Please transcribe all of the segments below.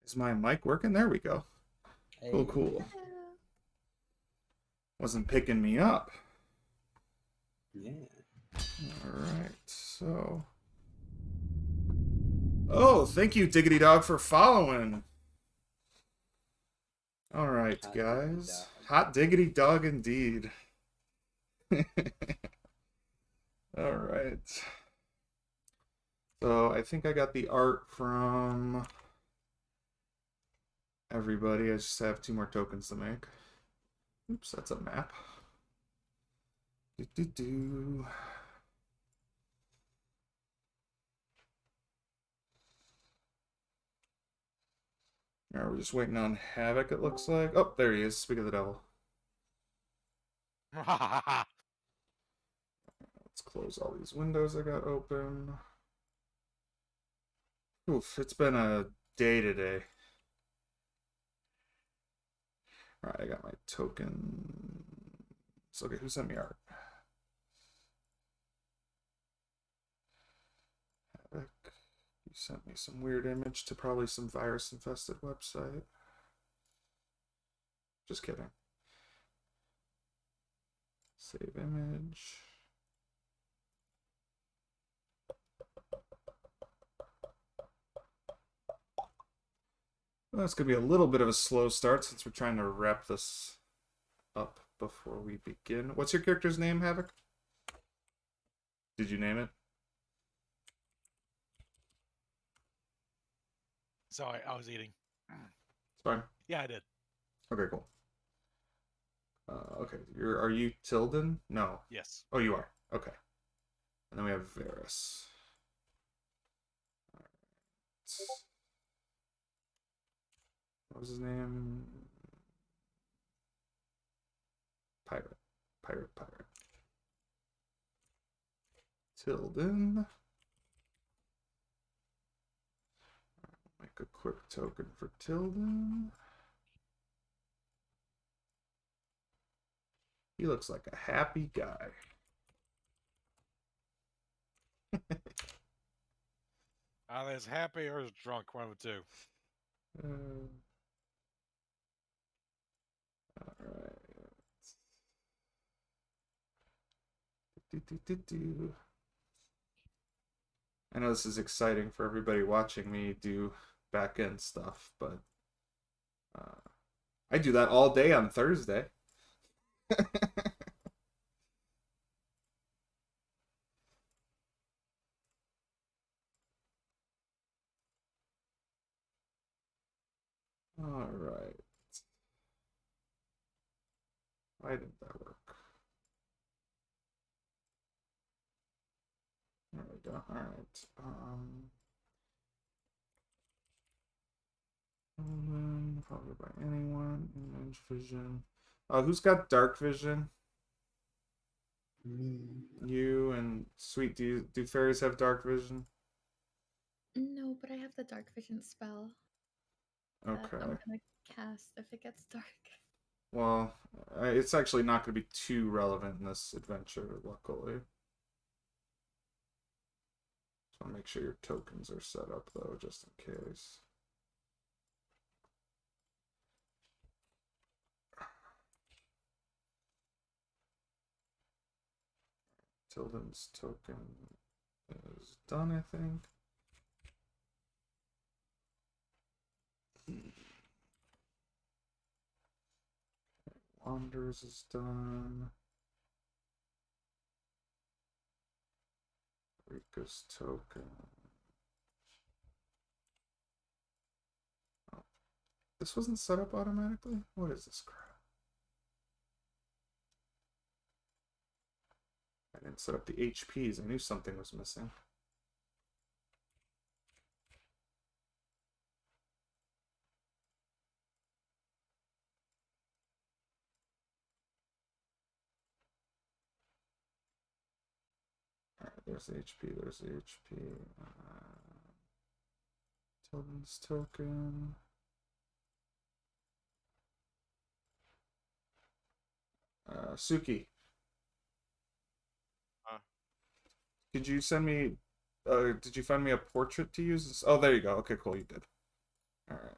Is my mic working? There we go. Cool, Hey. cool. Wasn't picking me up. Yeah. Alright, so. Oh, thank you, Diggity Dog, for following. Alright, Hot diggity guys. dog. Hot Diggity Dog indeed. Alright. So I think I got the art from everybody. I just have 2 more tokens to make. Oops, that's a map. Do. Alright, we're just waiting on Havoc, it looks like. Oh, there he is. Speak of the devil. Let's close all these windows I got open. Oof, it's been a day today. Alright, I got my token. So, okay, who sent me art? Havoc. You sent me some weird image to probably some virus-infested website. Just kidding. Save image. Well, that's going to be a little bit of a slow start since we're trying to wrap this up before we begin. What's your character's name, Havoc? Did you name it? Sorry, I was eating. It's fine. Yeah, I did. Okay, cool. Okay, are you Tilden? No. Yes. Oh, you are. Okay. And then we have Varus. What was his name? Pirate. Pirate. Tilden. Make a quick token for Tilden. He looks like a happy guy. Either as happy or as drunk, one of the two. Alright. I know this is exciting for everybody watching me do back end stuff, but I do that all day on Thursday. All right. Why didn't that work? There we go. All right. Probably by anyone. Image vision. Who's got dark vision? Me. You and Sweet. Do fairies have dark vision? No, but I have the dark vision spell that Okay. I'm gonna cast if it gets dark. Well, it's actually not going to be too relevant in this adventure, luckily. Just want to make sure your tokens are set up, though, just in case. Tilden's token is done, I think. Wanders is done. Rika's token. Oh. This wasn't set up automatically? What is this crap? I didn't set up the HPs. I knew something was missing. Alright, there's the HP, there's the HP. Tilden's token. Suki. Did you send me, did you find me a portrait to use? Oh, there you go. Okay, cool, you did. All right.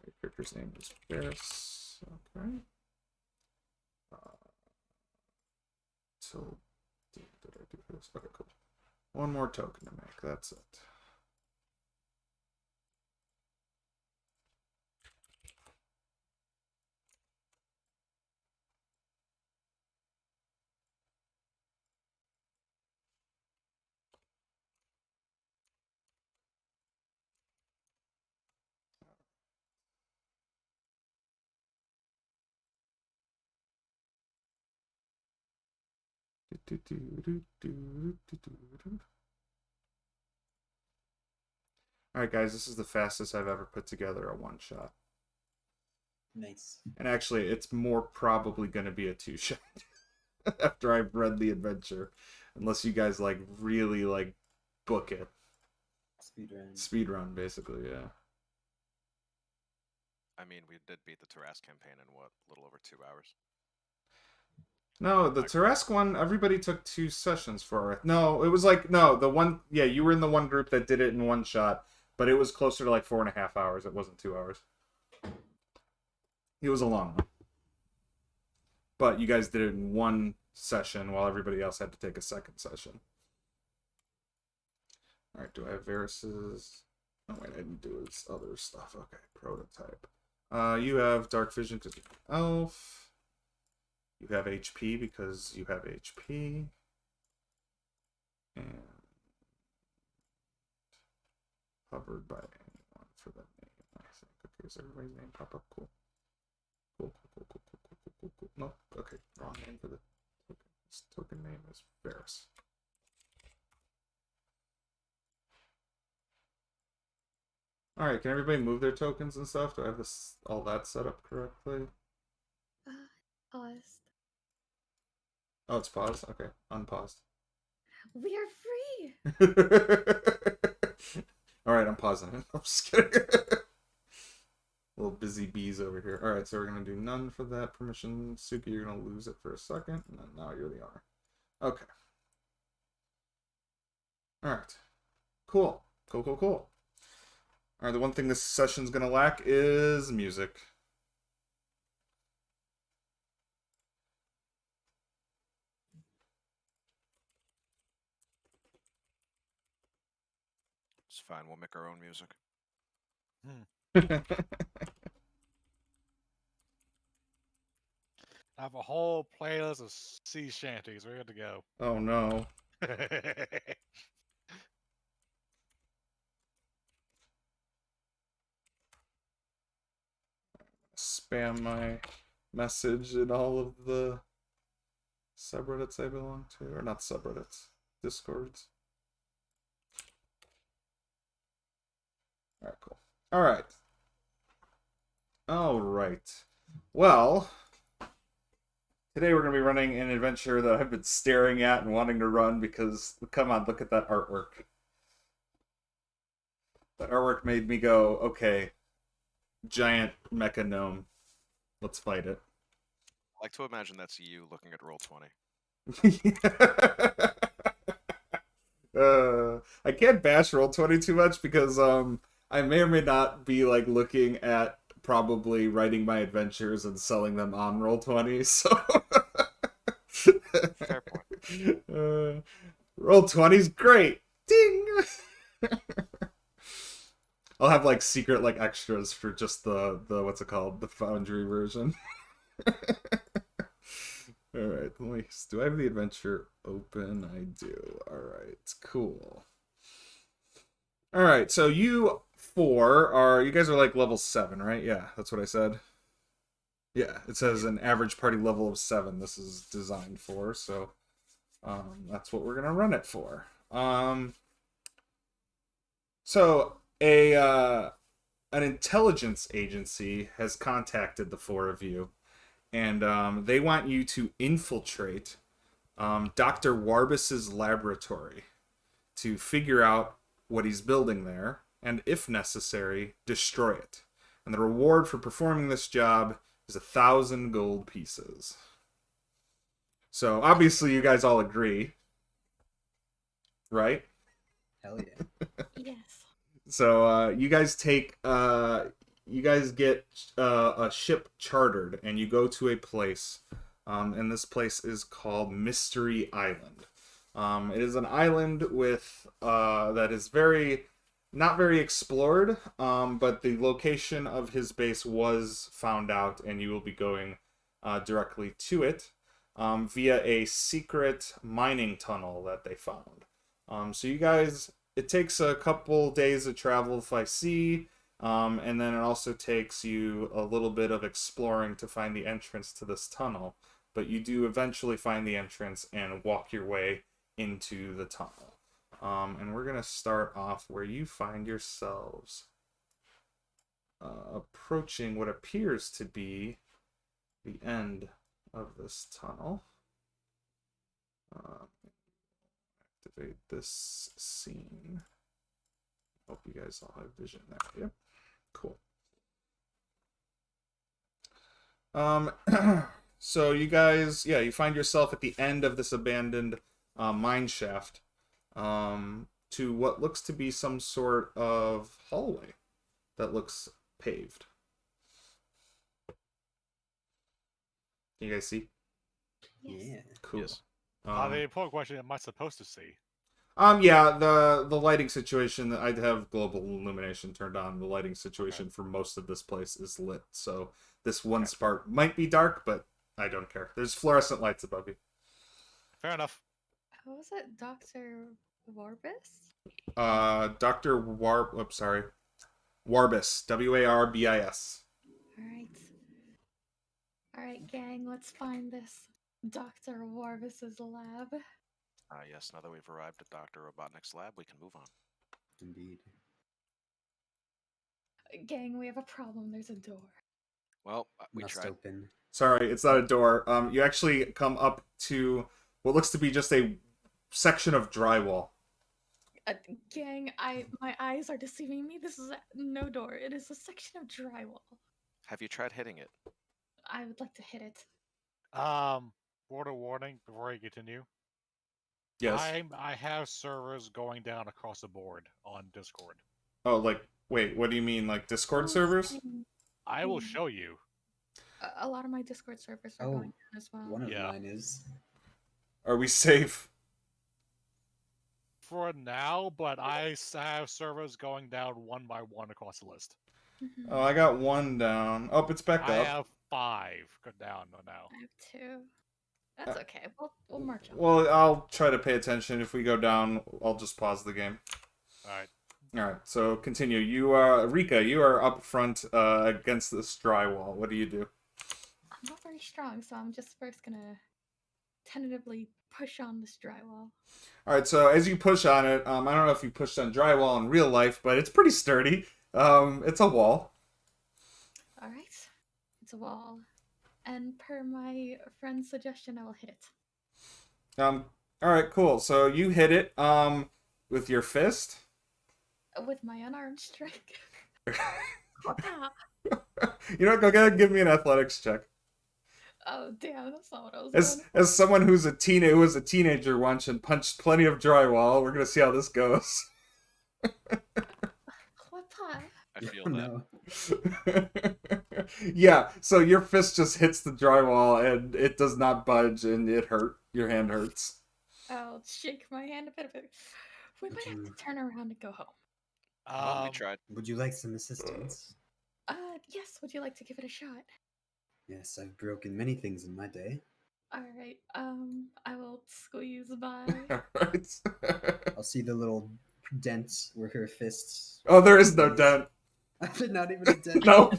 Your character's name is Ferris. Okay. So, did I do this? Okay, cool. One more token to make. That's it. Alright guys, this is the fastest I've ever put together a one-shot. Nice. And actually, it's more probably going to be a two-shot after I've read the adventure. Unless you guys, like, really, like, book it. Speedrun. Speedrun, basically, yeah. I mean, we did beat the Tarrasque campaign in, what, a little over 2 hours? No, the Tarrasque one, everybody took 2 sessions for it. No, it was like, no, the one, yeah, you were in the one group that did it in one shot, but it was closer to like 4.5 hours. It wasn't 2 hours. It was a long one. But you guys did it in one session while everybody else had to take a second session. Alright, do I have Varus's? Oh, wait, I didn't do his other stuff. Okay, prototype. You have Dark Vision because you're an elf. You have HP because you have HP. And covered by anyone for that name, I think. Okay, is everybody's name pop up? Cool. Cool. Nope. Okay, wrong name for the token. This token name is Varus. Alright, can everybody move their tokens and stuff? Do I have this all that set up correctly? Paused. Oh, it's paused? Okay, unpaused. We are free! Alright, I'm pausing it. I'm just kidding. Little busy bees over here. Alright, so we're going to do none for that permission. Suki, you're going to lose it for a second, and then now you're the owner. Okay. Alright. Cool. Cool. Alright, the one thing this session's going to lack is music. It's fine, we'll make our own music. I have a whole playlist of sea shanties. We're good to go. Oh no. Spam my message in all of the subreddits I belong to. Or not subreddits. Discords. Alright, cool. Alright. Well, today we're going to be running an adventure that I've been staring at and wanting to run because, come on, look at that artwork. That artwork made me go, okay, giant Mechagnome. Let's fight it. I like to imagine that's you looking at Roll20. I can't bash Roll20 too much because I may or may not be like looking at probably writing my adventures and selling them on Roll20, so Fair point. Roll20's great. Ding. I'll have like secret like extras for just the what's it called, the Foundry version. Alright, do I have the adventure open? I do. Alright, cool. Alright, so you guys are like level 7, right? Yeah, that's what I said. Yeah, it says an average party level of 7 this is designed for, so that's what we're gonna run it for. So an intelligence agency has contacted the 4 of you, and they want you to infiltrate Dr. Warbis's laboratory to figure out what he's building there, and if necessary, destroy it. And the reward for performing this job is 1,000 gold pieces. So obviously you guys all agree, right? Hell yeah. Yes. So you guys you guys get a ship chartered, and you go to a place, and this place is called Mystery Island. It is an island with that is not very explored, but the location of his base was found out, and you will be going directly to it via a secret mining tunnel that they found. So you guys, it takes a couple days of travel by sea, and then it also takes you a little bit of exploring to find the entrance to this tunnel. But you do eventually find the entrance and walk your way into the tunnel. And we're going to start off where you find yourselves approaching what appears to be the end of this tunnel. Activate this scene. Hope you guys all have vision there. Yep. Cool. So you guys, you find yourself at the end of this abandoned mine shaft, to what looks to be some sort of hallway that looks paved. Can you guys see? Yes. Yeah. Cool. Yes. The important question: am I supposed to see? Yeah, the lighting situation, I'd have global illumination turned on. The lighting situation for most of this place is lit, so this one part might be dark, but I don't care. There's fluorescent lights above you. Fair enough. How was it, Dr. Warbis? Warbis, Warbis. Alright, gang, let's find this Dr. Warbis's lab. Yes, now that we've arrived at Dr. Robotnik's lab, we can move on. Indeed. Gang, we have a problem. There's a door. Well, we Must tried. open. Sorry, it's not a door. You actually come up to what looks to be just a section of drywall. Gang, my eyes are deceiving me. This is no door. It is a section of drywall. Have you tried hitting it? I would like to hit it. Word of warning before I continue. Yes. I have servers going down across the board on Discord. Oh, wait, what do you mean, like Discord Oh, servers? same. I will Hmm. show you. A lot of my Discord servers are Oh, going down as well. One of Yeah. mine is. Are we safe? For now, but I have servers going down one by one across the list. Mhm. Oh, I got one down. Oh, it's back I up. have 5 go down now. I have 2. That's okay. We'll march on. Well, I'll try to pay attention. If we go down, I'll just pause the game. Alright. Alright, so continue. Rika, you are up front against this drywall. What do you do? I'm not very strong, so I'm just first gonna tentatively push on this drywall. Alright, so as you push on it, I don't know if you pushed on drywall in real life, but it's pretty sturdy. It's a wall. Alright. It's a wall. And per my friend's suggestion, I will hit it. Alright, cool. So you hit it, with your fist. With my unarmed strike. Ah. You know what? Go ahead and give me an athletics check. Oh damn, that's not what I was As going as someone who was a teenager once and punched plenty of drywall, we're gonna see how this goes. What pie? I feel Oh, that. no. Yeah, so your fist just hits the drywall and it does not budge and it hurt. Your hand hurts. I'll shake my hand a bit. We might have to turn around and go home. Well, we tried. Would you like some assistance? Yes, would you like to give it a shot? Yes, I've broken many things in my day. Alright, I will squeeze by. Alright. I'll see the little dents where her fists. Oh, there is no dent. Not even a dent. No.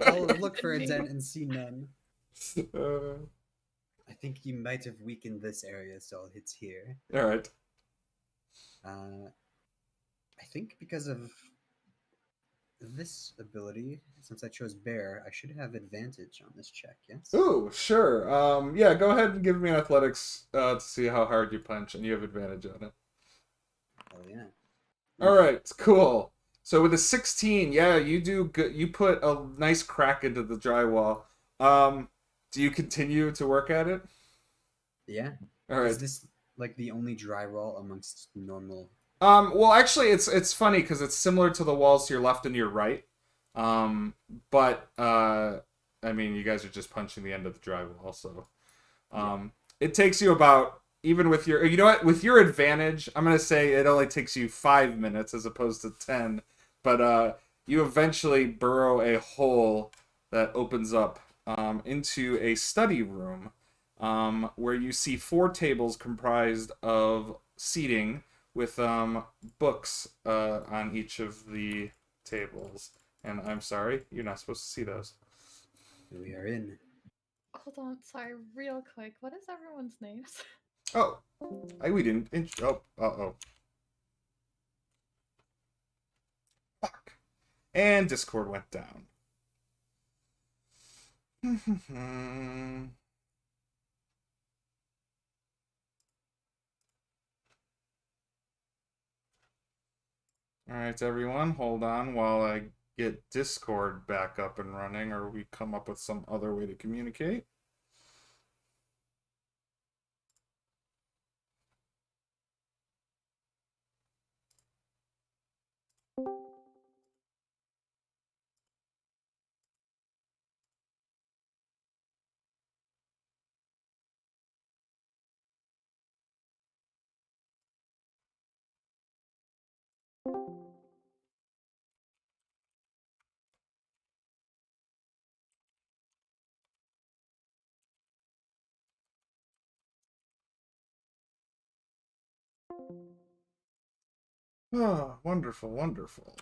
I'll look for a dent and see none. I think you might have weakened this area, so I'll hit here. Alright. I think because of this ability, since I chose bear, I should have advantage on this check, yes? Ooh, sure. Yeah, go ahead and give me an athletics to see how hard you punch, and you have advantage on it. Oh, yeah. Alright, cool. So with a 16, yeah, you do good. You put a nice crack into the drywall, Do you continue to work at it? Yeah. All right. Is this like the only dry wall amongst normal? Well, actually, it's funny because it's similar to the walls to your left and your right. But I mean, you guys are just punching the end of the drywall, so it takes you about, even with your, you know what, with your advantage, I'm gonna say it only takes you 5 minutes as opposed to 10. But you eventually burrow a hole that opens up into a study room, where you see 4 tables comprised of seating with books on each of the tables. And I'm sorry, you're not supposed to see those. We are in. Hold on, sorry, real quick. What is everyone's names? Oh, we didn't. Oh, uh-oh. Fuck. And Discord went down. Alright, everyone, hold on while I get Discord back up and running, or we come up with some other way to communicate. Oh, wonderful, wonderful.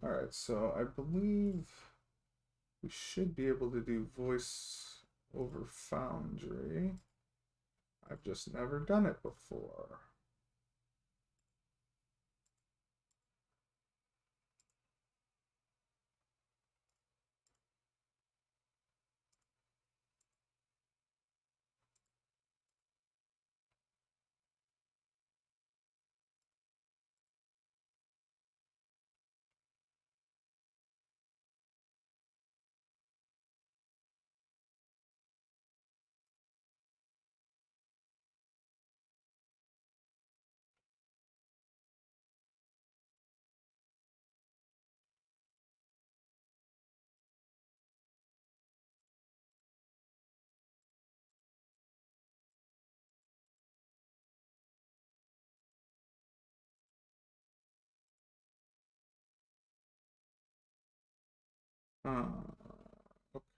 Alright, so I believe we should be able to do voice over Foundry. I've just never done it before.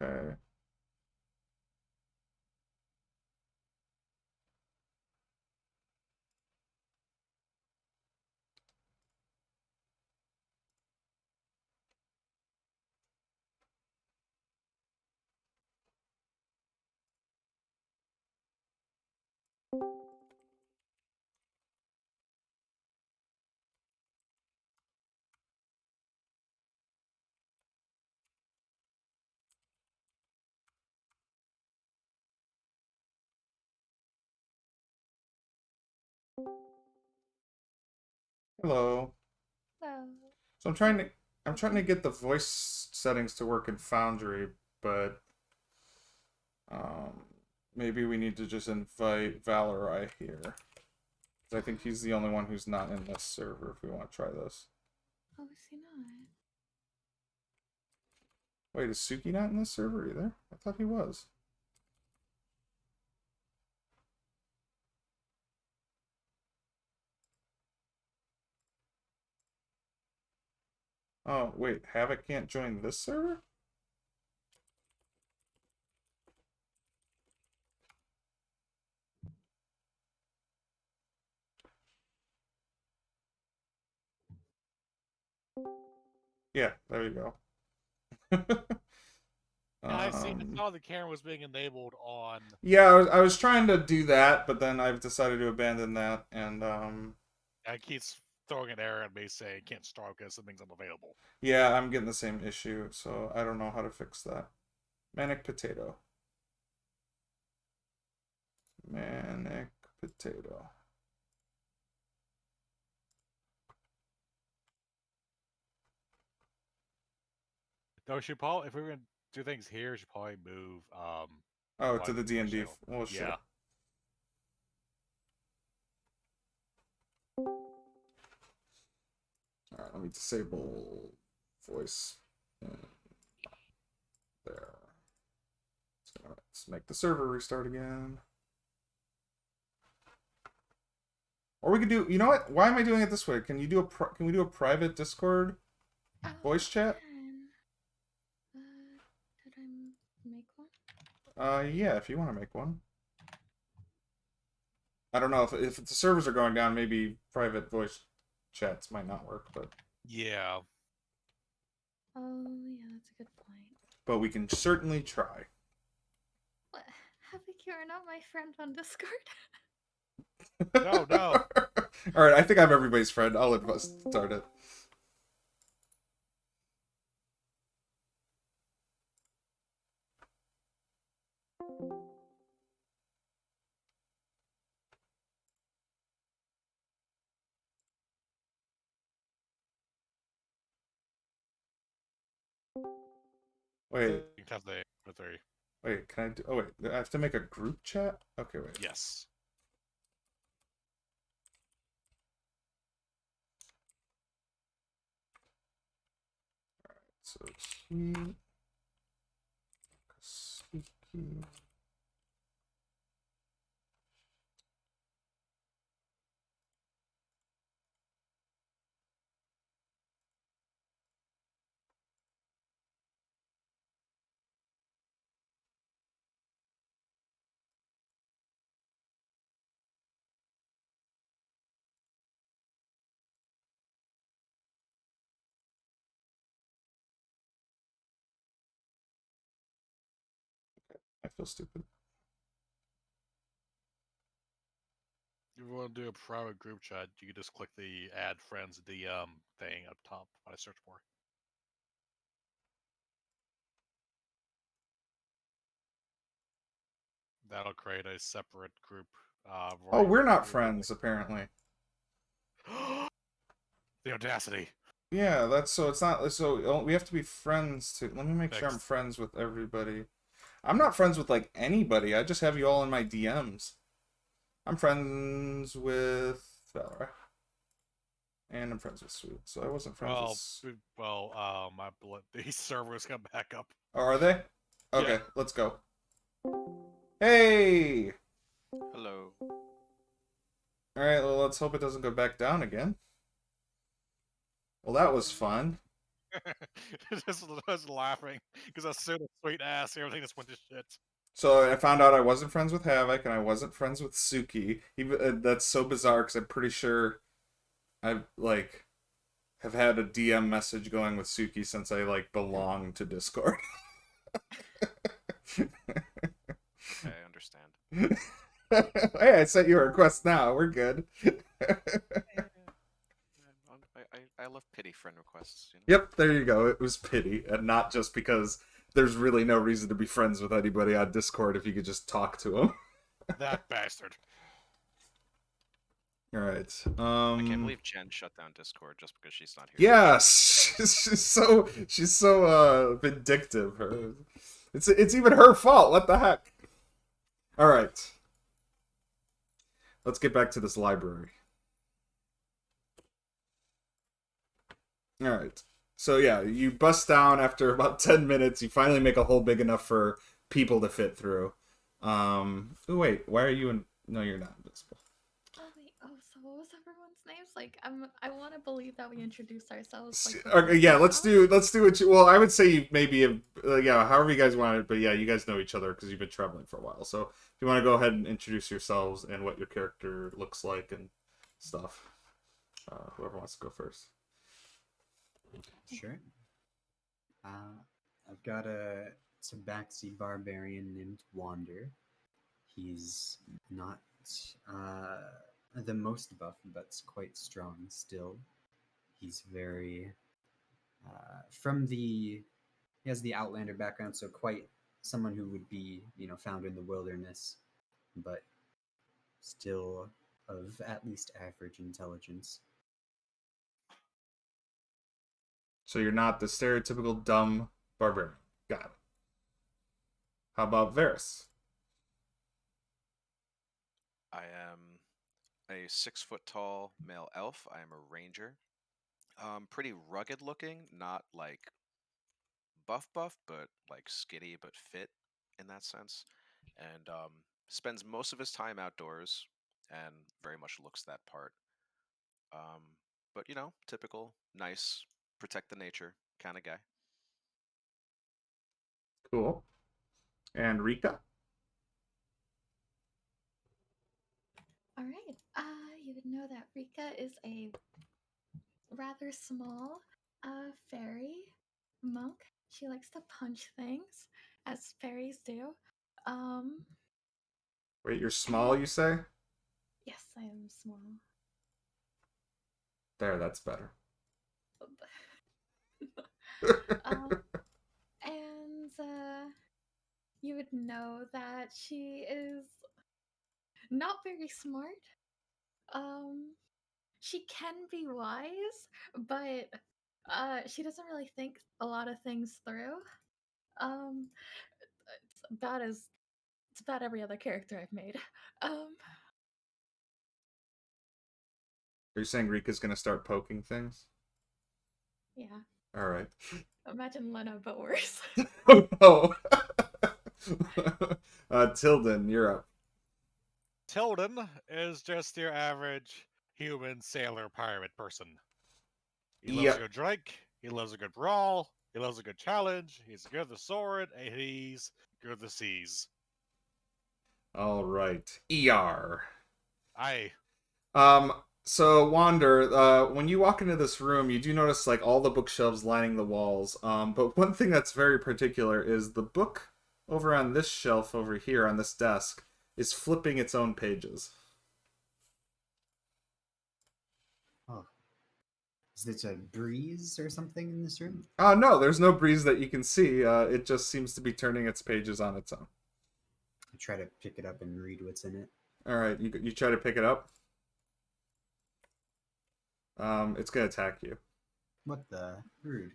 Okay. Hello. Hello. So I'm trying to get the voice settings to work in Foundry, but um, maybe we need to just invite Valerai here. 'Cause I think he's the only one who's not in this server if we want to try this. Oh, is he not? Wait, is Suki not in this server either? I thought he was. Oh, wait, Havoc can't join this server? Yeah, there you go. I see. I saw the camera was being enabled on. Yeah, I was trying to do that, but then I've decided to abandon that, and It keeps throwing an error at me saying can't start because something's unavailable. yeah, I'm getting the same issue, so I don't know how to fix that. Manic potato. Manic potato. No, she probably, if we were gonna do things here, she probably move. Oh, to one the D&D. channel. Well, sure. Yeah. Alright, let me disable voice. There. So let's make the server restart again. Or we could do, you know what? Why am I doing it this way? Can you do can we do a private Discord voice chat? Did I make one? Yeah, if you want to make one. I don't know if the servers are going down, maybe private voice chats might not work, but Yeah. Oh, yeah, that's a good point. but we can certainly try. What? Havoc, you're not my friend on Discord? No, no. Alright, I think I'm everybody's friend. I'll let us start it. Wait, You can have the three. wait, can I do... Oh, wait, I have to make a group chat? Okay, wait. Yes. So, keep... Speaking... I feel stupid. If you want to do a private group chat, you can just click the add friends DM thing up top on a search bar. That'll create a separate group. Oh, we're not for- friends, apparently. The audacity. Yeah, that's so it's not so we have to be friends to. Let me make sure I'm Fixed. friends with everybody. I'm not friends with like anybody. I just have you all in my DMs. I'm friends with Valora. And I'm friends with Sweet. So I wasn't friends with These servers come back up. Oh, are they? Okay, Yeah. let's go. Hey! Hello. Alright, well, let's hope it doesn't go back down again. Well, that was fun. just laughing because as soon as sweet ass, everything just went to shit. So I found out I wasn't friends with Havoc and I wasn't friends with Suki. Even that's so bizarre because I'm pretty sure I like have had a DM message going with Suki since I like belong to Discord. Okay, I understand. Hey, I sent you a request now. We're good. I love pity friend requests. You know? Yep, there you go. It was pity, and not just because there's really no reason to be friends with anybody on Discord if you could just talk to them. That bastard. All right. I can't believe Jen shut down Discord just because she's not here. Yes, she's so vindictive. It's even her fault. What the heck? All right. Let's get back to this library. All right. So yeah, you bust down after about 10 minutes. You finally make a hole big enough for people to fit through. Oh wait, why are you in? No, you're not invisible. Oh wait, so what was everyone's names? Like, I want to believe that we introduced ourselves. Like, Okay, yeah, let's do what you. Well, I would say you maybe yeah, however you guys want it, but yeah, you guys know each other because you've been traveling for a while. So if you want to go ahead and introduce yourselves and what your character looks like and stuff, whoever wants to go first. Sure. I've got a tabaxi barbarian named Wander. He's not the most buff, but quite strong still. He's very he has the Outlander background, so quite someone who would be, found in the wilderness, but still of at least average intelligence. So you're not the stereotypical dumb barbarian. Got it. How about Varys? I am a 6 foot tall male elf. I am a ranger. Pretty rugged looking, not like buff, but like skinny but fit in that sense. And spends most of his time outdoors and very much looks that part. But typical, nice, protect the nature kind of guy. Cool. And Rika? All right. You would know that Rika is a rather small fairy monk. She likes to punch things, as fairies do. Wait, you're small, you say? Yes, I am small. There, that's better. And you would know that she is not very smart. She can be wise, but she doesn't really think a lot of things through. Um, it's about every other character I've made. Are you saying Rika's gonna start poking things? Yeah. All right. Imagine Lena, but worse. Oh no. Tilden, you're up. Tilden is just your average human sailor pirate person. He loves a good drink, he loves a good brawl, he loves a good challenge, he's good with the sword, and he's good with the seas. All right. ER. Aye. So Wander, when you walk into this room, you do notice like all the bookshelves lining the walls. But one thing that's very particular is the book over on this shelf over here on this desk is flipping its own pages. Oh. Is it a breeze or something in this room? No, there's no breeze that you can see. It just seems to be turning its pages on its own. I try to pick it up and read what's in it. All right, you try to pick it up. It's gonna attack you. What the? Rude.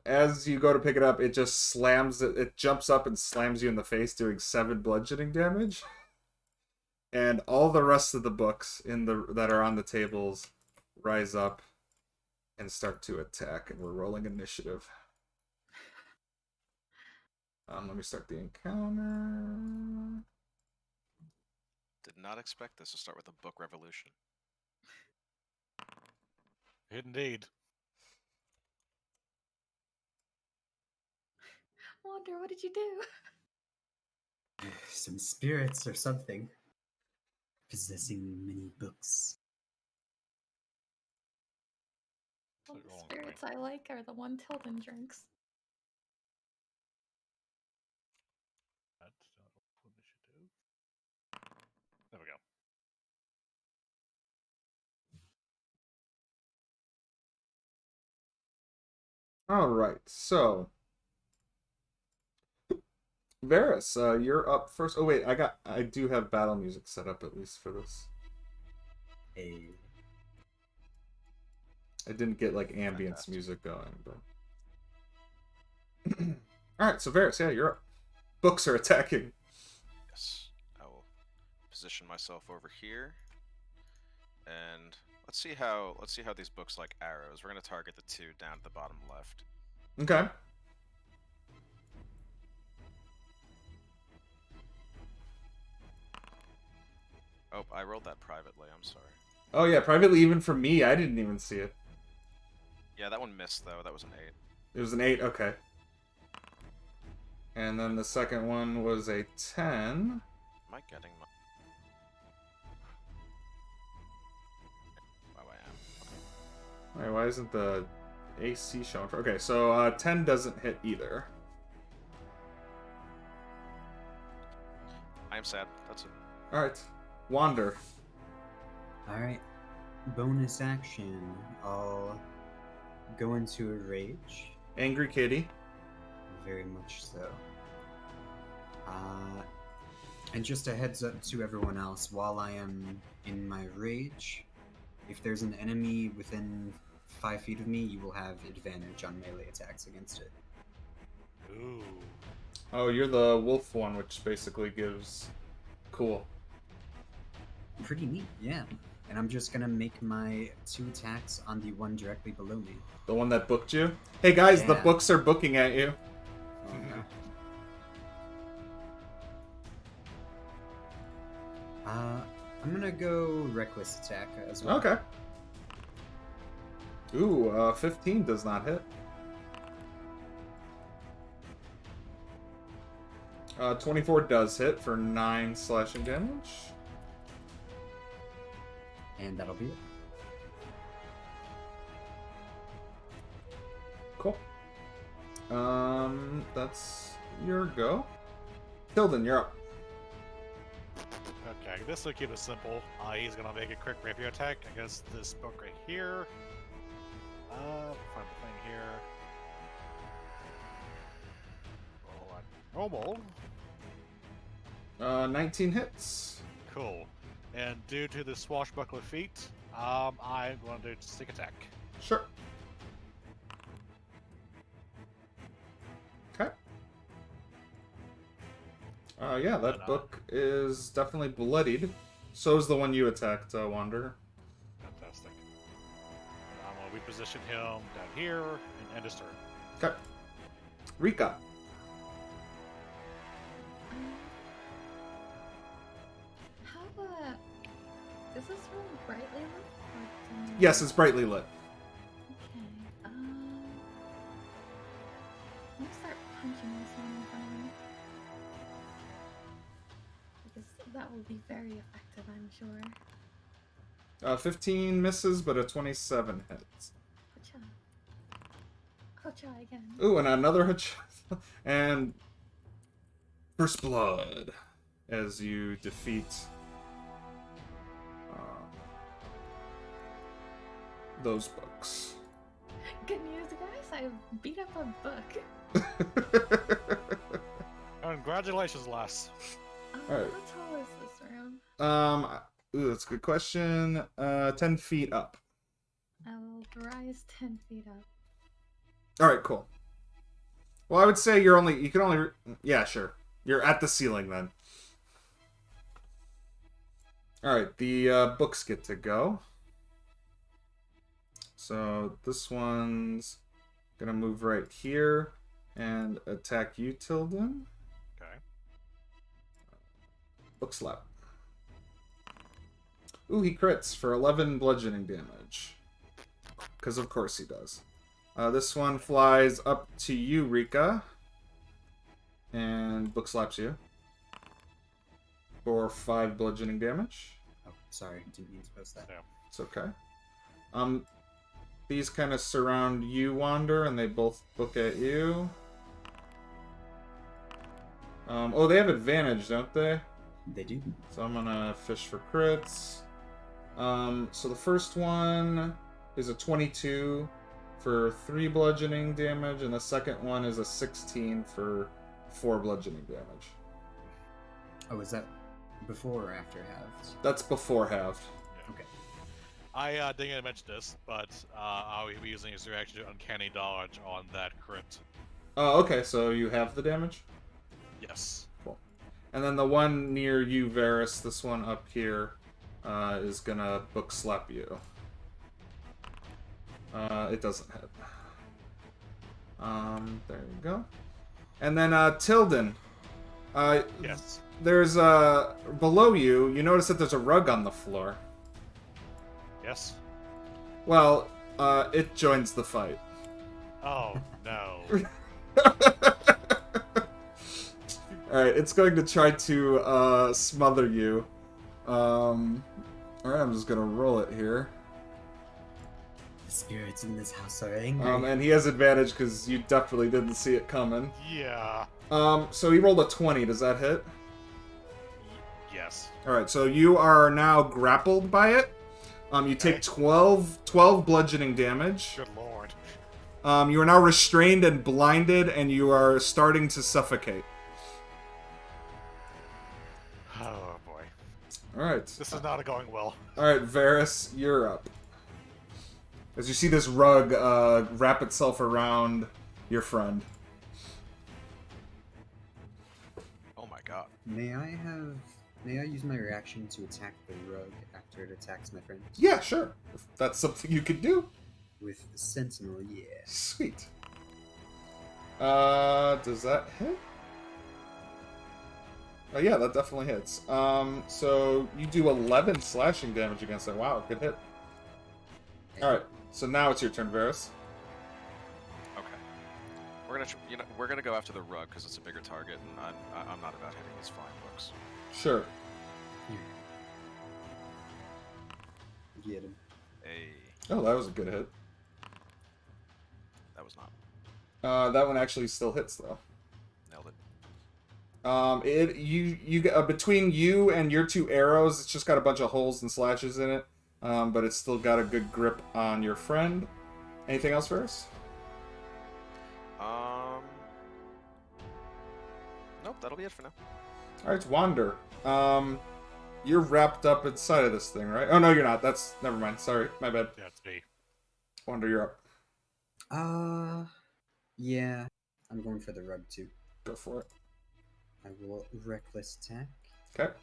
As you go to pick it up, it just slams it. It jumps up and slams you in the face, doing 7 bludgeoning damage. And all the rest of the books that are on the tables rise up and start to attack. And we're rolling initiative. Let me start the encounter. Did not expect this to start with a book revolution. Indeed. Wander, what did you do? Some spirits or something. Possessing many books. All the spirits I like are the one Tilden drinks. That's not initiative. There we go. All right, so Varys, you're up first. Oh wait, I do have battle music set up at least for this. Hey. I didn't get like ambience Fantastic. music going, but all right. So Varys, yeah, you're up. Books are attacking. Yes, I will position myself over here, and let's see how these books like arrows. We're gonna target the 2 down at the bottom left. Okay. Oh, I rolled that privately. I'm sorry. Oh yeah, privately even for me, I didn't even see it. Yeah, that one missed though. That was an 8. It was an 8. Okay. And then the second one was a 10. Am I getting my? Oh, I am. Okay. Alright, why isn't the AC showing. Okay, so 10 doesn't hit either. I am sad. That's it. Alright. Wander. Alright. Bonus action. I'll go into a rage. Angry Kitty. Very much so. And just a heads up to everyone else, while I am in my rage, if there's an enemy within 5 feet of me, you will have advantage on melee attacks against it. Ooh. Oh, you're the wolf one, which basically gives... Cool. Pretty neat, yeah. And I'm just gonna make my 2 attacks on the one directly below me. The one that booked you? Hey guys, the Yeah. books are booking at you. Oh no. I'm gonna go reckless attack as well. Okay. Ooh, 15 does not hit. 24 does hit for 9 slashing damage. And that'll be it. Cool. That's your go. Tilden, you're up. Okay, this will keep it simple. He's gonna make a quick rapier attack against this book right here. Find the thing here. Roll on normal. 19 hits. Cool. And due to the swashbuckler feat, I'm going to do stick attack. Sure. Okay. Yeah, that book is definitely bloodied. So is the one you attacked, Wanderer. Fantastic. And I'm going to reposition him down here and end his turn. Okay. Rika. How, is this room brightly lit? Or dim? Yes, it's brightly lit. Okay, let me start punching this one in front of me. Because that will be very effective, I'm sure. 15 misses, but a 27 hits. Hacha. Hacha again. Ooh, and another hacha. And first blood as you defeat those books. Good news, guys. I beat up a book. Congratulations, lass. Alright. How tall is this room? Ooh, that's a good question. 10 feet up. I will rise 10 feet up. Alright, cool. Well, I would say you can only, yeah, sure. You're at the ceiling then. Alright, the books get to go. So this one's gonna move right here and attack you, Tilden. Okay. Book slap. Ooh, he crits for 11 bludgeoning damage. Because of course he does. This one flies up to you, Rika. And book slaps you. For 5 bludgeoning damage. Oh, sorry, didn't mean to post that. Yeah. It's okay. These kind of surround you, Wander, and they both book at you. Oh, they have advantage, don't they? They do. So I'm gonna fish for crits. So the first one is a 22 for 3 bludgeoning damage, and the second one is a 16 for 4 bludgeoning damage. Oh, is that before or after halved? That's before halved. Okay. I didn't get to mention this, but I'll be using his reaction to Uncanny Dodge on that crit. Oh, okay, so you have the damage? Yes. Cool. And then the one near you, Varus, this one up here, is gonna book slap you. It doesn't hit. There you go. And then, Tilden. Yes. There's, below you, you notice that there's a rug on the floor. Yes. Well, it joins the fight. Oh, no. Alright, it's going to try to, smother you. Alright, I'm just gonna roll it here. The spirits in this house are angry. And he has advantage because you definitely didn't see it coming. Yeah. So he rolled a 20. Does that hit? Yes. Alright, so you are now grappled by it. You take 12 bludgeoning damage. Good lord. You are now restrained and blinded, and you are starting to suffocate. Oh boy. Alright. This is not going well. Alright, Varys, you're up. As you see this rug wrap itself around your friend. Oh my god. May I use my reaction to attack the rug after it attacks my friend? Yeah, sure. If that's something you could do. With Sentinel, yeah. Sweet. Does that hit? Oh yeah, that definitely hits. So you do 11 slashing damage against it. Wow, good hit. Alright, so now it's your turn, Varys. Okay. We're gonna go after the rug because it's a bigger target, and I'm not about hitting these flying books. Sure. Get him. Hey, Oh, that was a good hit. that was not. That one actually still hits though. Nailed it. Between you and your two arrows, it's just got a bunch of holes and slashes in it. But it's still got a good grip on your friend. Anything else for us? Nope, that'll be it for now. Alright, Wander. You're wrapped up inside of this thing, right? Oh, no, you're not. Never mind. Sorry, my bad. Yeah, it's me. Wander, you're up. Yeah. I'm going for the rug too. Go for it. I will reckless attack. Okay.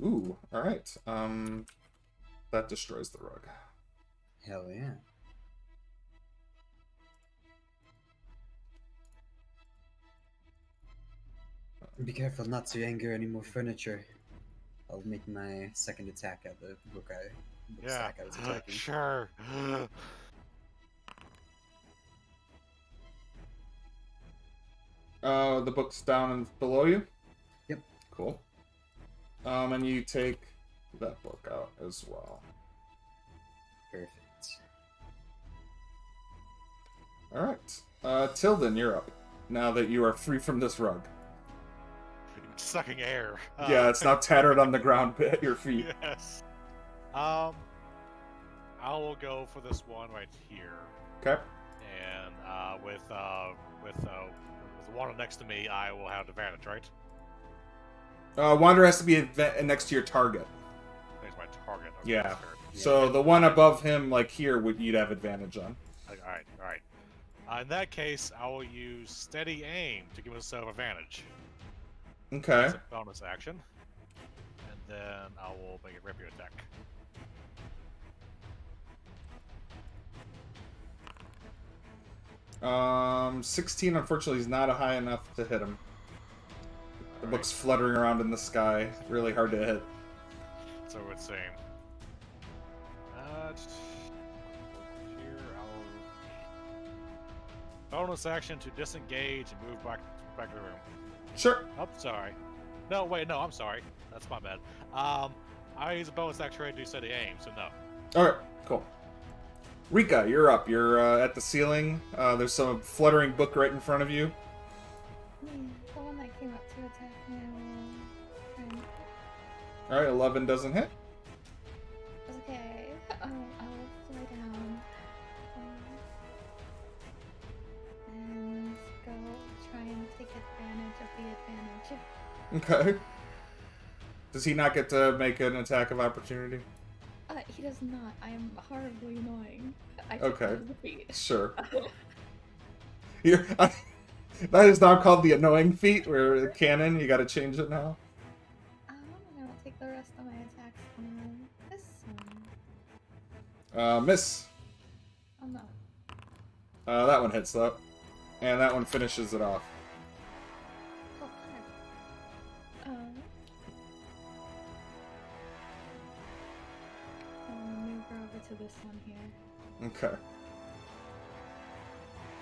Ooh, alright. That destroys the rug. Hell yeah. Be careful not to anger any more furniture. I'll make my second attack at the book Yeah. stack I was attacking. Sure. The book's down and below you? Yep. Cool. And you take that book out as well. Perfect. Alright. Tilden, you're up. Now that you are free from this rug. Sucking air. Yeah, it's now tattered on the ground at your feet. Yes. I will go for this one right here, Okay. and with the one next to me, I will have advantage, right? Wander has to be next to your target. There's my target. Okay, Yeah. sure. So the one above him, like here, you'd have advantage on. All right. In that case, I will use steady aim to give myself advantage. Okay. It's a bonus action, and then I will make a rapier attack. Um, 16 unfortunately is not high enough to hit him. The book's fluttering around in the sky. Really hard to hit. So it would seem. Here, I'll bonus action to disengage and move back to the room. Sure. Oh, sorry. No, wait, no, I'm sorry. That's my bad. I use a bonus action to do steady aim, so no. Alright, cool. Rika, you're up. You're at the ceiling. There's some fluttering book right in front of you. The one that came up to attack me, I will try and... Alright, 11 doesn't hit. It's okay. I'll fly down. And go try and take advantage of the advantage. Okay. Does he not get to make an attack of opportunity? He does not. I am horribly annoying. I Okay. the feet. Sure. That is now called the annoying feat, where canon, you gotta change it now. And I'll take the rest of my attacks on this one. Miss. Oh no. That one hits though. And that one finishes it off. Oh, God. I'll maneuver over to this one here. Okay.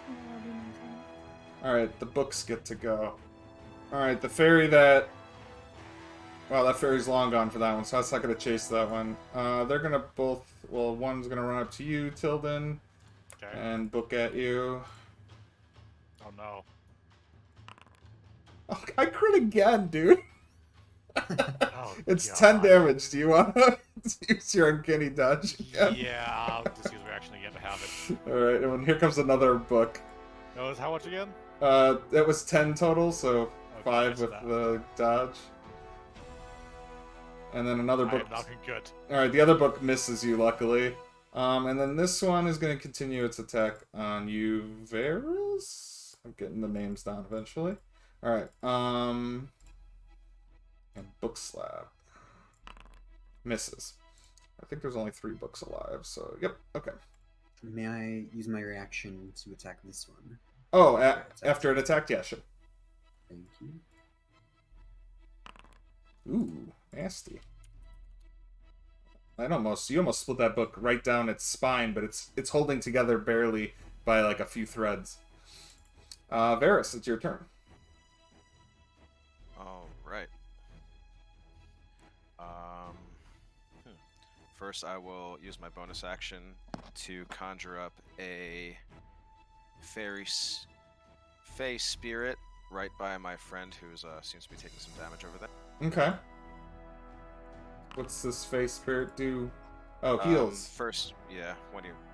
And that'll be my turn. Alright, the books get to go. Alright, the fairy that Well, that fairy's long gone for that one, so that's not going to chase that one. They're going to both... Well, one's going to run up to you, Tilden, Okay. and book at you. Oh no. Oh, I crit again, dude. Oh, It's God. 10 damage. Do you want to use your uncanny dodge again? Yeah, I'll just use reaction again to have it. Alright, and here comes another book. That was how much again? That was 10 total, so Okay, 5 missed with that. the dodge. And then another I book. am not doing good. Alright, the other book misses you, luckily. And then this one is going to continue its attack on you, Varus? I'm getting the names down eventually. Alright, and Book Slap. Misses. I think there's only 3 books alive, so yep, okay. May I use my reaction to attack this one? Oh, after it attacked? Yeah, sure. Thank you. Ooh, nasty. You almost split that book right down its spine, but it's holding together barely by like a few threads. Varus, it's your turn. All right. First, I will use my bonus action to conjure up a fey spirit right by my friend, who seems to be taking some damage over there. Okay. What's this face spirit do? Oh, heals. First, yeah,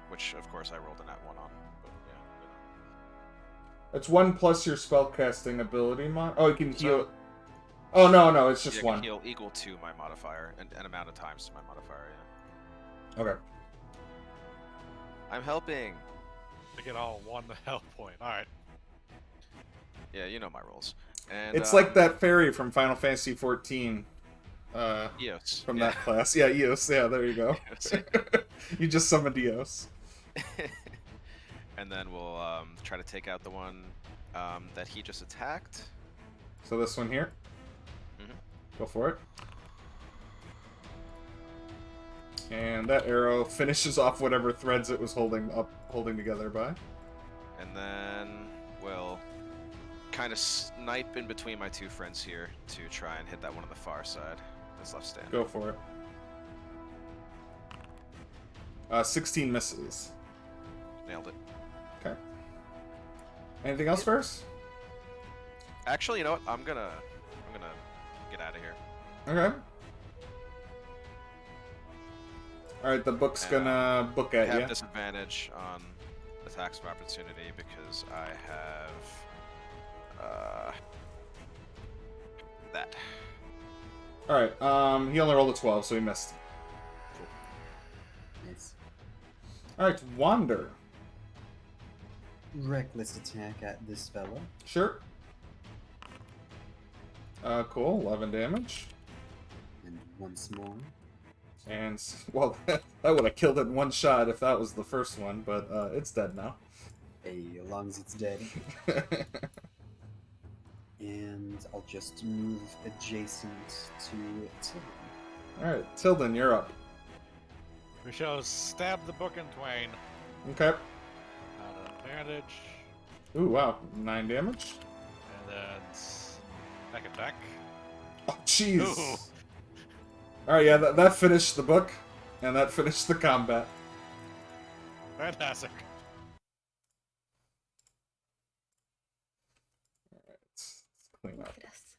which of course I rolled a nat 1 on. But yeah, It's 1 plus your spellcasting ability mod. Oh, you can So- heal. Oh no, it's just yeah, 1. heal equal to my modifier, and an amount of times to my modifier. Yeah. Okay. I'm helping. To get all 1 health point. Alright. Yeah, you know my rules. And It's like that fairy from Final Fantasy XIV. Eos. From yeah. that class. Yeah, Eos. Yeah, there you go. Eos. You just summoned Eos. And then we'll try to take out the one that he just attacked. So this one here. Mhm. Go for it. And that arrow finishes off whatever threads it was holding together by. And then we'll kind of snipe in between my 2 friends here to try and hit that one on the far side that's left standing. Go for it. 16 misses. Nailed it. Okay. Anything else first? Actually, you know what? I'm gonna get out of here. Okay. Alright, the book's gonna book I at have you. disadvantage on attacks of opportunity because I have that. Alright, he only rolled a 12, so he missed. Nice. Alright, Wander. Reckless attack at this fella. Sure. Cool, 11 damage. And once more. And, well, that would have killed it in 1 shot if that was the first one, but it's dead now. Hey, as long as it's dead. And I'll just move adjacent to Tilden. Alright, Tilden, you're up. We shall stab the book in twain. Okay. At an advantage. Ooh, wow, 9 damage. And then back attack. Oh, jeez. Ooh. Alright, yeah, that finished the book, and that finished the combat. Fantastic. Let's clean Look up. at us.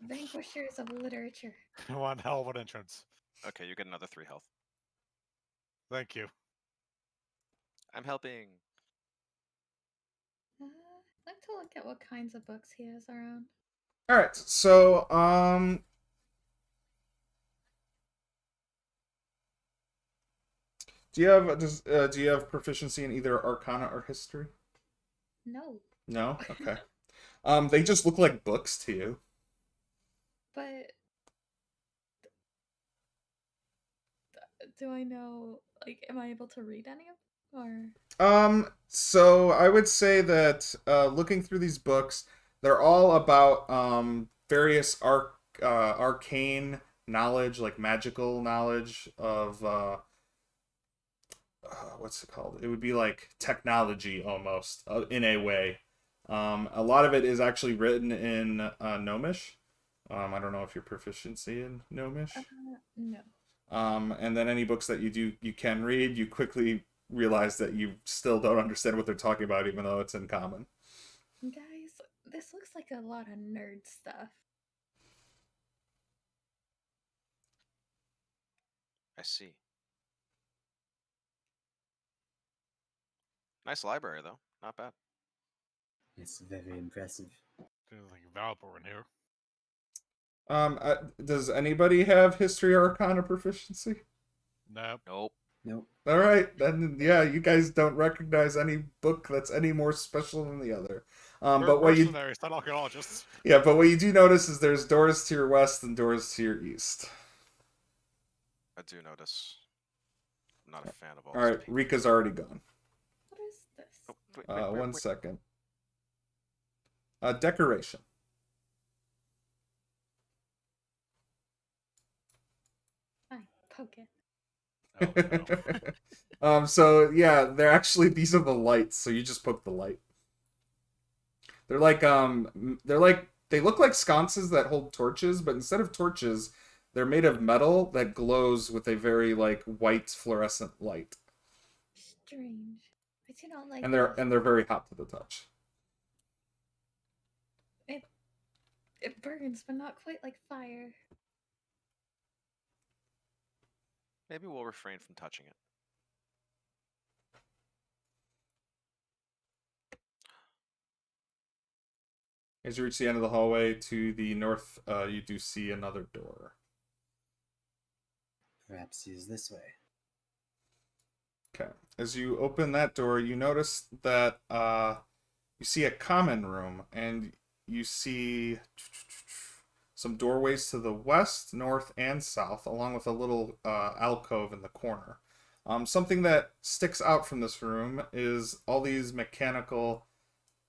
Vanquishers of literature. 1 hell of an entrance. Okay, you get another 3 health. Thank you. I'm helping. I'd like to look at what kinds of books he has around. Alright, so, do you have proficiency in either Arcana or History? No, No? Okay. They just look like books to you. but do I know? Like, am I able to read any of them? Or So I would say that looking through these books, they're all about various arcane knowledge, like magical knowledge of what's it called? It would be like technology almost in a way. A lot of it is actually written in Gnomish. I don't know if you're proficiency in Gnomish. No. And then any books that you can read, you quickly realize that you still don't understand what they're talking about, even though it's in common. Guys, this looks like a lot of nerd stuff. I see. Nice library, though. Not bad. It's very impressive. There's like Valpor in here. Does anybody have History or Arcana proficiency? Nope. Nope. Nope. All right, then yeah, you guys don't recognize any book that's any more special than the other. We're But what you mercenaries, not archaeologists. yeah, but what you do notice is there's doors to your west and doors to your east. I do notice. I'm not a fan of all All this right, pink. Rika's already gone. What is this? Oh, wait, One second. Decoration. I poke it. Oh, no. So yeah, these are the lights. So you just poke the light. They're like they look like sconces that hold torches, but instead of torches, they're made of metal that glows with a very like white fluorescent light, Strange. I do not like and this. they're very hot to the touch. It burns, but not quite like fire. Maybe we'll refrain from touching it. As you reach the end of the hallway to the north, you do see another door. Perhaps use this way. Okay. As you open that door, you notice that you see a common room, and you see some doorways to the west, north, and south, along with a little alcove in the corner. Something that sticks out from this room is all these mechanical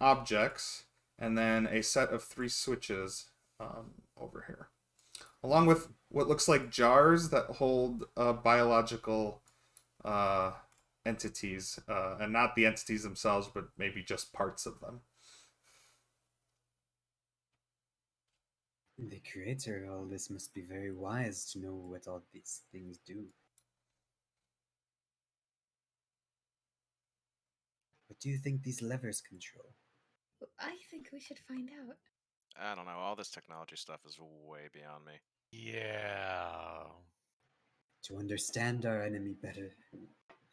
objects, and then a set of 3 switches over here, along with what looks like jars that hold biological entities, and not the entities themselves, but maybe just parts of them. The creator of all this must be very wise to know what all these things do. What do you think these levers control? I think we should find out. I don't know. All this technology stuff is way beyond me. Yeah. To understand our enemy better,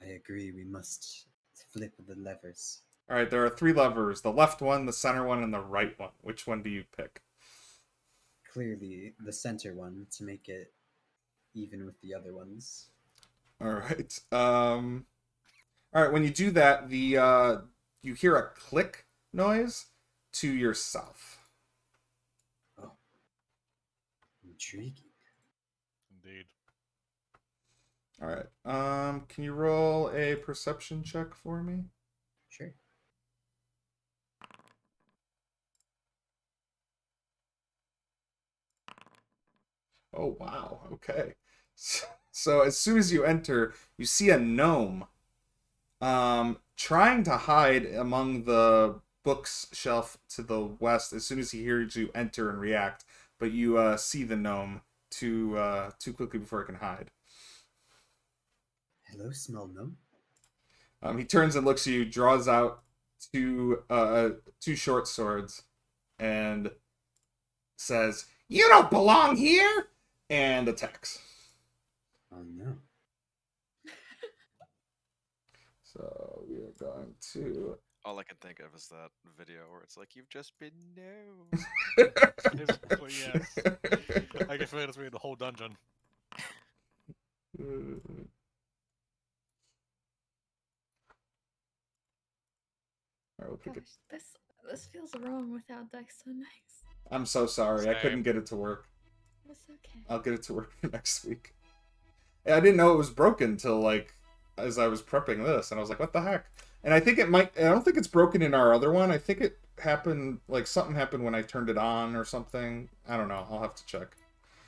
I agree we must flip the levers. All right, there are 3 levers: the left one, the center one, and the right one. Which one do you pick? Clearly, the center one to make it even with the other ones. All right. All right. When you do that, you hear a click noise to your south. Oh, intriguing. Indeed. All right. Can you roll a perception check for me? Sure. Oh wow. Okay. So as soon as you enter, you see a gnome trying to hide among the bookshelf to the west as soon as he hears you enter and react, but you see the gnome too quickly before it can hide. Hello, small gnome. He turns and looks at you, draws out two short swords, and says, "You don't belong here!" and attacks. Oh no. So we are going to. All I can think of is that video where it's like, "You've just been known." But yes. I guess we just made the whole dungeon. Alright, we'll pick it. Gosh, this feels wrong without Dex so nice. I'm so sorry. I Same. couldn't get it to work. It's okay. I'll get it to work next week. I didn't know it was broken till like as I was prepping this, and I was like, "What the heck?" And I think it might. I don't think it's broken in our other one. I think it happened. Like something happened when I turned it on or something. I don't know. I'll have to check.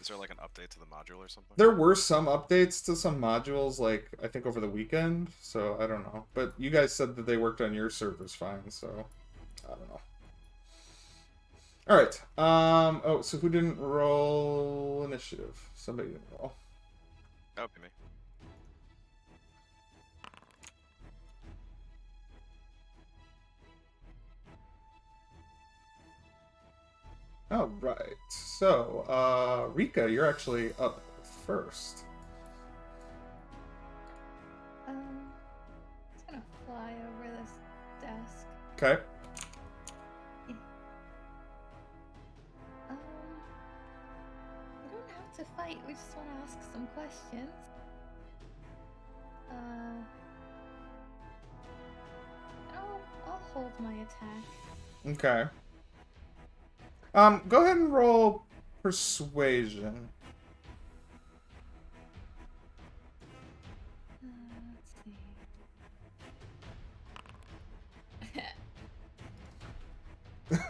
Is there like an update to the module or something? There were some updates to some modules, like I think over the weekend. So I don't know. But you guys said that they worked on your servers fine. So I don't know. All right. Oh, so who didn't roll initiative? Somebody didn't roll. That would be me. All right. So, Rika, you're actually up first. Just gonna fly over this desk. Okay. We don't have to fight. We just want to ask some questions. I'll hold my attack. Okay. Go ahead and roll persuasion. Let's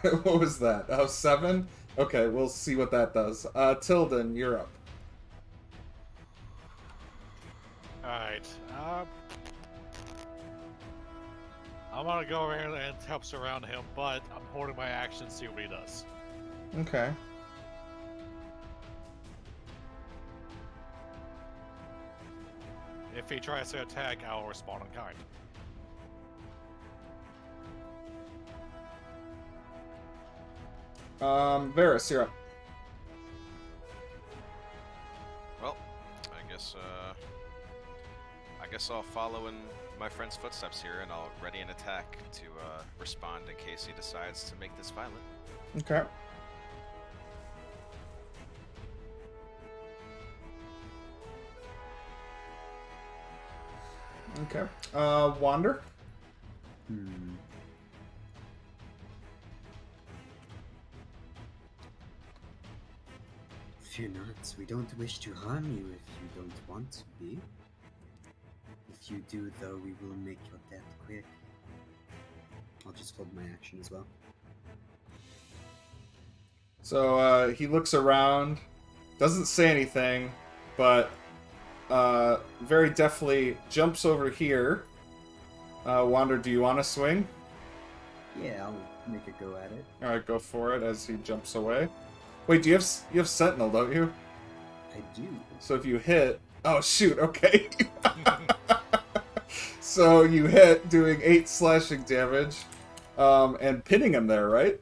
see. What was that? Oh, 7? Okay, we'll see what that does. Tilden, you're up. Alright. I'm gonna go over here and help surround him, but I'm holding my action to see what he does. Okay. If he tries to attack, I'll respond in kind. Varus, you're up. Well, I guess I'll follow in my friend's footsteps here, and I'll ready an attack to respond in case he decides to make this violent. Okay. Okay. Wander? Fear not, we don't wish to harm you if you don't want to be. If you do, though, we will make your death quick. I'll just hold my action as well. So, he looks around, doesn't say anything, but very deftly jumps over here. Wander, do you want to swing? Yeah, I'll make a go at it. Alright, go for it as he jumps away. Wait, you have Sentinel, don't you? I do. So if you hit... Oh, shoot, okay. So you hit, doing 8 slashing damage, and pinning him there, right?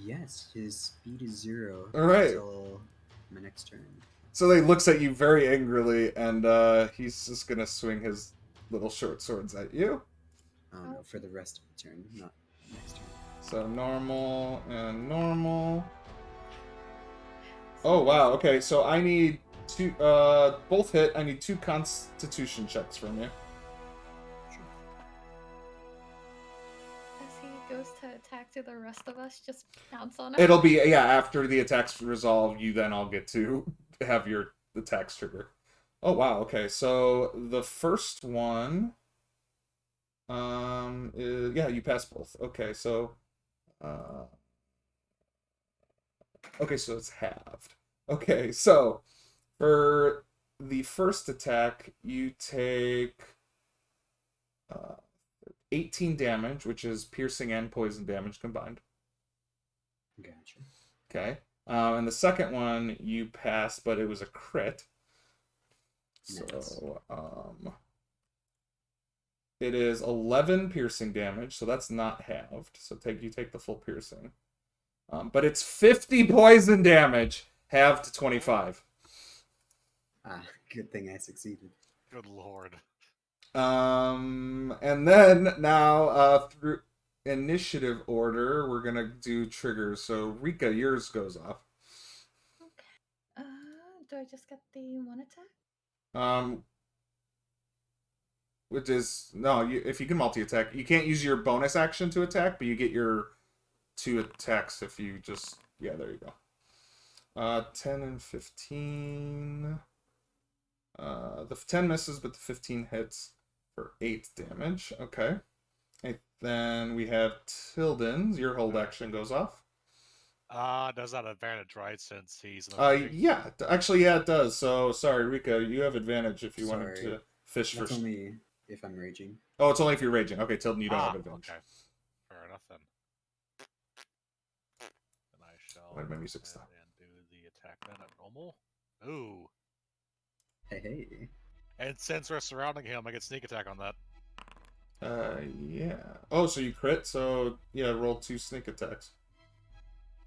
Yes. His speed is 0 Alright. until my next turn. So he looks at you very angrily, and he's just gonna swing his little short swords at you. Oh no, for the rest of the turn, not next turn. So normal and normal. Oh wow, okay, so I need two, both hit. I need 2 constitution checks from you. As he goes to attack to the rest of us, just pounce on him. It'll be, yeah, after the attack's resolved, you then all get to have your attacks trigger. Oh wow, okay, so the first one, yeah, you pass both. Okay, so, okay, so it's halved. Okay, so, for the first attack, you take 18 damage, which is piercing and poison damage combined. Gotcha. Okay. And the second one, you pass, but it was a crit. So, it is 11 piercing damage, so that's not halved. So you take the full piercing. But it's 50 poison damage, halved to 25. Good thing I succeeded. Good lord. And then now through initiative order, we're gonna do triggers. So Rika, yours goes off. Okay. Do I just get the one attack? Which is no, if you can multi-attack, you can't use your bonus action to attack, but you get your 2 attacks if you just there you go. 10 and 15. The 10 misses, but the 15 hits for 8 damage. Okay. And then we have Tilden's. Your hold action goes off. Does that advantage, right? Since he's in the yeah. Actually, yeah, it does. So, sorry, Rika, you have advantage if you wanted Sorry. to fish That's for... only if I'm raging. Oh, it's only if you're raging. Okay, Tilden, you don't have advantage. Okay. Fair enough then. Why did my music stop? And do the attack then at normal. Ooh. Hey. And since we're surrounding him, I get sneak attack on that. Yeah. Oh, so you crit? So, yeah, roll 2 sneak attacks.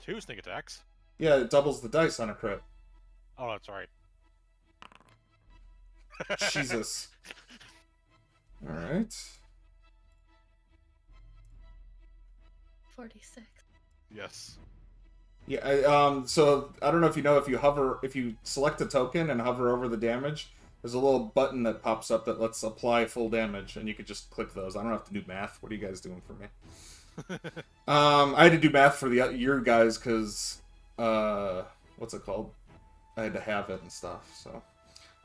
2 sneak attacks? Yeah, it doubles the dice on a crit. Oh, that's right. Jesus. Alright. 46. Yes. Yeah, so I don't know if you know, if you select a token and hover over the damage, there's a little button that pops up that lets apply full damage, and you could just click those. I don't have to do math. What are you guys doing for me? I had to do math for your guys because, what's it called? I had to have it and stuff, so.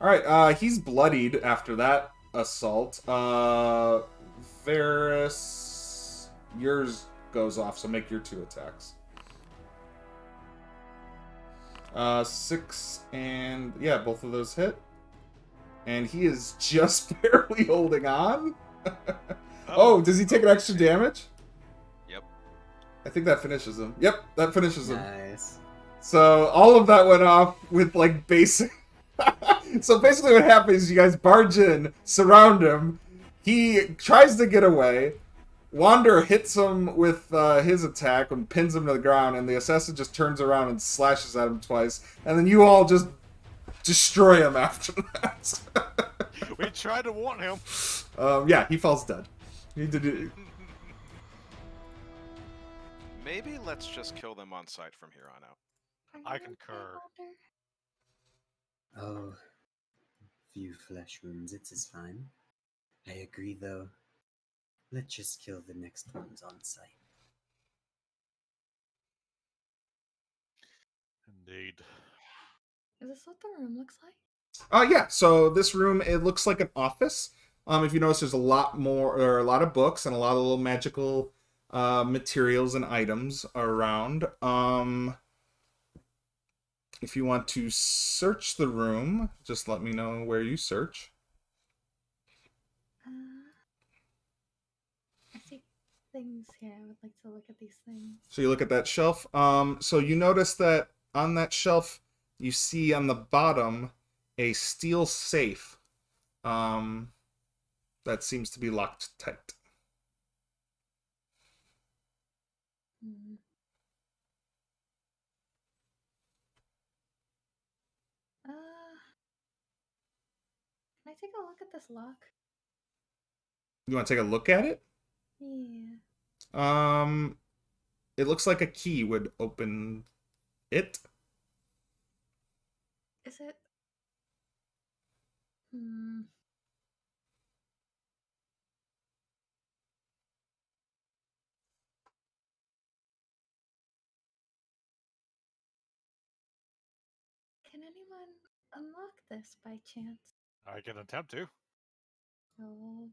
Alright, he's bloodied after that assault. Varus, yours goes off, so make your 2 attacks. 6 and... yeah, both of those hit. And he is just barely holding on. Oh, does he take an extra damage? Yep. I think that finishes him. Yep, that finishes him. Nice. So all of that went off with like basic. So basically what happens is you guys barge in, surround him. He tries to get away. Wander hits him with his attack and pins him to the ground, and the assassin just turns around and slashes at him twice. And then you all just destroy him after that. We tried to warn him. Yeah, he falls dead. He did it. Maybe let's just kill them on sight from here on out. Are I you okay, concur. Walter? Oh, few flesh wounds, it is fine. I agree, though. Let's just kill the next ones on sight. Indeed. Is this what the room looks like? Yeah, so this room, it looks like an office. If you notice, there's a lot of books and a lot of little magical materials and items around. If you want to search the room, just let me know where you search. I see things here. I would like to look at these things. So you look at that shelf. So you notice that on that shelf, you see on the bottom a steel safe that seems to be locked tight. Hmm. Can I take a look at this lock? You want to take a look at it? Yeah. It looks like a key would open it. Is it? Hmm. Can anyone unlock this by chance? I can attempt to. I'll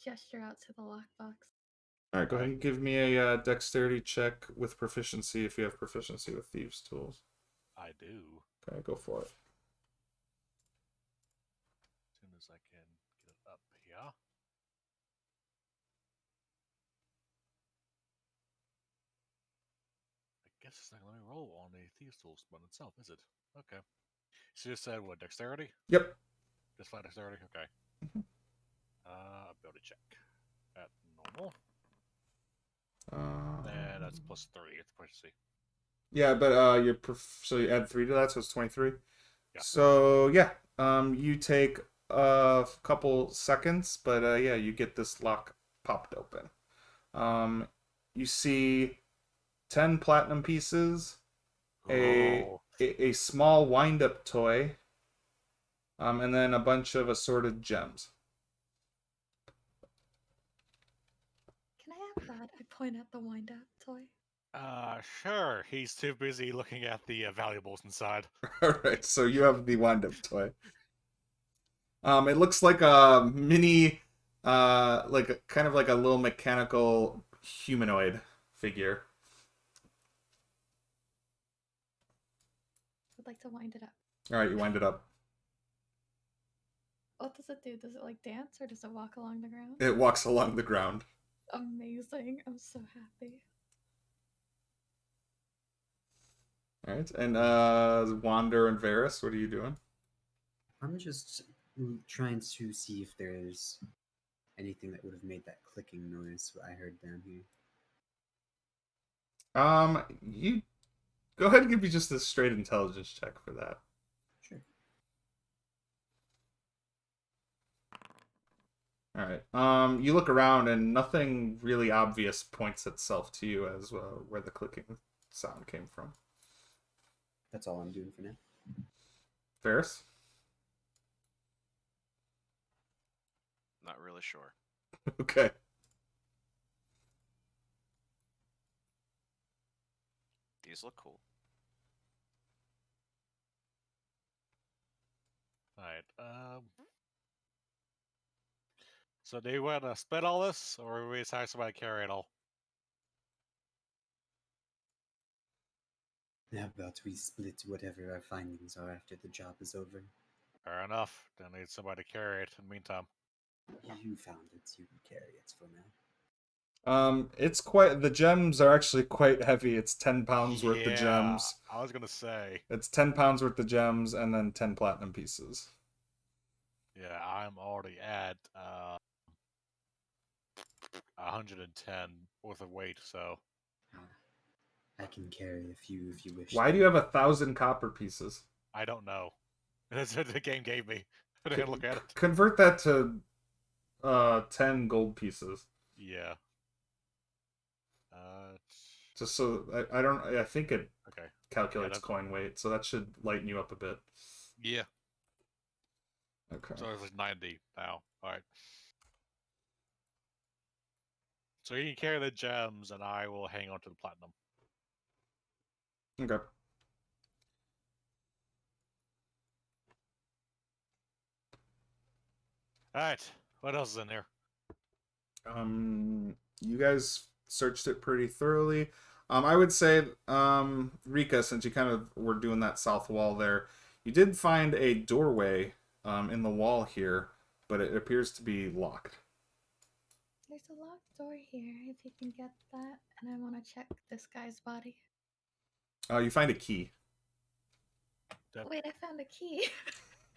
gesture out to the lockbox. All right, go ahead and give me a dexterity check with proficiency if you have proficiency with thieves' tools. I do. Okay, go for it. As soon as I can get it up here. I guess it's not going to let me roll on the Thieves' Tools one itself, is it? Okay. So you just said what, dexterity? Yep. Just flat dexterity? Okay. Mhm. Ability check. At normal. Uh, And that's plus 3. It's proficiency. Yeah, but so you add 3 to that, so it's 23. Yeah. So yeah, you take a couple seconds, but yeah, you get this lock popped open. You see 10 platinum pieces, Oh. a small wind-up toy, and then a bunch of assorted gems. Can I have that? I point at the wind-up toy. Sure. He's too busy looking at the valuables inside. All right, so you have the wind-up toy. It looks like a mini, kind of like a little mechanical humanoid figure. I'd like to wind it up. All right, you wind it up. What does it do? Does it like dance or does it walk along the ground? It walks along the ground. Amazing. I'm so happy. All right, and Wander and Varus, what are you doing? I'm just trying to see if there's anything that would have made that clicking noise I heard down here. You go ahead and give me just a straight intelligence check for that. Sure. All right. You look around and nothing really obvious points itself to you as where the clicking sound came from. That's all I'm doing for now. Ferris? Not really sure. Okay. These look cool. Alright, so do you want to split all this, or are we just have somebody carry it all? How about we split whatever our findings are after the job is over? Fair enough. Then need somebody to carry it in the meantime. You found it, you can carry it for now. It's quite, the gems are actually quite heavy. It's 10 pounds worth of Yeah, gems. I was gonna say. It's 10 pounds worth of gems and then 10 platinum pieces. Yeah, I'm already at 110 worth of weight, so I can carry a few if you wish. Why do you have 1,000 copper pieces? I don't know. That's what the game gave me. I didn't look at it. Convert that to 10 gold pieces. Yeah. Just so I think it Okay. calculates that's- coin weight, so that should lighten you up a bit. Yeah. Okay. So it's like 90 now. Alright. So you can carry the gems, and I will hang on to the platinum. Okay. Alright. What else is in here? You guys searched it pretty thoroughly. I would say, Rika, since you kind of were doing that south wall there, you did find a doorway in the wall here, but it appears to be locked. There's a locked door here, if you can get that. And I want to check this guy's body. You find a key. Wait, I found a key.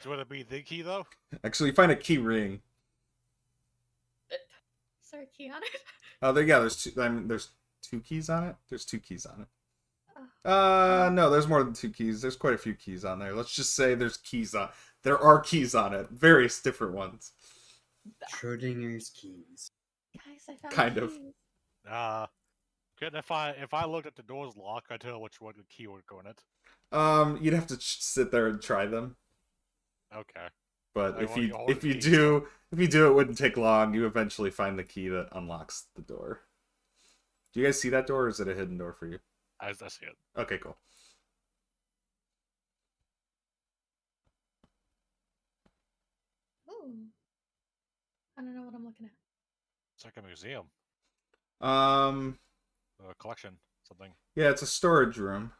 Would it be the key, though? Actually, you find a key ring. Is there a key on it? There's two. I mean, there's 2 keys on it. There's 2 keys on it. Oh. No, there's more than 2 keys. There's quite a few keys on there. Let's just say there's keys on. There are keys on it, various different ones. Schrodinger's keys. Guys, I found Kind of. keys. Couldn't if I looked at the door's lock, I'd tell which one the key would go in it. You'd have to sit there and try them. Okay. But I if want you you to hold if the you key, do it wouldn't take long. You eventually find the key that unlocks the door. Do you guys see that door, or is it a hidden door for you? I see it. Okay, cool. Ooh. I don't know what I'm looking at. It's like a museum, Um, a collection, something. yeah, it's a storage room.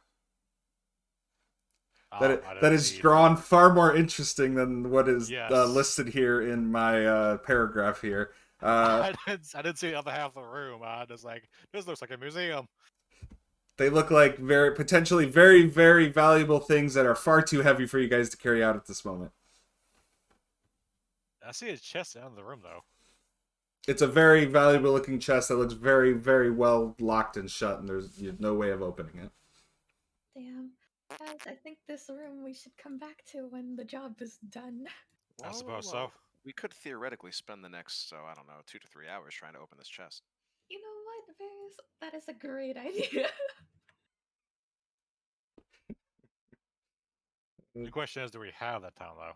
I That didn't is see it. drawn far more interesting than what is Yes. listed here in my paragraph here. I didn't see the other half of the room. I was like, this looks like a museum. They look like potentially very, very valuable things that are far too heavy for you guys to carry out at this moment. I see his chest down in the room, though. It's a very valuable looking chest that looks very, very well locked and shut, and there's no way of opening it. Damn. Guys, I think this room we should come back to when the job is done. I suppose so. We could theoretically spend the next, I don't know, 2 to 3 hours trying to open this chest. You know what, Varys? That is a great idea. The question is, do we have that time, though?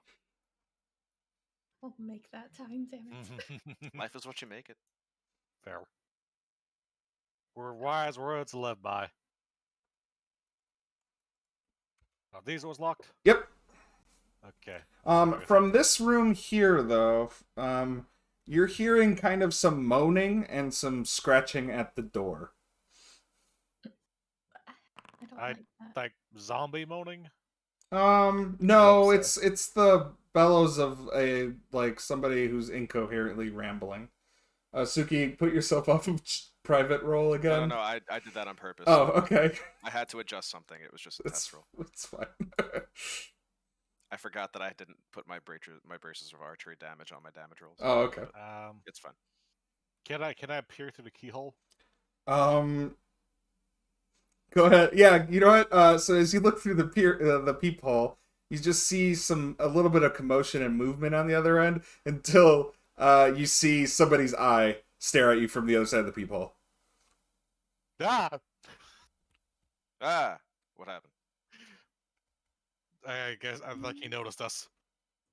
We'll make that time, damn it. Life is what you make it. Fair. We're wise words to live by. Are these doors locked? Yep. Okay. From this room here, though, you're hearing kind of some moaning and some scratching at the door. I don't I- like that. Like zombie moaning? No, Upset. it's the bellows of somebody who's incoherently rambling. Suki, put yourself off of private roll again? No, I did that on purpose. Oh, okay. I had to adjust something. It was just a test roll. It's fine. I forgot that I didn't put my braces of archery damage on my damage rolls. Oh, okay. But it's fine. Can I peer through the keyhole? Go ahead. Yeah, you know what? So as you look through the peephole, you just see a little bit of commotion and movement on the other end until you see somebody's eye stare at you from the other side of the peephole. Ah! Ah, what happened? I guess I think he noticed us.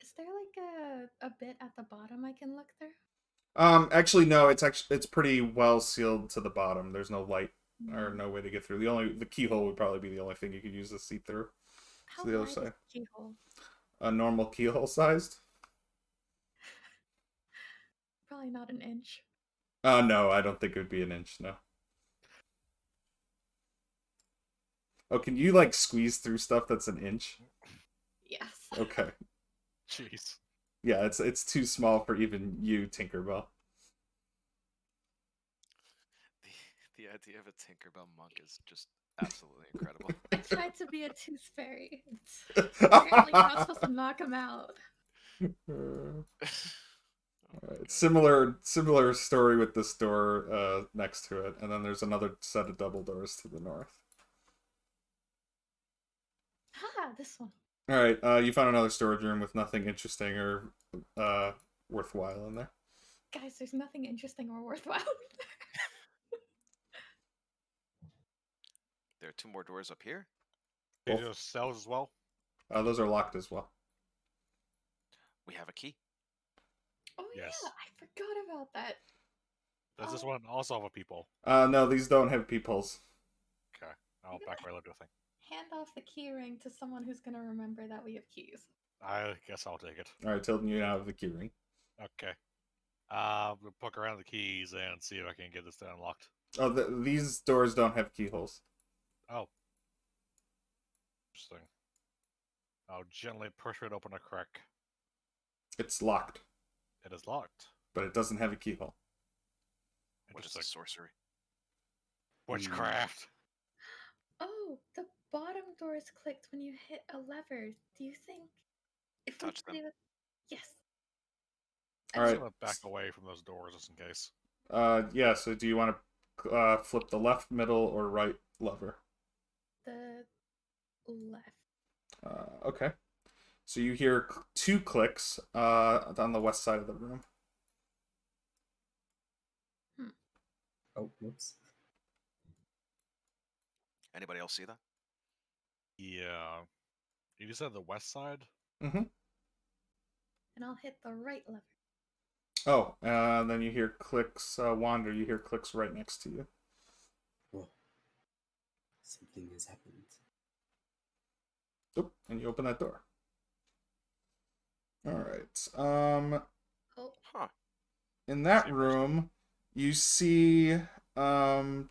Is there like a bit at the bottom I can look through? Actually, no. It's pretty well sealed to the bottom. There's no light or no way to get through. The keyhole would probably be the only thing you could use to see through. How To the other wide is side. the keyhole? A normal keyhole sized? Probably not an inch. No, I don't think it would be an inch. No. Oh, can you like squeeze through stuff that's an inch? Yes. Okay. Jeez. Yeah, it's too small for even you, Tinkerbell. The idea of a Tinkerbell monk is just absolutely incredible. I tried to be a tooth fairy. Apparently, you're not supposed to knock him out. Alright, similar story with this door next to it, and then there's another set of double doors to the north. Haha, this one. Alright, you found another storage room with nothing interesting or worthwhile in there. Guys, there's nothing interesting or worthwhile. There are 2 more doors up here. Did Both. those cells as well? Those are locked as well. We have a key. Oh Yes. yeah, I forgot about that. Does this Oh. one also have a peephole? No, these don't have peepholes. Okay. I'll back my little thing. Hand off the key ring to someone who's gonna remember that we have keys. I guess I'll take it. Alright, Tilden, you now have the key ring. Okay. We'll poke around the keys and see if I can get this thing unlocked. Oh, these doors don't have keyholes. Oh. Interesting. I'll gently push it open a crack. It's locked, It is locked. but it doesn't have a keyhole. What is Interesting. this sorcery? Witchcraft. Oh, the bottom door is clicked when you hit a lever. Do you think if we Touch them. do it? Yes. I'm Alright. just gonna back away from those doors just in case. Yeah, so do you want to flip the left, middle, or right lever? The left. Okay. So you hear 2 clicks on the west side of the room. Oh, whoops. Anybody else see that? Yeah. You said the west side? Mm-hmm. And I'll hit the right lever. Oh, then you hear clicks, Wander, you hear clicks right next to you. Whoa. Something has happened. Oop, and you open that door. Alright. Oh, Huh. In that room, you see a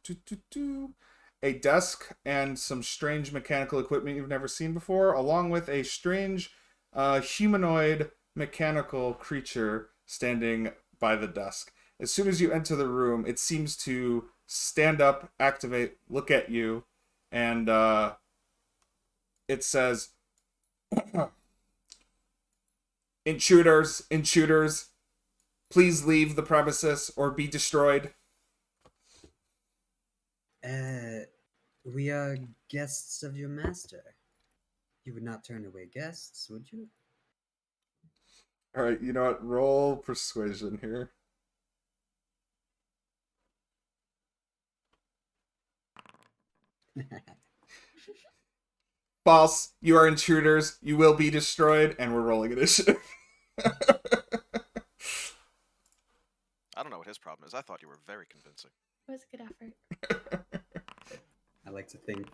desk and some strange mechanical equipment you've never seen before, along with a strange humanoid mechanical creature standing by the desk. As soon as you enter the room, it seems to stand up, activate, look at you, and it says, Intruders, please leave the premises or be destroyed. We are guests of your master. You would not turn away guests, would you? Alright, you know what? Roll persuasion here. False. You are intruders. You will be destroyed, and we're rolling initiative. I don't know what his problem is. I thought you were very convincing. it was a good effort. I like to think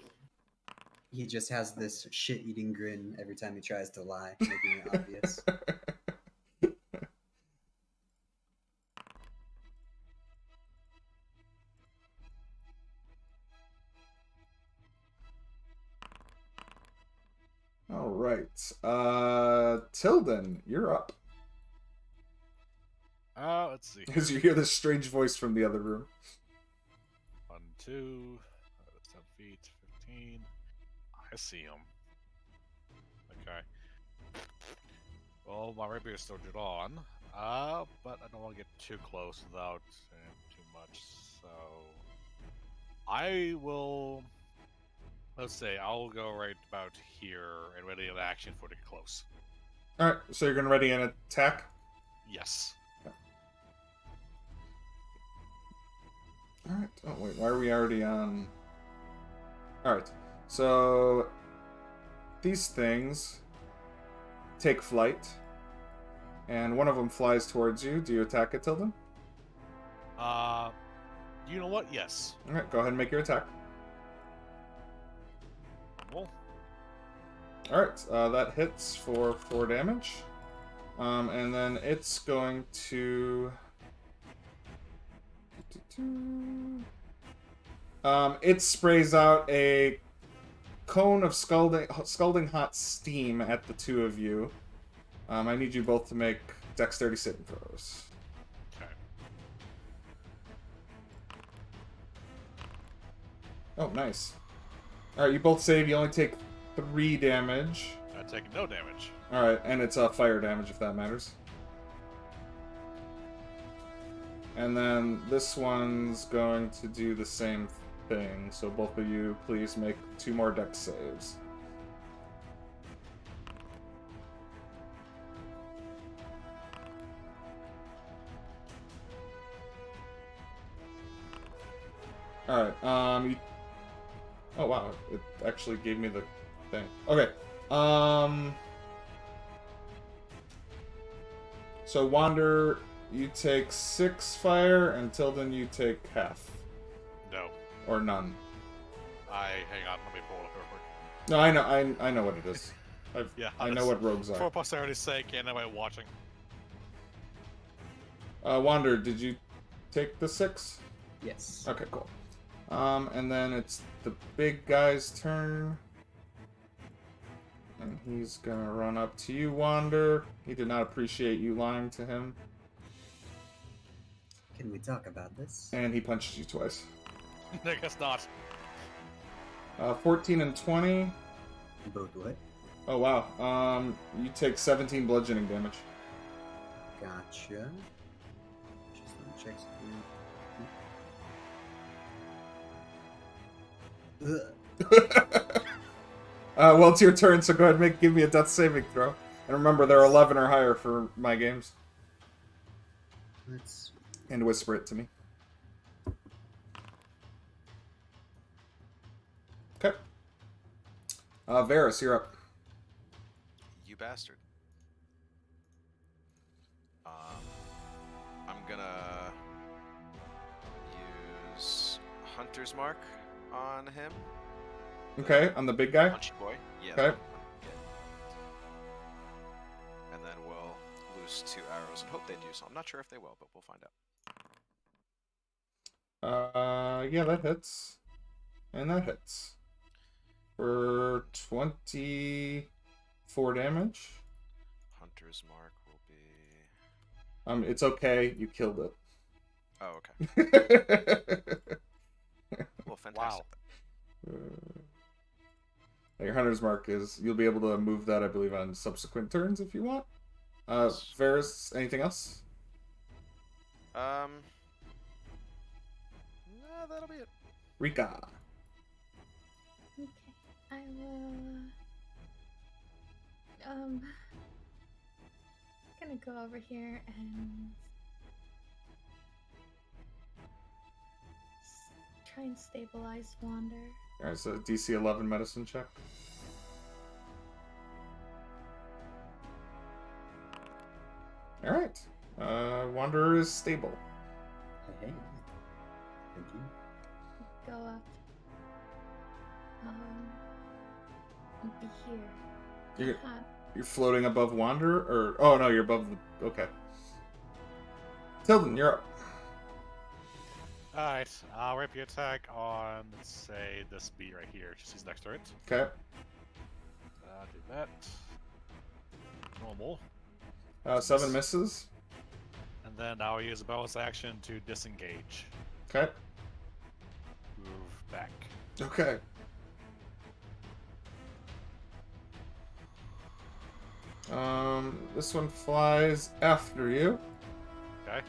he just has this shit-eating grin every time he tries to lie, making it obvious. All right. Tilden, you're up. Let's see. As you hear this strange voice from the other room. 2. That's 10 feet, 15. I see him. Okay. Well, my rapier is still drawn. But I don't want to get too close without too much. So I will. Let's say I'll go right about here and ready an action for to get close. All right, so you're gonna ready an attack. Yes. All right. Oh wait, why are we already on? All right. So these things take flight, and one of them flies towards you. Do you attack it, Tilden? You know what? Yes. All right, go ahead and make your attack. Well, All right, that hits for 4 damage, and then it's going to. It sprays out a cone of scalding hot steam at the two of you. I need you both to make dexterity saving throws. okay. Oh, nice. Alright, you both save. You only take 3 damage. I take no damage. Alright, and it's fire damage if that matters. And then this one's going to do the same thing. So both of you, please make 2 more dex saves. Alright, you... Oh, wow, it actually gave me the thing. Okay, so Wander, you take 6 fire, and Tilden, you take half. No. Or none. Hang on, let me pull it up real quick. No, I know what it is. Yeah, I know what rogues For are. posterity's sake, and anybody watching. Wander, did you take the 6? Yes. Okay, cool. And then it's the big guy's turn. And he's gonna run up to you, Wander. He did not appreciate you lying to him. Can we talk about this? And he punches you twice. I guess not. 14 and 20. Both what? Oh, wow. You take 17 bludgeoning damage. Gotcha. Just let me check something. Well, it's your turn, so go ahead and give me a death saving throw. And remember, they're 11 or higher for my games. Let's. And whisper it to me. Okay. Varus, you're up. You bastard. I'm gonna use Hunter's Mark on him. Okay, on the big guy? Punchy boy. Yeah. Okay. Yeah. And then we'll lose 2 arrows and hope they do so. I'm not sure if they will, but we'll find out. Yeah, that hits. And that hits. For 24 damage. Hunter's Mark will be... It's okay, you killed it. Oh, okay. Well, fantastic. Your Hunter's Mark is... You'll be able to move that, I believe, on subsequent turns if you want. Varus, anything else? No, that'll be it. Rika. Okay, I will. Gonna go over here and try and stabilize Wander. Alright, so DC 11 medicine check. Alright. Wanderer is stable. Hey. Thank you. Go up. Be here. You're, Uh, you're floating above Wanderer? Or... Oh, no, you're above the... Okay. Tilden, you're up. Alright, I'll rapier attack on, let's say, this bee right here. She's next to it. Okay. Do that. Normal. 7 misses. And then I'll use a bonus action to disengage. Okay. Okay. This one flies after you. Okay.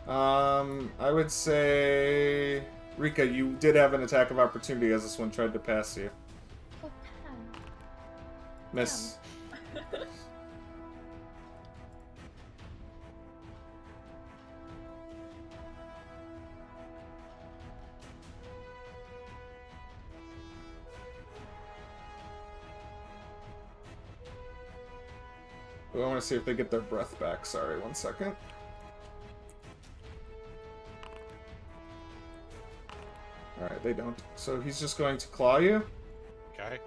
I would say, Rika, you did have an attack of opportunity as this one tried to pass you. Oh, Pam. Miss. Oh, I want to see if they get their breath back. Sorry, 1 second. Alright, they don't. So he's just going to claw you. Okay.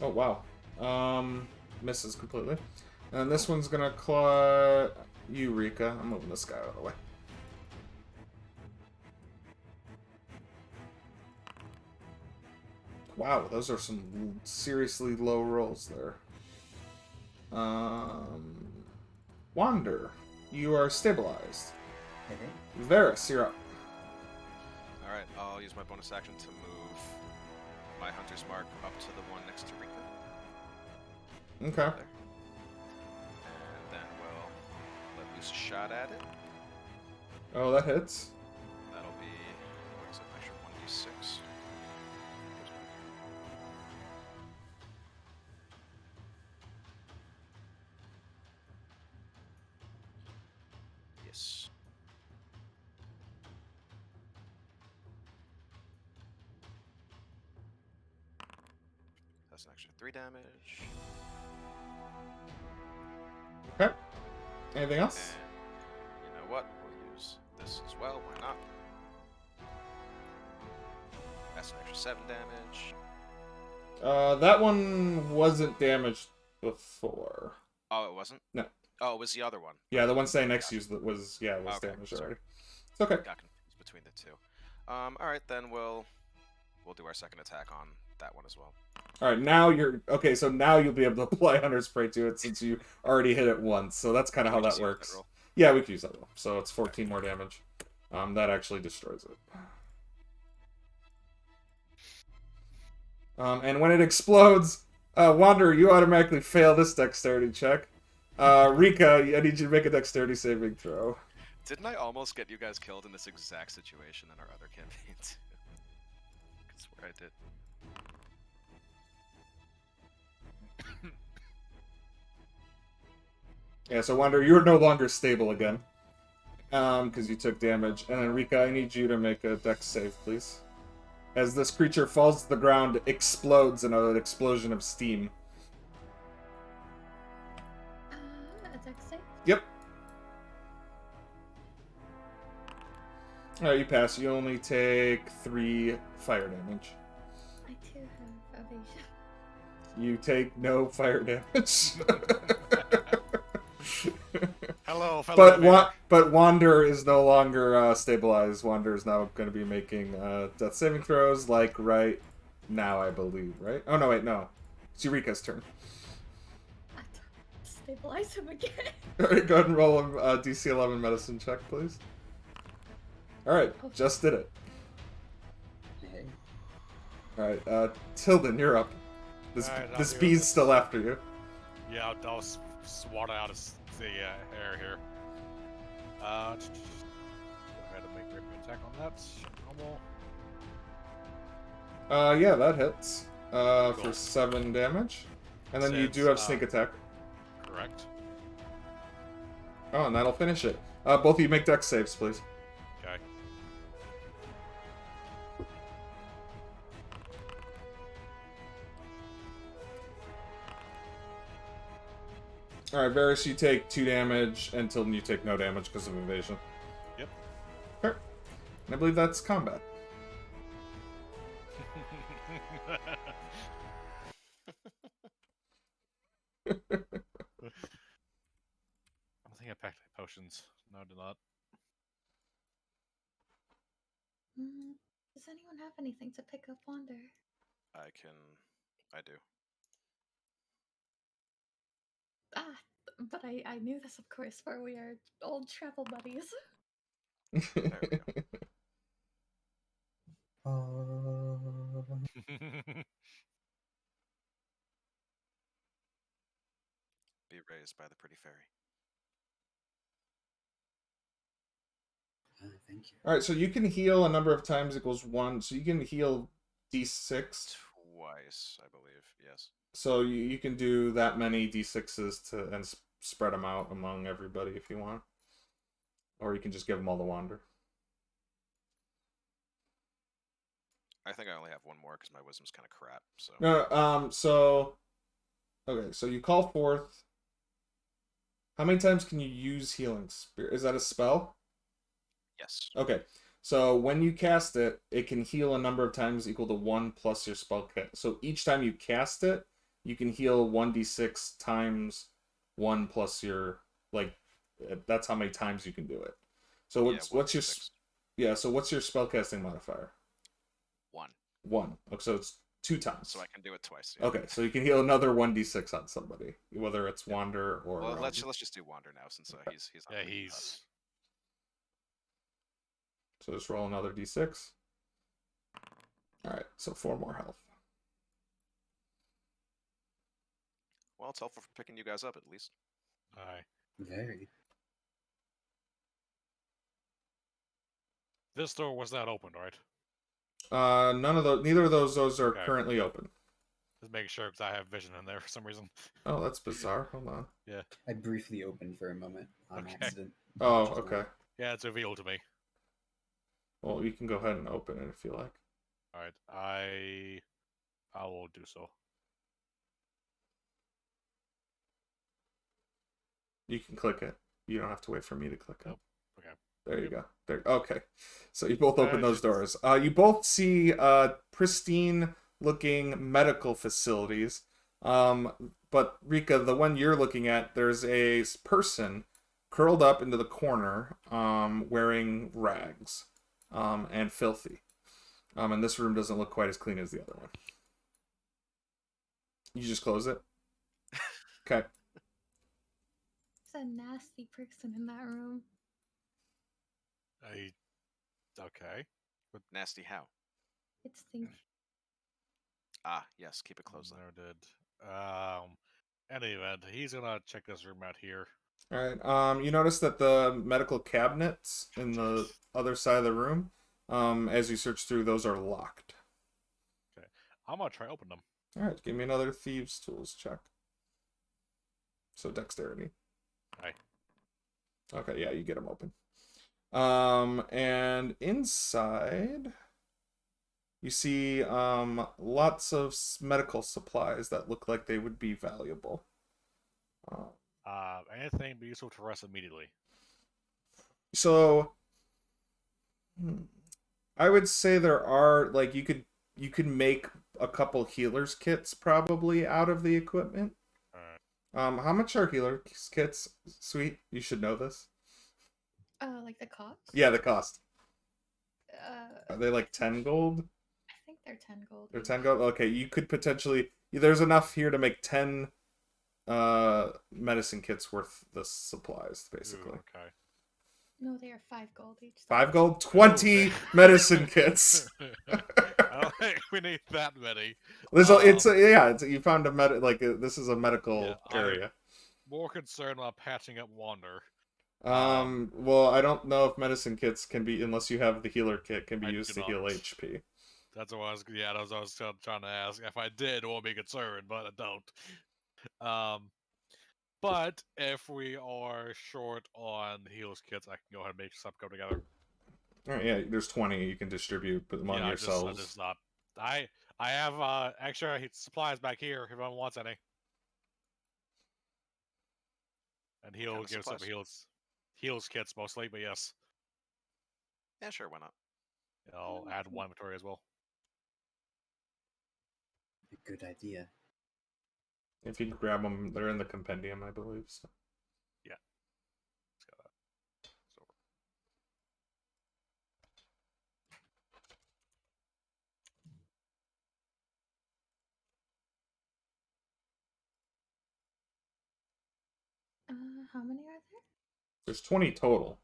Oh, wow. Misses completely. And this one's gonna claw you, Rika. I'm moving this guy out of the way. Wow, those are some seriously low rolls there. Wander, you are stabilized. Okay. Varys, you're up. Alright, I'll use my bonus action to move my Hunter's Mark up to the one next to Rika. Okay. There. And then we'll let loose a shot at it. Oh, that hits. That'll be, what is it, extra 1d6. Yes. That's an extra 3 damage. Okay. Anything else? And you know what? We'll use this as well. Why not? That's an extra 7 damage. That one wasn't damaged before. Oh, it wasn't? No. Oh, it was the other one. Yeah, the one standing next to you was Okay, damaged sorry. already. It's okay. Got confused between the two. Alright, then we'll do our second attack on that one as well. Alright, now you're... Okay, so now you'll be able to apply Hunter's Prey to it since you already hit it once. So that's kind of how We just that use works. roll. Yeah, we can use that roll. So it's 14 more damage. That actually destroys it. And when it explodes, Wanderer, you automatically fail this dexterity check. Rika, I need you to make a dexterity saving throw. Didn't I almost get you guys killed in this exact situation in our other campaign too? I swear I did. Yeah, so Wanderer, you're no longer stable again. Because you took damage. And then Rika, I need you to make a dex save, please. As this creature falls to the ground, explodes in an explosion of steam. A dex save? Yep. Alright, you pass. You only take 3 fire damage. I too have evasion. You take no fire damage. Hello, fellow. But Wander is no longer stabilized. Wander is now going to be making death saving throws, like right now, I believe, right? Oh, no, wait, no. It's Eureka's turn. I don't stabilize him again. Alright, go ahead and roll a DC 11 medicine check, please. Alright, just did it. Okay. Alright, Tilden, you're up. This Alright, I'll this do bee's it. still after you. Yeah, I'll swat out of the air here. Go ahead and make a attack on that. Normal. Yeah, that hits. For Cool. 7 damage. And then you Since, do have sneak attack. Correct. Oh, and that'll finish it. Both of you make dex saves, please. Okay. Alright, Varys, you take 2 damage until you take no damage because of evasion. Yep. Okay. And I believe that's combat. I think I packed my potions. No, I did not. Does anyone have anything to pick up Wander? I do. Ah, but I knew this, of course, for we are old travel buddies. There we go. Be raised by the pretty fairy. Thank you. All right, so you can heal a number of times equals 1. So you can heal d6. Twice, I believe. Yes. So you can do that many d6s and spread them out among everybody if you want. Or you can just give them all to Wander. I think I only have one more because my wisdom's kind of crap. So. No, okay, so you call forth. How many times can you use Healing Spirit? Is that a spell? Yes. Okay, so when you cast it, it can heal a number of times equal to 1 plus your spell kit. So each time you cast it, you can heal 1d6 times 1 plus your, like, that's how many times you can do it. So what's your 1d6. so what's your spellcasting modifier? 1. 1. Okay, so it's 2 times. So I can do it twice. Yeah. Okay, so you can heal another 1d6 on somebody, whether it's Wander or. Well, let's just do Wander now since he's Yeah, on he's. So just roll another d6. All right, so 4 more health. Well, it's helpful for picking you guys up at least. Aye. Very. This door was not opened, right? Neither of those are Okay. currently open. Just making sure because I have vision in there for some reason. Oh, that's bizarre. Hold on. I briefly opened for a moment on Okay. accident. Oh, which is okay. Yeah, it's revealed to me. Well, you can go ahead and open it if you like. All right, I will do so. You can click it. You don't have to wait for me to click it. Nope. Okay. There you go. There. Okay. So you both open I those just- doors. You both see pristine-looking medical facilities. But Rika, the one you're looking at, there's a person curled up into the corner, wearing rags, and filthy. And this room doesn't look quite as clean as the other one. You just close it. Okay. There's a nasty person in that room. Okay. Nasty how? It's stinky. Ah, yes. Keep it closed then. Never did. Any event, he's gonna check this room out here. All right. You notice that the medical cabinets in the other side of the room, as you search through, those are locked. Okay, I'm gonna try open them. All right. Give me another thieves' tools check. So dexterity. Aye. Okay. Yeah, you get them open. And inside, you see lots of medical supplies that look like they would be valuable. Anything be useful to us immediately. So I would say there are, like, you could make a couple healers kits probably out of the equipment. Alright. How much are healer kits? Sweet, you should know this. Like the cost? Yeah, the cost. Uh, Are they like 10 gold? I think they're 10 gold. They're each. 10 gold? Okay, you could potentially... There's enough here to make 10 medicine kits worth the supplies, basically. Ooh, okay. No, they are 5 gold each. 5 gold? 20 Oh, medicine kits! I don't think we need that many. You found this is a medical Yeah, area. More concerned about patching up Wander. Well, I don't know if medicine kits can be, unless you have the healer kit, can be I used do to heal not. HP. That's what I was. Yeah, that's what I was trying to ask. If I did, I won't be concerned, but I don't. But if we are short on heals kits, I can go ahead and make some come together. Alright, yeah, there's 20 you can distribute among yeah, yourselves. I just not. I have extra supplies back here if anyone wants any. And he'll kind of give some supplies? heals kits mostly, but yes, Yeah, sure. Why not? I'll add one inventory as well. A good idea. If you grab them, they're in the compendium, I believe. So. Let's go that. So, How many are there? There's 20 total.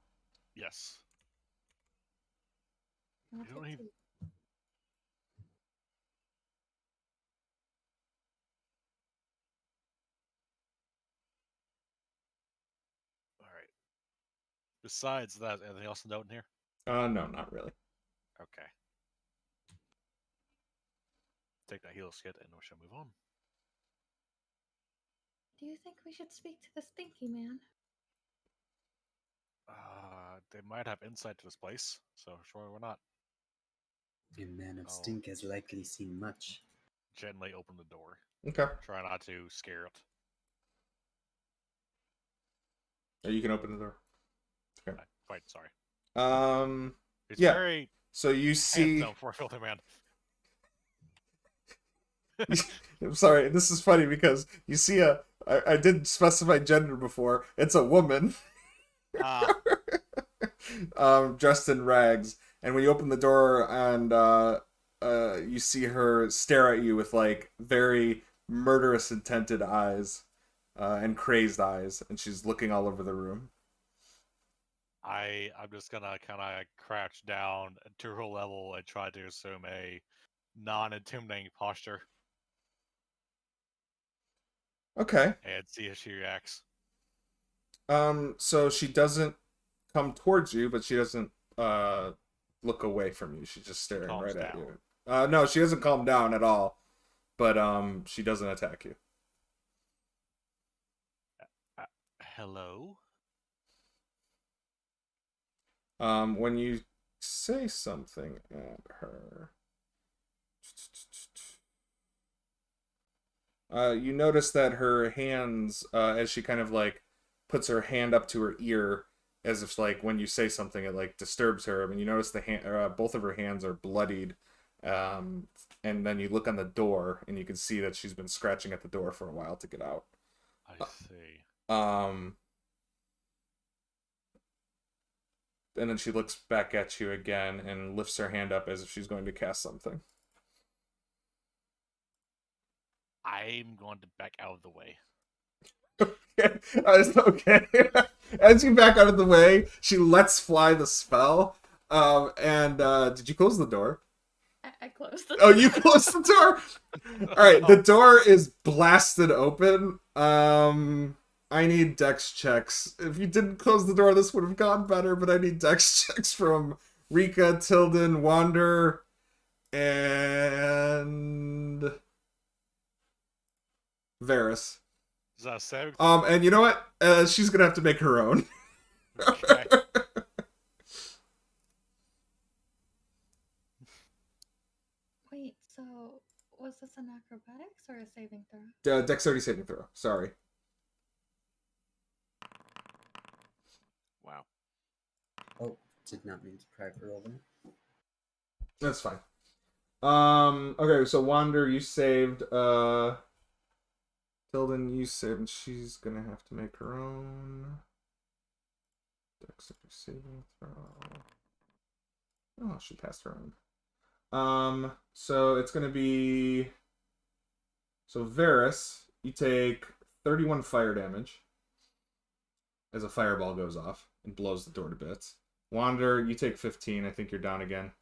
Yes. I'll You don't take even- 2. All right. Besides that, anything else to note in here? No, not really. Okay. Take that heal skit and we shall move on. Do you think we should speak to the Stinky Man? They might have insight to this place, so sure, we're not. A man of Oh. stink has likely seen much. Gently open the door. Okay. Try not to scare it. You can open the door. Quite sorry. It's Yeah. very So you see. handsome for a filter man. I'm sorry. This is funny because you see I didn't specify gender before. It's a woman. Ah, Dressed in rags, and when you open the door and you see her stare at you with like very murderous intended eyes and crazed eyes, and she's looking all over the room. I'm just gonna kind of crouch down to her level and try to assume a non-intimidating posture Okay. and see if she reacts. So she doesn't come towards you, but she doesn't look away from you. She's just staring Calms right at down. you. No, she doesn't calm down at all, but she doesn't attack you. Hello? When you say something at her, you notice that her hands, as she kind of like puts her hand up to her ear, as if like when you say something, it like disturbs her. I mean, you notice the hand, both of her hands are bloodied, and then you look on the door, and you can see that she's been scratching at the door for a while to get out. I see. And then she looks back at you again and lifts her hand up as if she's going to cast something. I'm going to back out of the way. Okay. As you back out of the way, she lets fly the spell. And did you close the door? I closed the Oh, you closed the door? Alright, the door is blasted open. I need dex checks. If you didn't close the door, this would have gone better, but I need dex checks from Rika, Tilden, Wander, and Varys. Is that a saving? And you know what? She's gonna have to make her own. Okay. Wait, so was this an acrobatics or a saving throw? Dexterity saving throw. Sorry. Wow. Oh, did not mean to private roll them. That's fine. Okay, so Wander, you saved. Tilden, you saved, and she's gonna have to make her own. Dexterity saving throw. Oh, she passed her own. So it's gonna be. So Varys, you take 31 fire damage as a fireball goes off and blows the door to bits. Wander, you take 15. I think you're down again.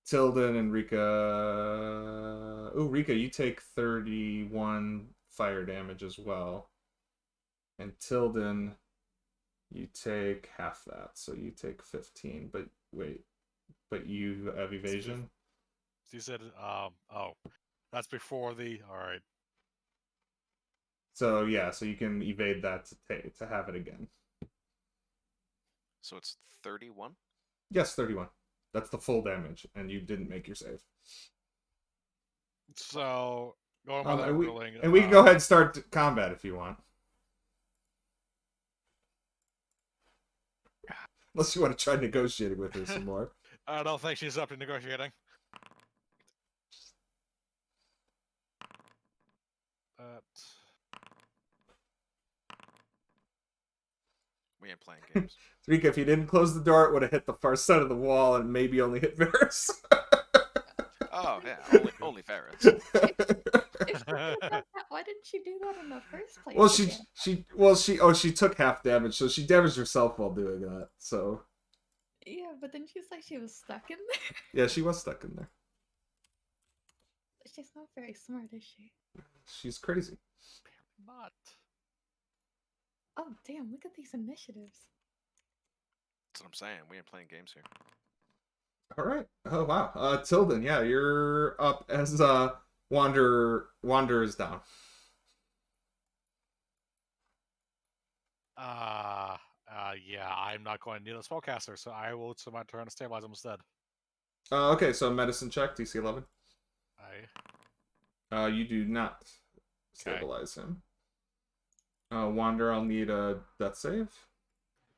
Tilden and Rika. Oh, Rika, you take 31 fire damage as well. And Tilden, you take half that. So you take 15. But wait. But you have evasion? You said, oh, that's before the. All right. So yeah, so you can evade that to have it again. So it's 31? Yes, 31. That's the full damage, and you didn't make your save. So going by that ruling, and we can go ahead and start combat if you want. Unless you want to try negotiating with her some more. I don't think she's up to negotiating. We ain't playing games. Rika, if you didn't close the door, it would have hit the far side of the wall and maybe only hit Varys. Oh, yeah, only Ferrets. If Why didn't she do that in the first place? Well, she took half damage, so she damaged herself while doing that. So Yeah, but then she's like she was stuck in there. yeah, she was stuck in there. She's not very smart, is she? She's crazy. Not. Oh damn! Look at these initiatives. That's what I'm saying. We ain't playing games here. All right. Oh wow. Tilden, yeah, you're up as Wander is down. Yeah, I'm not going to need a spellcaster, so I will to my turn to stabilize him instead. Okay, so medicine check, DC 11. You do not stabilize him. Wander, I'll need a death save.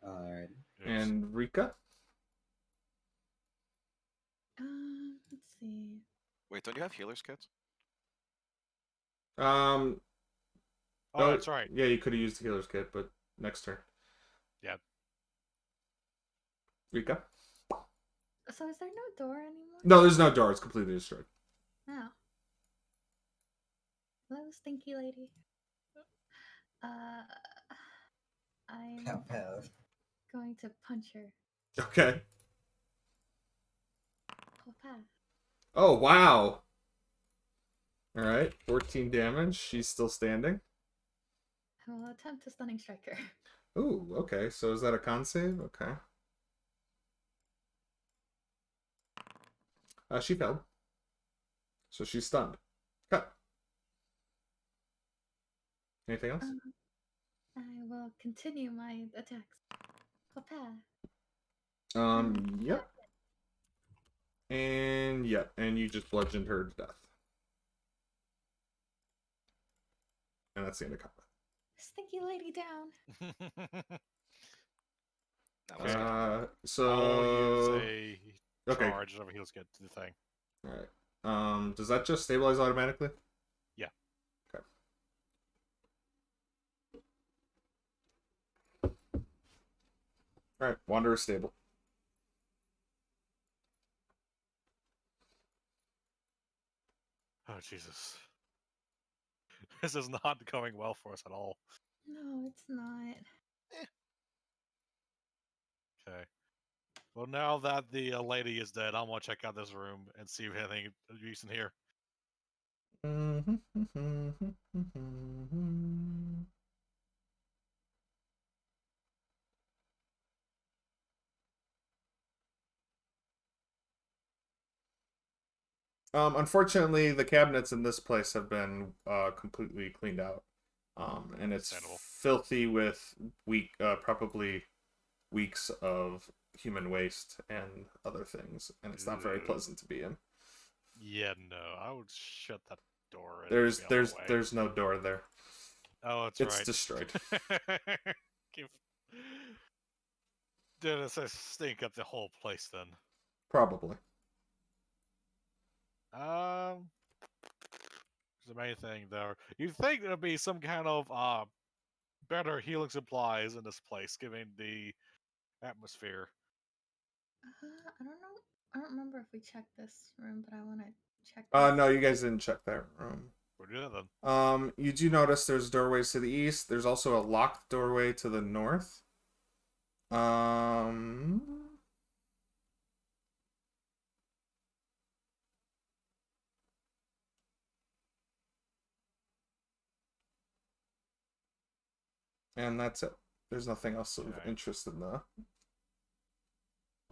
Alright. And Rika. Let's see. Wait, don't you have healer's kits? Oh, that's right. Yeah, you could have used the healer's kit, but next turn. Yeah. Rika. So is there no door anymore? No, there's no door. It's completely destroyed. Oh. Hello, stinky lady. I'm Pow. going to punch her. Okay. Papa. Oh, wow. All right, 14 damage. She's still standing. I will attempt to stunning strike her. Ooh, okay. So is that a con save? Okay. She failed. So she's stunned. Cut. Anything else? I will continue my attacks. Papa. Yep. And yeah, and you just bludgeoned her to death. And that's the end of combat. Stinky lady down. That was good. I'll So use a charge of a heals kit to the thing. All right. Does that just stabilize automatically? Yeah. Okay. All right. Wanderer is stable. Oh Jesus! This is not going well for us at all. No, it's not. Okay. Well, now that the lady is dead, I'm gonna check out this room and see if anything is decent here. Unfortunately, the cabinets in this place have been completely cleaned out, and it's Understandable. filthy with probably weeks of human waste and other things, and it's not very Ugh. pleasant to be in. Yeah, no, I would shut that door. And There's be on my way. there's no door there. Oh, that's It's right. destroyed. Did it stink up the whole place then? Probably. There's the main thing there. You'd think there'd be some kind of better healing supplies in this place, given the atmosphere. I don't know. I don't remember if we checked this room, but I want to check. No, you guys didn't check that room. We'll do that then. You do notice there's doorways to the east. There's also a locked doorway to the north. And that's it. There's nothing else of interest in the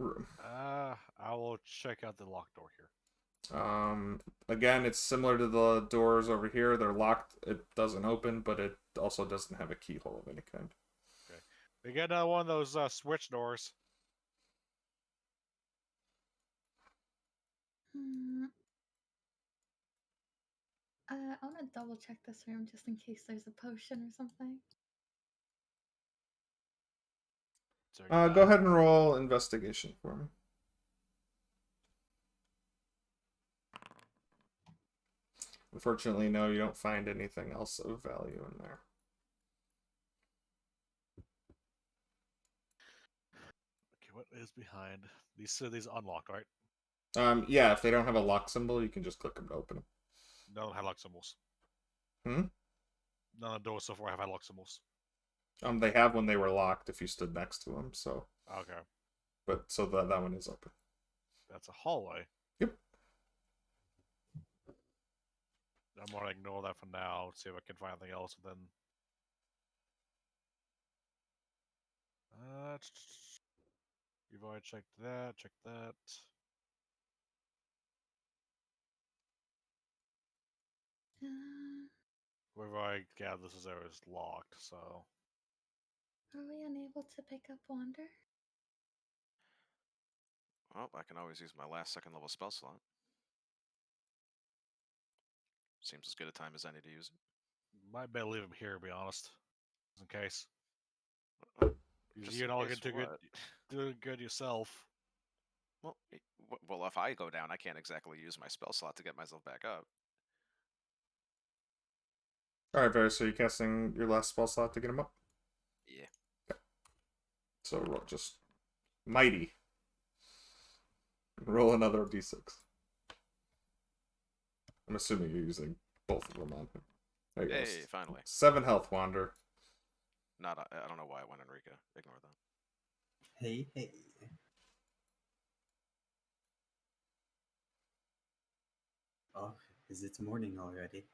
room. I will check out the locked door here. Again, it's similar to the doors over here. They're locked. It doesn't open, but it also doesn't have a keyhole of any kind. Okay. We get one of those switch doors. I want to double check this room just in case there's a potion or something. Go ahead and roll investigation for me. Unfortunately, no, you don't find anything else of value in there. Okay, what is behind these? These are unlocked, right? Yeah, if they don't have a lock symbol, you can just click them to open them. No, have lock symbols. Hmm? None of the doors so far have had lock symbols. They have when they were locked if you stood next to them. So, Okay. but so that one is open. That's a hallway. Yep. I'm gonna ignore that for now. See if I can find anything else within. You've already checked that. Check that. Uh, Wherever I gather this area is locked, so. are we unable to pick up Wander? Well, I can always use my last second level spell slot. Seems as good a time as any to use it. Might better leave him here, to be honest. Just in case. Just You're in not case looking too good. what? Doing good yourself. Well, well, if I go down, I can't exactly use my spell slot to get myself back up. Alright, Varys, so you're casting your last spell slot to get him up? Yeah. So roll just mighty. Roll another d6. I'm assuming you're using both of them on him. There you go. Hey, finally. 7 health, Wander. I don't know why I went Enrica. Ignore that. Hey, hey. Oh, is it morning already?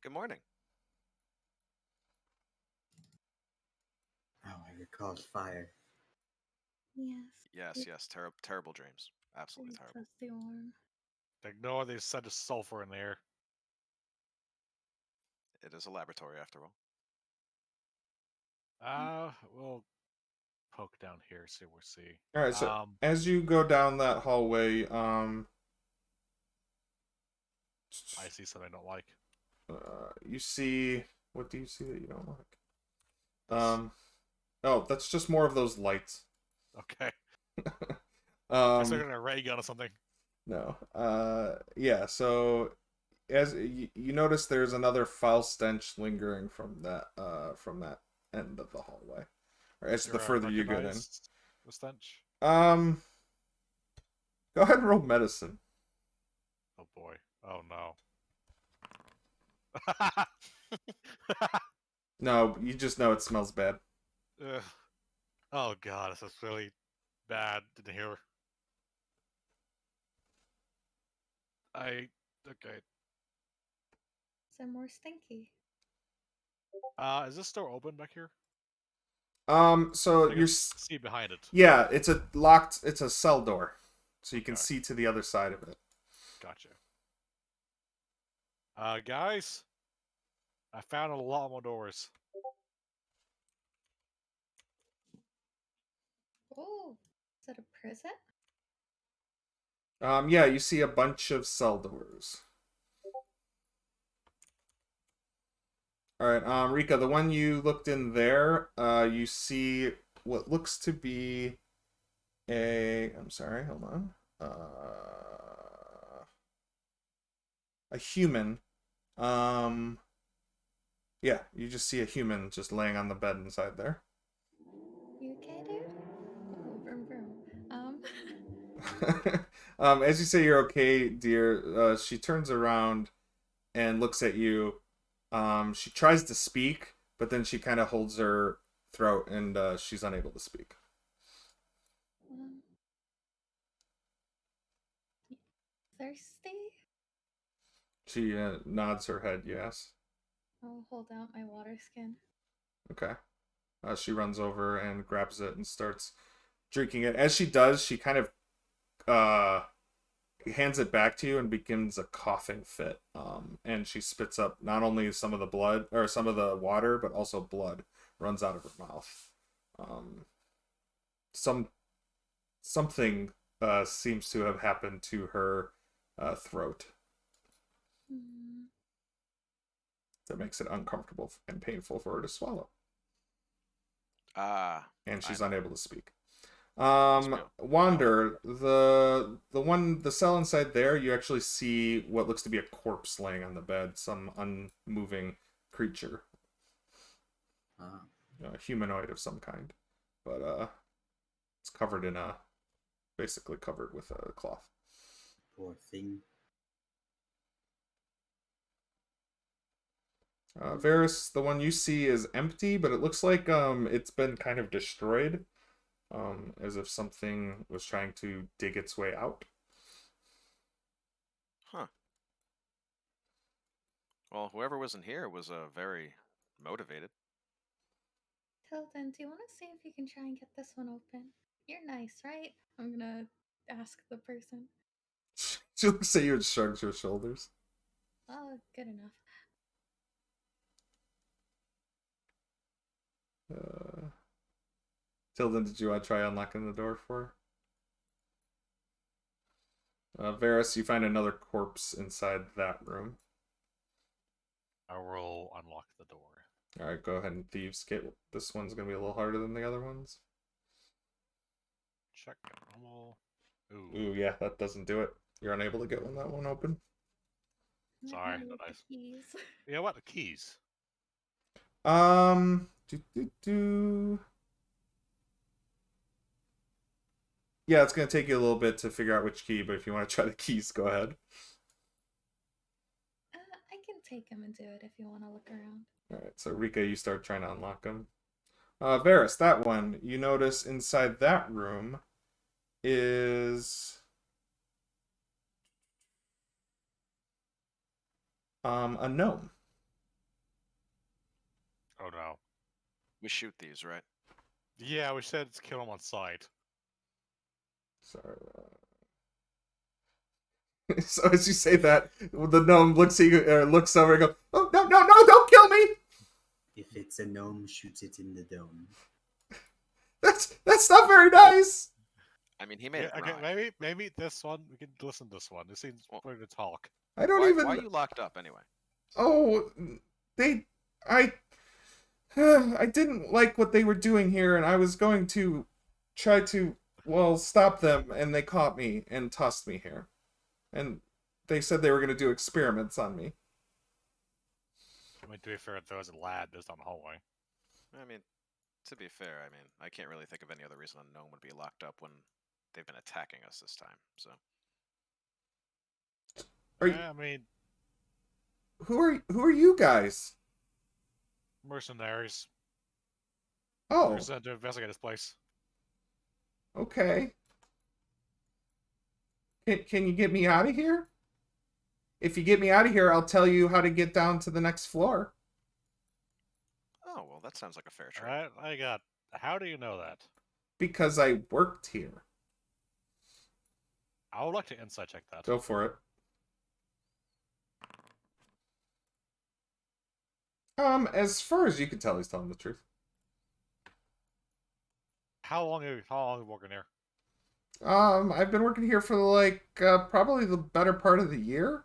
Good morning. Oh, I recalled fire. Yes. Yes, terrible dreams. Absolutely Pretty terrible. toasty warm. Ignore they said there's sulfur in there. It is a laboratory after all. We'll poke down here, see what we see. Alright, so as you go down that hallway, I see something I don't like. you see... What do you see that you don't like? Oh, that's just more of those lights. Okay. I was Um, looking at a ray gun or something. no. Yeah, so as you notice there's another foul stench lingering from that end of the hallway. Or as the further you get in. Recognize the stench? Go ahead and roll medicine. Oh boy. Oh no. No, you just know it smells bad. Ugh. Oh god, this is really bad to hear. Okay. So more stinky. Is this door open back here? So I you're... can see behind it. Yeah, it's a cell door. So you can Okay. see to the other side of it. Gotcha. Guys, I found a lot more doors. Oh, is that a prison? Yeah, you see a bunch of cell doors. Alright, Rika, the one you looked in there, you see what looks to be I'm sorry, hold on. A human. Yeah, you just see a human just laying on the bed inside there. You okay, dude? Oh, vroom vroom. As you say you're okay, dear, she turns around and looks at you. She tries to speak, but then she kind of holds her throat and she's unable to speak. Thirsty? She nods her head, yes. I'll hold out my water skin. Okay. She runs over and grabs it and starts drinking it. As she does, she kind of hands it back to you and begins a coughing fit. And she spits up not only some of the blood or some of the water, but also blood runs out of her mouth. Something seems to have happened to her throat that makes it uncomfortable and painful for her to swallow. And she's unable to speak. Wander, the cell inside there, you actually see what looks to be a corpse laying on the bed, some unmoving creature. A humanoid of some kind. But it's covered in basically covered with a cloth. Poor thing. Varys, the one you see is empty, but it looks like it's been kind of destroyed. As if something was trying to dig its way out. Huh. Well, whoever was in here was very motivated. Tilden, do you want to see if you can try and get this one open? You're nice, right? I'm gonna ask the person. She looks at you and shrugs her shoulders. Oh, good enough. Tilden, did you want to try unlocking the door for her? Varys, you find another corpse inside that room. I will unlock the door. Alright, go ahead and thieves get. This one's going to be a little harder than the other ones. Check normal. Ooh. Ooh, yeah, that doesn't do it. You're unable to get that one open. Sorry, Let me not look at nice. the keys. Yeah, what? The keys? Yeah, it's going to take you a little bit to figure out which key, but if you want to try the keys, go ahead. I can take him and do it if you want to look around. Alright, so Rika, you start trying to unlock them. Varys, that one, you notice inside that room is a gnome. Oh no. We shoot these, right? Yeah, we said to kill him on sight. Sorry. So as you say that, the gnome looks at you, looks over and goes, "Oh no, no, no! Don't kill me! If it's a gnome, shoot it in the dome. That's not very nice." I mean, he made Yeah, it okay, rhyme. maybe this one we can listen to this one. This seems Well- ready to talk. I don't Why, even. why are you locked up anyway? Oh, I didn't like what they were doing here, and I was going to try to, well, stop them, and they caught me and tossed me here. And they said they were going to do experiments on me. I mean, to be fair, there was a lad just down the hallway. I mean, to be fair, I mean, I can't really think of any other reason a gnome would be locked up when they've been attacking us this time. So Are you, Yeah, I mean, who are you guys? mercenaries. Oh, We're sent to investigate this place. okay. Can you get me out of here? If you get me out of here, I'll tell you how to get down to the next floor. oh well, that sounds like a fair trade. Alright, I got. How do you know that? Because I worked here. I would like to insight check that. Go for it. As far as you can tell, he's telling the truth. How long have you working here? I've been working here for like probably the better part of the year.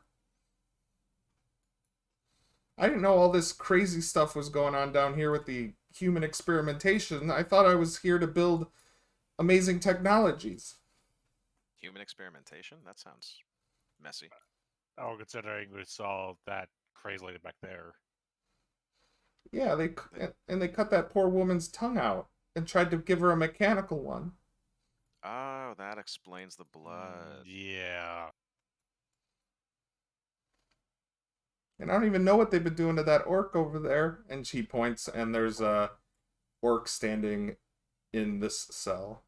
I didn't know all this crazy stuff was going on down here with the human experimentation. I thought I was here to build amazing technologies. Human experimentation? That sounds messy. Oh, considering we saw that crazy lady back there. Yeah, they cut that poor woman's tongue out and tried to give her a mechanical one. Oh, that explains the blood. Yeah. And I don't even know what they've been doing to that orc over there. And she points, and there's a orc standing in this cell.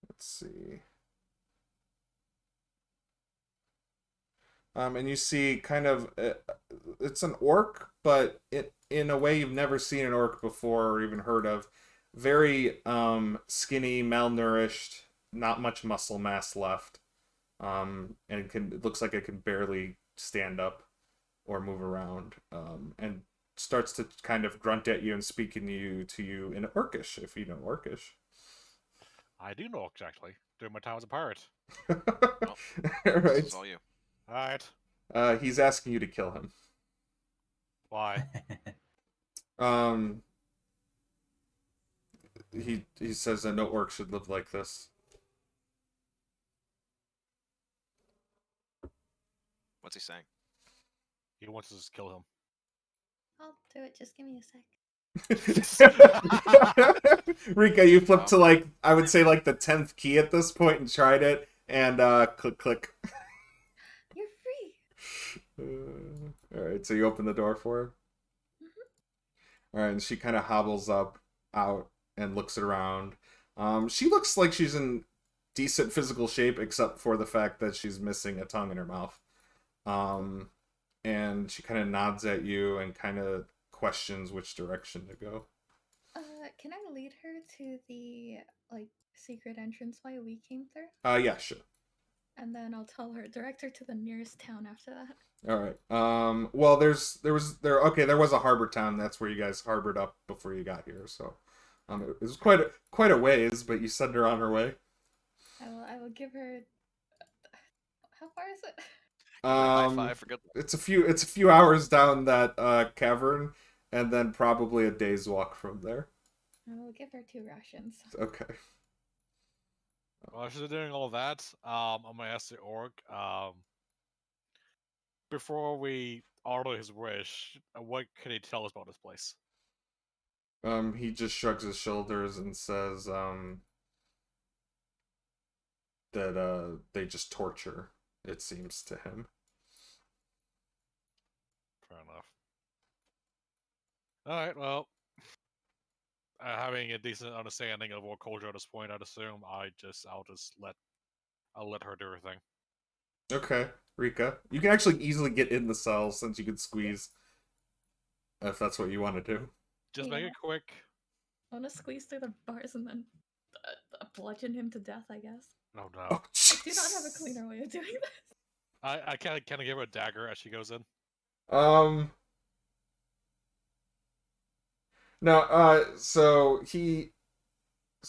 Let's see. And you see kind of, it's an orc, but in a way you've never seen an orc before or even heard of. Very skinny, malnourished, not much muscle mass left. And it looks like it can barely stand up or move around. And starts to kind of grunt at you and speaking to you in Orcish, if you know Orcish. I do know exactly. During my time as a pirate. All This right. is all you. Alright. He's asking you to kill him. Why? He says that no orc should live like this. What's he saying? He wants us to kill him. I'll do it. Just give me a sec. Rika, you flipped to like, I would say like the 10th key at this point and tried it, and click click. All right, so you open the door for her. All right, and she kind of hobbles up out and looks around. She looks like she's in decent physical shape, except for the fact that she's missing a tongue in her mouth. And she kind of nods at you and kind of questions which direction to go. Can I lead her to the like secret entranceway we came through? Yeah, sure. And then I'll tell her direct her to the nearest town after that. All right. Well, there was a harbor town. That's where you guys harbored up before you got here. So, it was quite a ways, but you send her on her way. I will give her. How far is it? High five for good luck. It's a few hours down that cavern, and then probably a day's walk from there. I will give her 2 rations. Okay. While she's doing all that, I'm gonna ask the orc, before we order his wish, what can he tell us about this place? He just shrugs his shoulders and says, that they just torture, it seems to him. Fair enough. Alright, well, having a decent understanding of what culture at this point, I'd assume I'll let her do her thing. Okay, Rika. You can actually easily get in the cell since you can squeeze, if that's what you want to do. Just make Yeah. it quick. I want to squeeze through the bars and then bludgeon him to death, I guess. Oh no. Oh, I do not have a cleaner way of doing this. I kind of give her a dagger as she goes in. No, so he...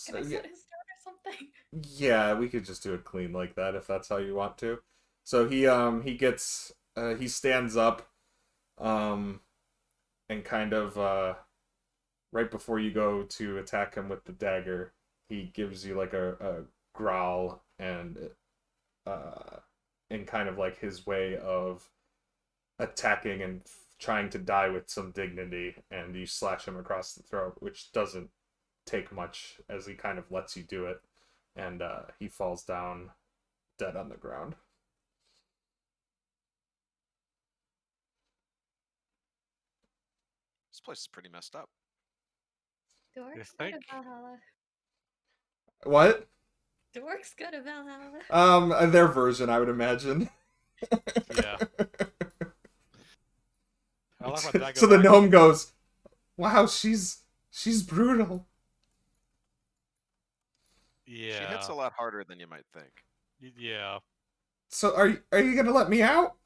Can I yeah, set his start or something? yeah, we could just do it clean like that if that's how you want to. So he stands up, and kind of, right before you go to attack him with the dagger, he gives you like a growl and in kind of like his way of attacking and trying to die with some dignity, and you slash him across the throat, which doesn't take much as he kind of lets you do it, and he falls down dead on the ground. This place is pretty messed up. Do orcs go to think? Valhalla? What? Do orcs go to Valhalla? Their version, I would imagine. Yeah. I like my dagger So the back. gnome goes, "Wow, she's brutal." Yeah. She hits a lot harder than you might think. Yeah. So are you gonna let me out?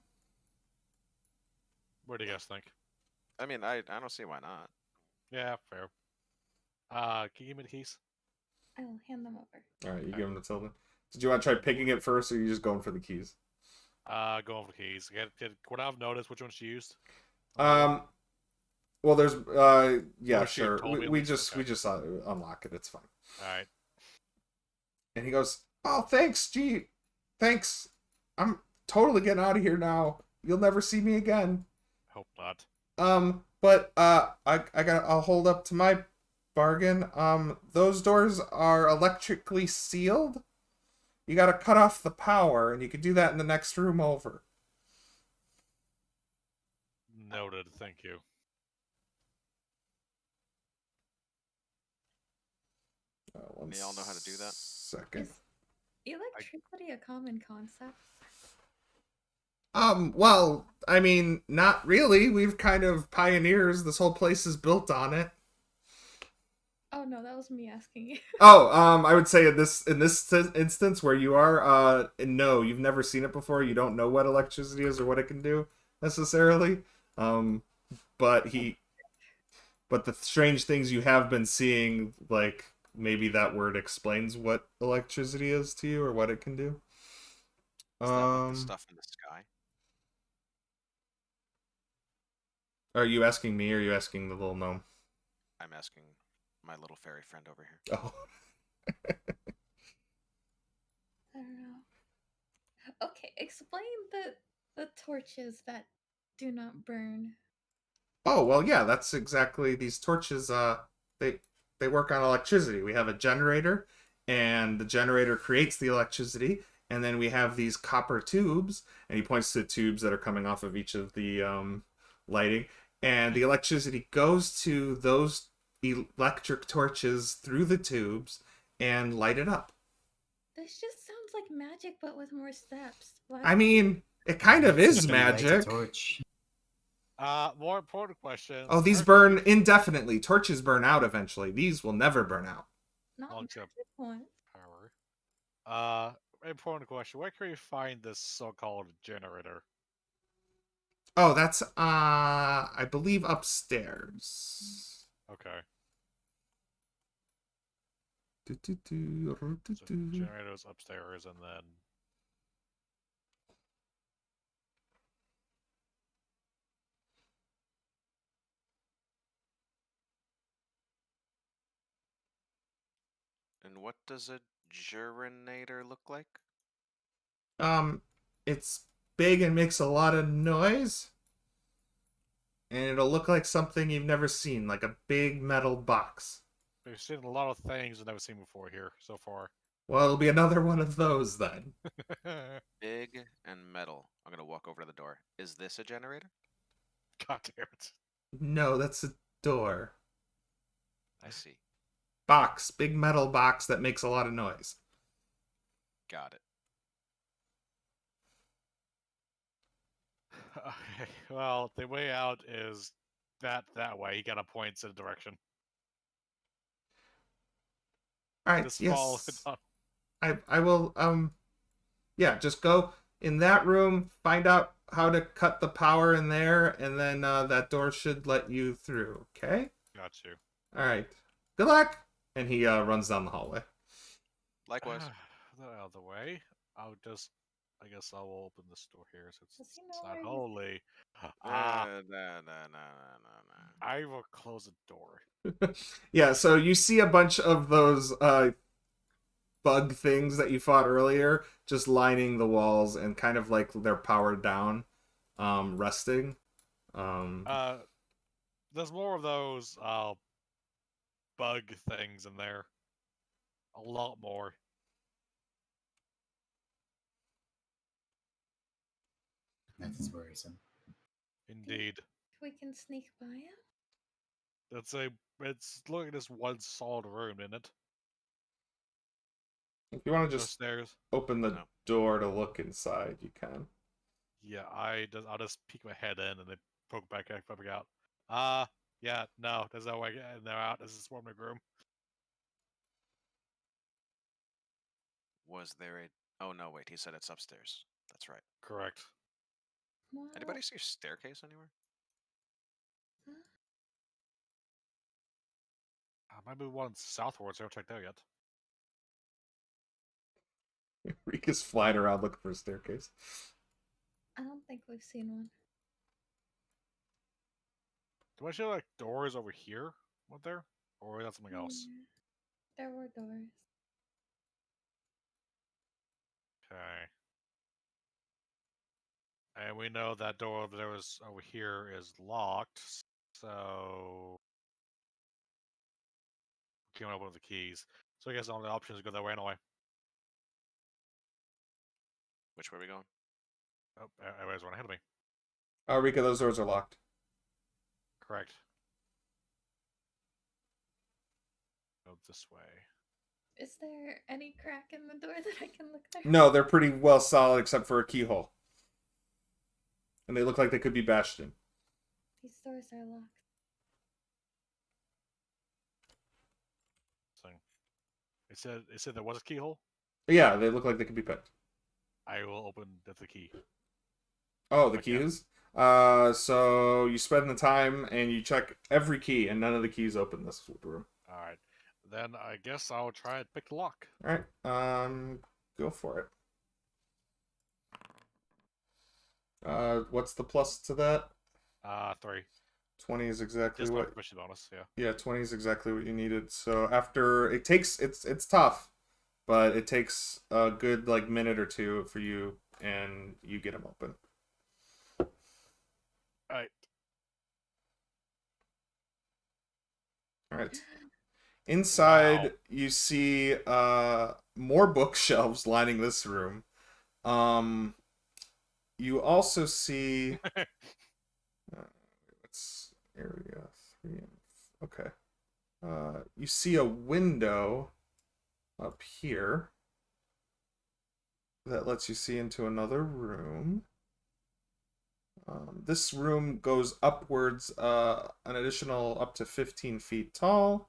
What do you guys think? I mean, I don't see why not. Yeah, fair. Can you give me the keys? I will hand them over. All right, you give him the Tilda. Did you want to try picking it first, or are you just going for the keys? Going for the keys. Would I have noticed which one she used? Well, there's yeah, Or she had sure. told me at We least, just okay. unlock it. It's fine. All right. And he goes, "Oh, thanks, gee, thanks. I'm totally getting out of here now. You'll never see me again." Hope not. But I'll hold up to my bargain. Those doors are electrically sealed. You gotta cut off the power, and you can do that in the next room over. Noted. Thank you. They all know how to do that? Second. Is electricity a common concept? Well, I mean, not really. We've kind of pioneers. This whole place is built on it. Oh no, that was me asking you. Oh, I would say in this instance where you are, no, you've never seen it before. You don't know what electricity is or what it can do necessarily. But the strange things you have been seeing, like maybe that word explains what electricity is to you or what it can do. Is that like the stuff in the sky? Are you asking me or are you asking the little gnome? I'm asking my little fairy friend over here. Oh. I don't know. Okay, explain the torches that do not burn. Oh, well, yeah, that's exactly these torches. They work on electricity. We have a generator, and the generator creates the electricity, and then we have these copper tubes, and he points to the tubes that are coming off of each of the lighting, and the electricity goes to those electric torches through the tubes and light it up. This just sounds like magic, but with more steps. What? I mean, it kind of is Simply light a magic. torch. More important question. Oh, these burn indefinitely. Torches burn out eventually. These will never burn out. Not Long jump. magic points. Power. Important question. Where can we find this so-called generator? Oh, that's I believe upstairs. Okay. Do, do, do, do, So do. generator's upstairs, and then And what does a gerinator look like? It's big and makes a lot of noise. And it'll look like something you've never seen, like a big metal box. we've seen a lot of things we've never seen before here so far. Well, it'll be another one of those then. Big and metal. I'm gonna walk over to the door. Is this a generator? God damn it. No, that's a door. I see. Box, big metal box that makes a lot of noise. Got it. Okay, well, the way out is that way. He kind of points in a direction. All right, This yes. fall. I will yeah, just go in that room, find out how to cut the power in there, and then that door should let you through, okay? Got you. All right. Good luck. And he runs down the hallway. Likewise. That out of the way. I guess I will open this door here since Does it's he know not where holy. No. I will close the door. Yeah, so you see a bunch of those bug things that you fought earlier just lining the walls and kind of like they're powered down, resting. There's more of those bug things in there. A lot more. That is worrisome. Indeed. We can sneak by him. It's look at this one solid room, isn't it? If you want to No just stairs. open the No. door to look inside, you can. Yeah, I'll just peek my head in and then poke back out. Yeah, no, there's no way in there out. This is a swarming room. Was there a... Oh, no, wait. He said it's upstairs. That's right. Correct. Well, Anybody see a staircase anywhere? Maybe one southwards. I haven't checked out yet. Rika's flying around looking for a staircase. I don't think we've seen one. Do I see like doors over here? What there? Or is that something else? Mm, there were doors. Okay. And we know that door over there was over here is locked, so can't open with the keys. So I guess the only option is to go that way anyway. Which way are we going? Oh, everybody's running ahead of me. Oh, Rika, those doors are locked. Correct. Go this way. Is there any crack in the door that I can look through? No, they're pretty well solid except for a keyhole. And they look like they could be bashed in. These doors are locked. So it said there was a keyhole. Yeah, they look like they could be picked. I will open the key. Oh, the Okay. keys? So you spend the time and you check every key, and none of the keys open this room. All right. Then I guess I'll try and pick the lock. All right, go for it. What's the plus to that? 3. 20 is exactly Just my what. proficiency bonus. Yeah. Yeah, 20 is exactly what you needed. So after it takes, it's tough, but it takes a good like minute or two for you, and you get them open. All right. All right. Inside, Wow. you see more bookshelves lining this room. You also see. It's area 3. Okay. You see a window up here that lets you see into another room. This room goes upwards an additional up to 15 feet tall.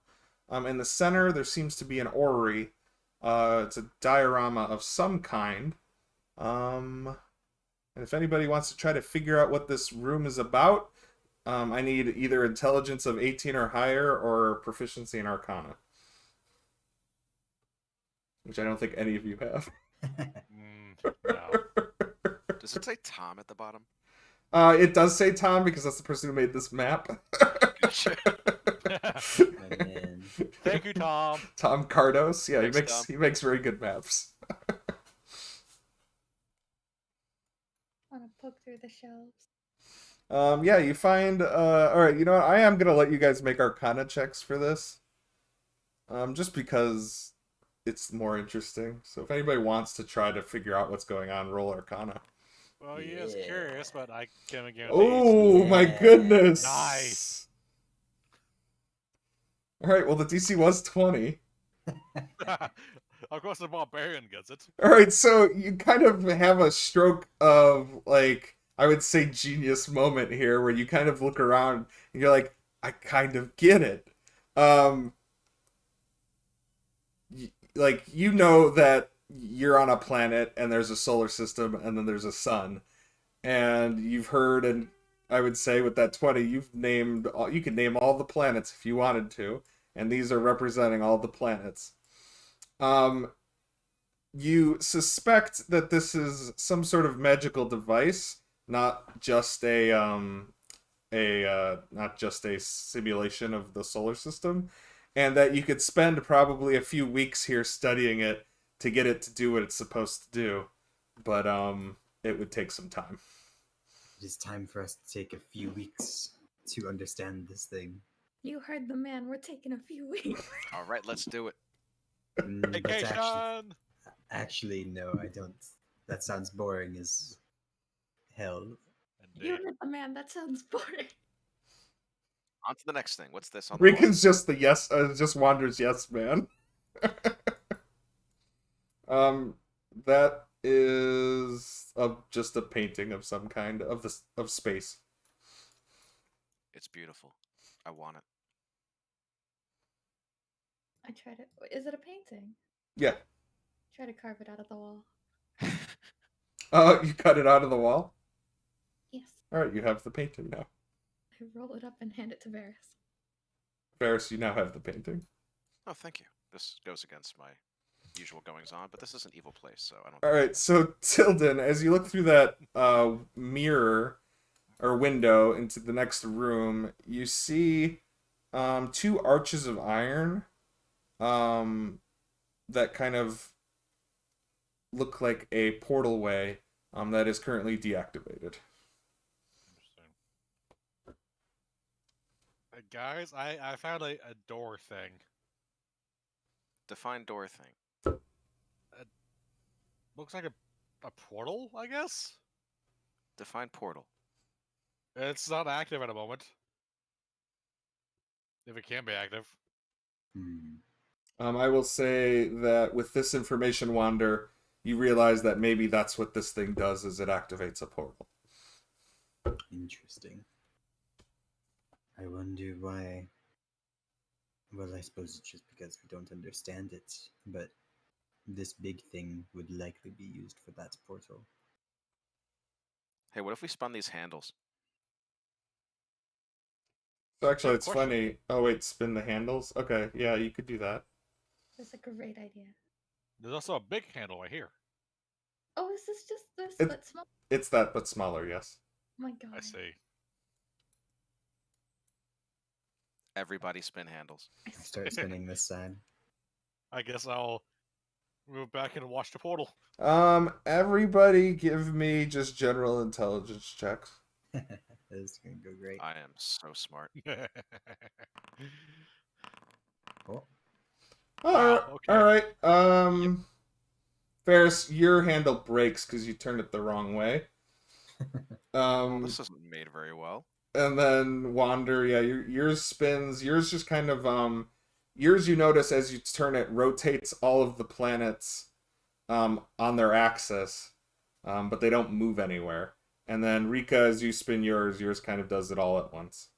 In the center, there seems to be an orrery. It's a diorama of some kind. And if anybody wants to try to figure out what this room is about, I need either intelligence of 18 or higher or proficiency in Arcana. Which I don't think any of you have. No. Does it say Tom at the bottom? It does say Tom because that's the person who made this map. Gotcha. Oh, man. Thank you, Tom. Tom Cardos. Yeah, Thanks, Tom. he makes very good maps. Want to poke through the shelves? Yeah, you find alright, you know what? I am gonna let you guys make Arcana checks for this. Just because it's more interesting. So if anybody wants to try to figure out what's going on, roll Arcana. Well, he is Yeah. curious, but I can't guarantee. Oh my Yeah. goodness! Nice. Alright, well the DC was 20. Of course, the barbarian gets it. Alright, so you kind of have a stroke of, like, I would say genius moment here where you kind of look around and you're like, I kind of get it. Like, you know that you're on a planet and there's a solar system and then there's a sun. And you've heard, and I would say with that 20, you could name all the planets if you wanted to. And these are representing all the planets. You suspect that this is some sort of magical device, not just a simulation of the solar system, and that you could spend probably a few weeks here studying it to get it to do what it's supposed to do, but it would take some time. It is time for us to take a few weeks to understand this thing. You heard the man. We're taking a few weeks. All right, let's do it. That's Vacation. actually, no, I don't. That sounds boring as hell. You Indeed. heard the man. That sounds boring. On to the next thing. What's this on the wall? Ricon's just the yes, just Wander's yes man. That is just a painting of some kind of space. It's beautiful. I want it. I try to. Is it a painting? Yeah. Try to carve it out of the wall. You cut it out of the wall? Yes. Alright, you have the painting now. I roll it up and hand it to Varys. Varys, you now have the painting. Oh, thank you. This goes against my usual goings on, but this is an evil place, so I don't. Alright, so Tilden, as you look through that mirror or window into the next room, you see 2 arches of iron that kind of look like a portal way that is currently deactivated. Interesting. Guys, I found a door thing. Define door thing. Looks like a portal, I guess? Define portal. It's not active at the moment. If it can be active. Hmm. I will say that with this information, Wander, you realize that maybe that's what this thing does, is it activates a portal. Interesting. I wonder why. Well, I suppose it's just because we don't understand it, but this big thing would likely be used for that portal. Hey, what if we spun these handles? So actually, Good it's question. funny. Oh wait, spin the handles? Okay, yeah, you could do that. That's a great idea. There's also a big handle right here. Oh, is this just this It- but small? It's that, but smaller, yes. Oh my god. I see. Everybody spin handles. I start spinning this side. I guess I'll move back and watch the portal. Everybody give me just general intelligence checks. This is gonna go great. I am so smart. Oh, Wow, okay. Alright, Ferris, your handle breaks because you turned it the wrong way. This isn't made very well. And then Wander, yeah, yours spins. Yours just kind of yours you notice as you turn it rotates all of the planets on their axis, but they don't move anywhere. And then Rika, as you spin yours kind of does it all at once,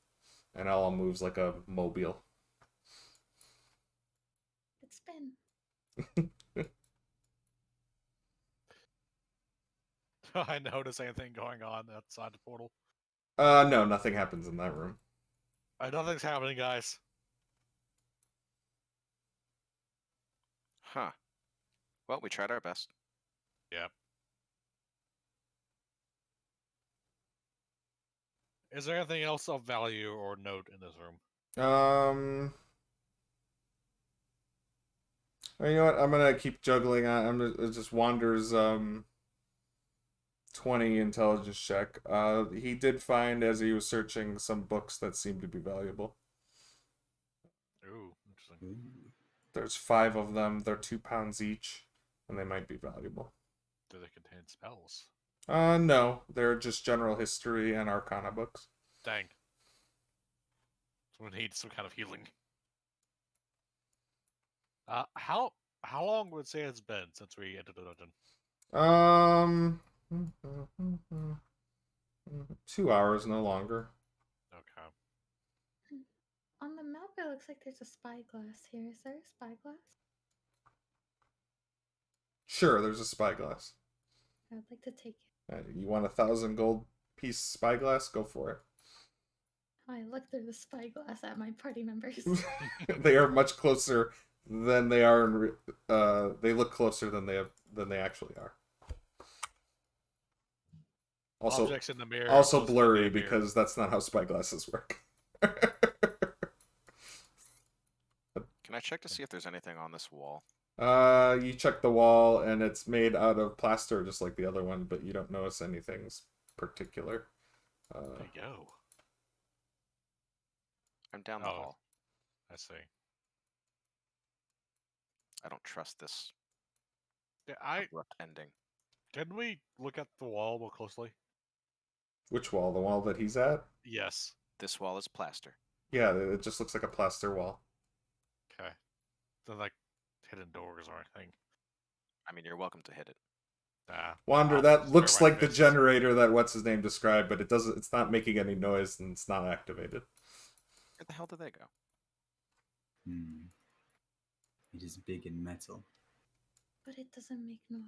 and it all moves like a mobile. Good spin. Do I notice anything going on outside the portal? No, nothing happens in that room. Nothing's happening, guys. Huh. Well, we tried our best. Yep. Is there anything else of value or note in this room? You know what? I'm gonna keep juggling on. It just Wander's 20 intelligence check. He did find as he was searching some books that seemed to be valuable. Ooh, interesting. Ooh. There's 5 of them. They're 2 pounds each, and they might be valuable. Do they contain spells? No, they're just general history and arcana books. Dang. Someone needs some kind of healing. How long would say it's been since we entered the dungeon? 2 hours, no longer. Okay. On the map, it looks like there's a spyglass here. Is there a spyglass? Sure, there's a spyglass. I would like to take it. You want 1,000 gold piece spyglass? Go for it. I look through the spyglass at my party members. They are much closer than they are in they look closer than they actually are. Also, Objects in the mirror. also close to blurry the mirror. because that's not how spyglasses work. Can I check to see if there's anything on this wall? You check the wall and it's made out of plaster just like the other one, but you don't notice anything particular. There you go. I'm down the Oh. hall. I see. I don't trust this Yeah, abrupt ending. Can we look at the wall more closely? Which wall? The wall that he's at? Yes. This wall is plaster. Yeah, it just looks like a plaster wall. Okay. They're like hidden doors or anything. I mean, you're welcome to hit it. Wander, I'll that just looks wear my like the fists. generator that what's his name described, but it's not making any noise and it's not activated. Where the hell did they go? It is big and metal. But it doesn't make noise.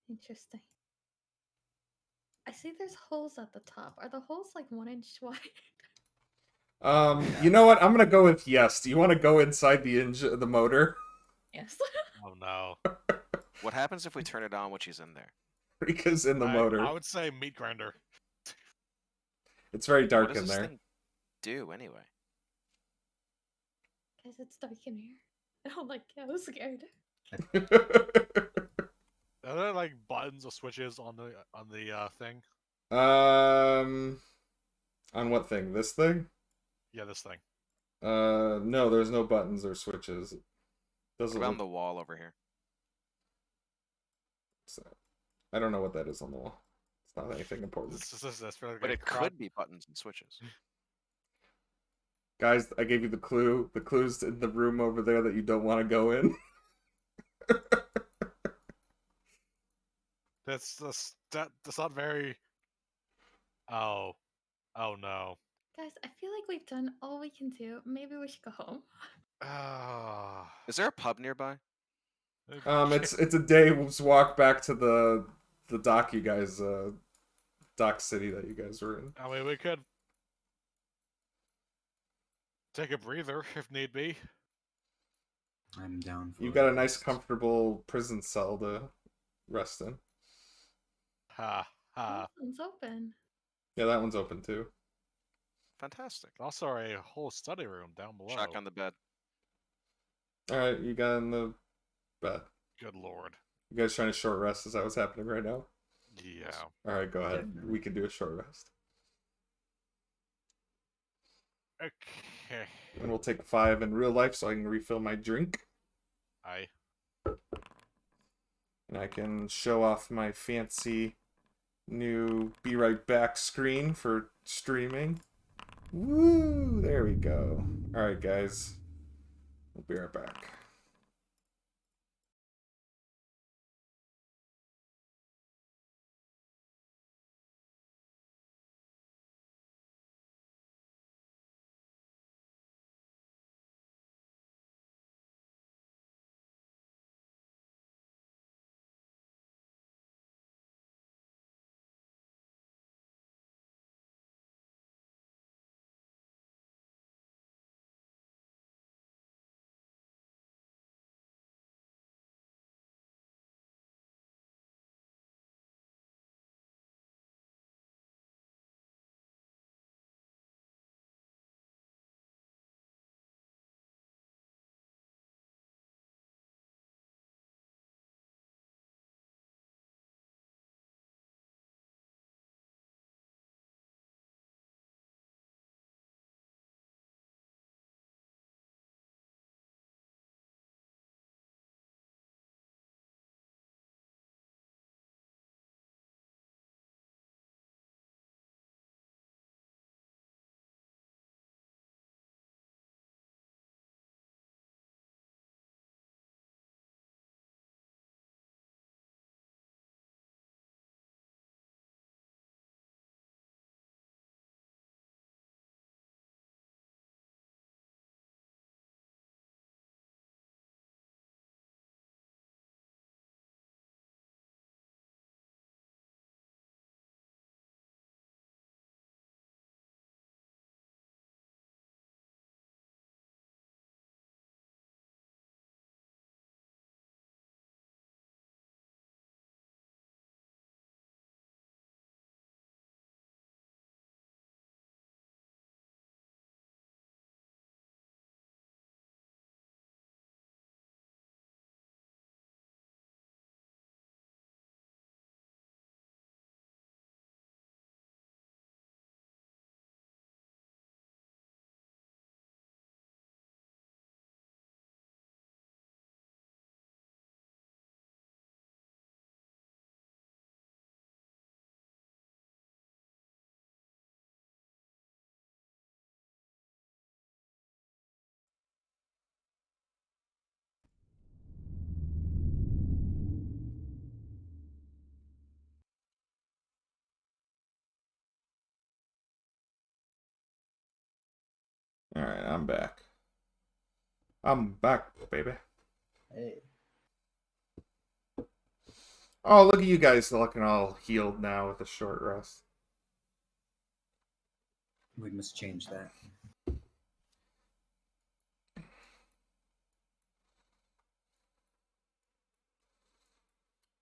Interesting. I see there's holes at the top. Are the holes like 1 inch wide? You know what? I'm gonna go with yes. Do you want to go inside the motor? Yes. Oh no. What happens if we turn it on when she's in there? Rika's in the motor. I would say meat grinder. It's very What dark does in this there. thing do anyway? Guys, it's dark in here. I don't like it. I was scared. Are there like buttons or switches on the thing? On what thing? This thing? Yeah, this thing. No, there's no buttons or switches. What Doesn't about on look. the wall over here? I don't know what that is on the wall. It's not anything important. That's really But good. it could be buttons and switches. Guys, I gave you the clue. The clue's in the room over there that you don't want to go in. That's not very. Oh no. Guys, I feel like we've done all we can do. Maybe we should go home. Ah. Is there a pub nearby? It's a day's walk back to the dock you guys dock city that you guys were in. I mean, we could take a breather if need be. I'm down for You got a it. nice, comfortable prison cell to rest in. Ha ha. This one's open. Yeah, that one's open too. Fantastic. Also, a whole study room down below. Shock on the bed. All right, you got in the bed. Good lord. You guys trying to short rest? Is that what's happening right now? Yeah. All right, go ahead. Definitely. We can do a short rest, Okay. and we'll take 5 in real life so I can refill my drink. I. And I can show off my fancy new Be Right Back screen for streaming. Woo! There we go. Alright, guys. We'll be right back. Alright, I'm back. I'm back, baby. Hey. Oh, look at you guys looking all healed now with a short rest. We must change that.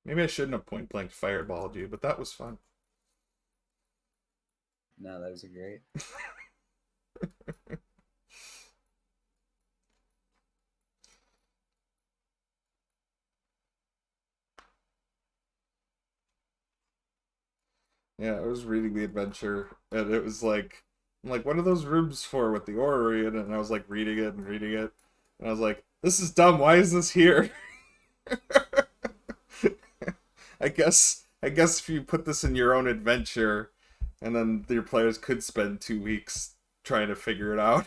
Maybe I shouldn't have point blank fireballed you, but that was fun. No, that was a great. Yeah, I was reading the adventure, and it was like, I'm like, what are those rooms for with the orrery in it? And I was like reading it and reading it, and I was like, this is dumb. Why is this here? I guess if you put this in your own adventure, and then your players could spend 2 weeks trying to figure it out.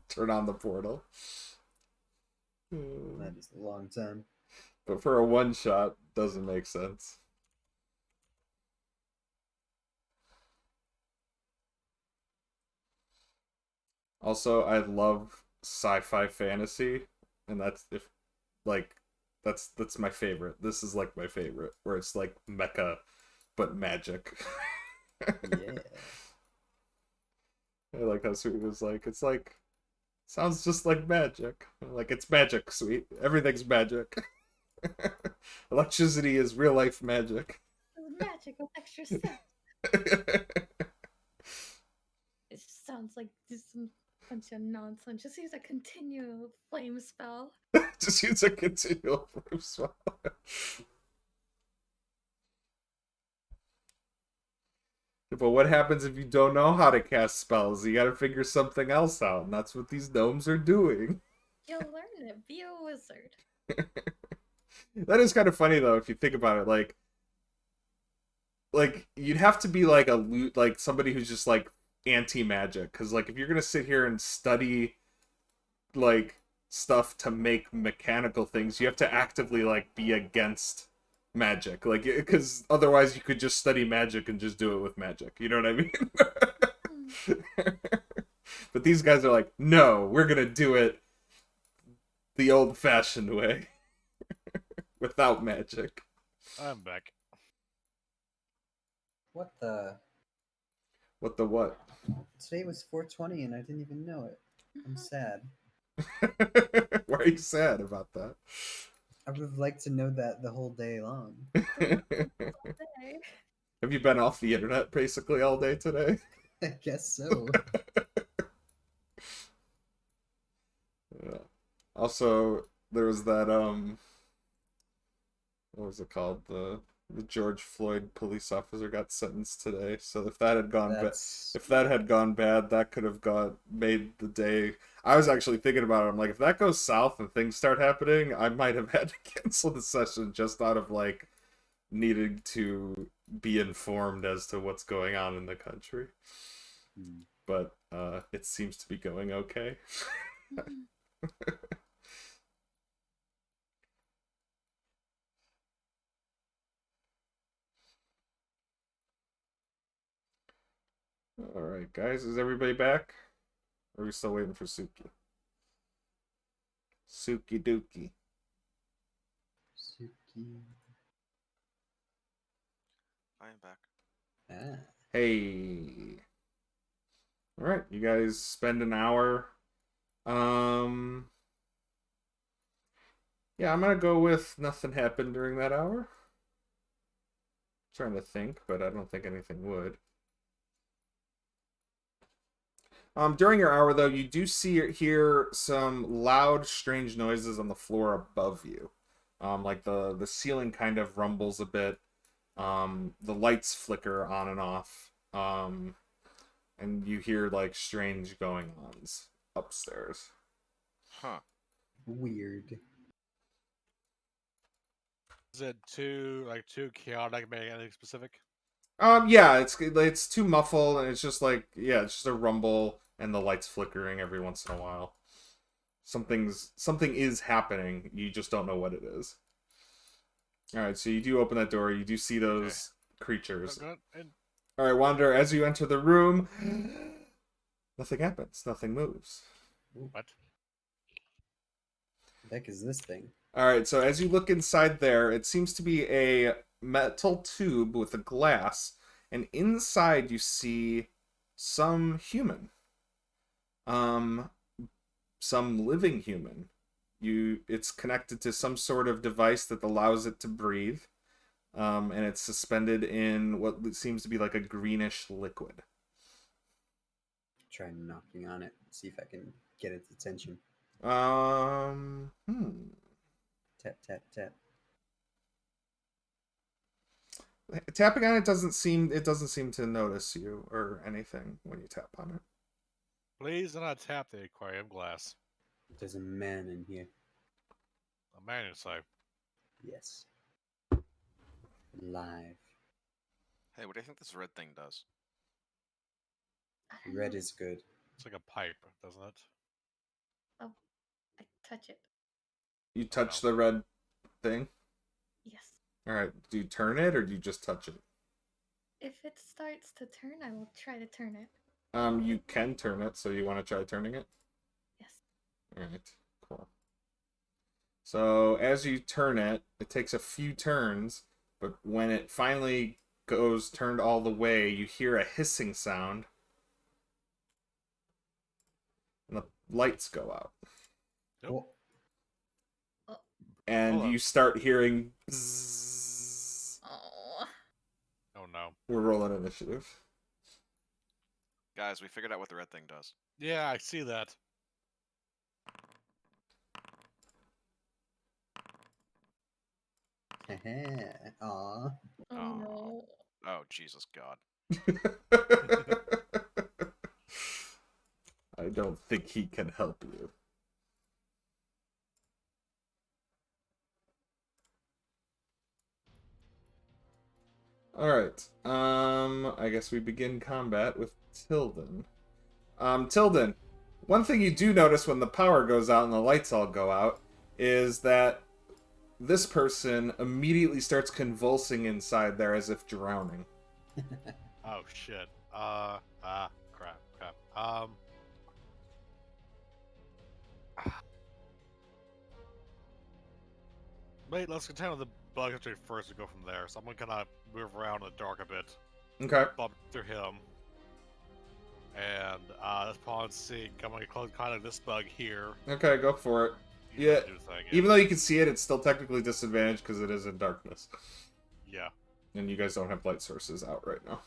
Turn on the portal. That is a long time. But for a one shot, doesn't make sense. Also, I love sci-fi fantasy, and that's my favorite. This is like my favorite, where it's like mecha, but magic. Yeah. I like how Sweet was like, it's like, sounds just like magic. Like, it's magic, Sweet. Everything's magic. Electricity is real life magic. Magic with extra steps. It sounds like just some bunch of nonsense. Just use a continual flame spell. Just use a continual flame spell. But what happens if you don't know how to cast spells? You gotta figure something else out, and that's what these gnomes are doing. You'll learn it. Be a wizard. That is kind of funny though if you think about it. Like you'd have to be like like somebody who's just like anti-magic, because like if you're gonna sit here and study like stuff to make mechanical things, you have to actively like be against magic, like because otherwise you could just study magic and just do it with magic. You know what I mean? But these guys are like, no, we're gonna do it the old-fashioned way without magic. I'm back. What the? What the what? Today was 420 and I didn't even know it. I'm sad. Why are you sad about that? I would have liked to know that the whole day long. Okay. Have you been off the internet basically all day today? I guess so. Yeah. Also, there was that what was it called? The George Floyd police officer got sentenced today. So if that had gone That's if that had gone bad, that could have made the day. I was actually thinking about it. I'm like, if that goes south and things start happening, I might have had to cancel the session just out of like needing to be informed as to what's going on in the country. But it seems to be going okay. All right, guys, is everybody back? Or are we still waiting for Suki? Suki Dookie. Suki. I am back. Ah. Hey. All right, you guys spend an hour. Yeah, I'm gonna go with nothing happened during that hour. Trying to think, but I don't think anything would. During your hour, though, you do hear some loud, strange noises on the floor above you. Like the ceiling kind of rumbles a bit. The lights flicker on and off. And you hear like strange going-ons upstairs. Huh. Weird. Is it too chaotic, make anything specific? Yeah, it's too muffled, and it's just like, yeah, it's just a rumble and the lights flickering every once in a while. Something is happening. You just don't know what it is. All right, so you do open that door. You do see those creatures. All right, Wanderer, as you enter the room, nothing happens. Nothing moves. What? The heck is this thing? All right, so as you look inside there, it seems to be a metal tube with a glass, and inside you see some human. Some living human. It's connected to some sort of device that allows it to breathe. And it's suspended in what seems to be like a greenish liquid. Try knocking on it. See if I can get its attention. Tap, tap, tap. Tapping on it doesn't seem to notice you or anything when you tap on it. Please do not tap the aquarium glass. There's a man in here. A man inside. Yes. Live. Hey, what do you think this red thing does? Red is good. It's like a pipe, doesn't it? I touch it. You touch the red thing? Yes. Alright, do you turn it or do you just touch it? If it starts to turn, I will try to turn it. You can turn it, so you want to try turning it? Yes. Alright, cool. So as you turn it, it takes a few turns, but when it finally goes turned all the way, you hear a hissing sound. And the lights go out. Nope. And you start hearing bzzz. Oh. Oh no. We're rolling initiative. Guys, we figured out what the red thing does. Yeah, I see that. Aw. Oh Aw. no. Oh, Jesus God. I don't think he can help you. I guess we begin combat with Tilden. Tilden, one thing you do notice when the power goes out and the lights all go out is that this person immediately starts convulsing inside there as if drowning. Oh shit. Crap. Wait, let's contend with the bug entry first and go from there. So I'm gonna kind of move around in the dark a bit, Okay. bump through him, and this pawn seeing I'm gonna close kind of this bug here. Okay, go for it. You Yeah, do the thing, even though you can see it, it's still technically disadvantaged because it is in darkness. Yeah, And you guys don't have light sources out right now.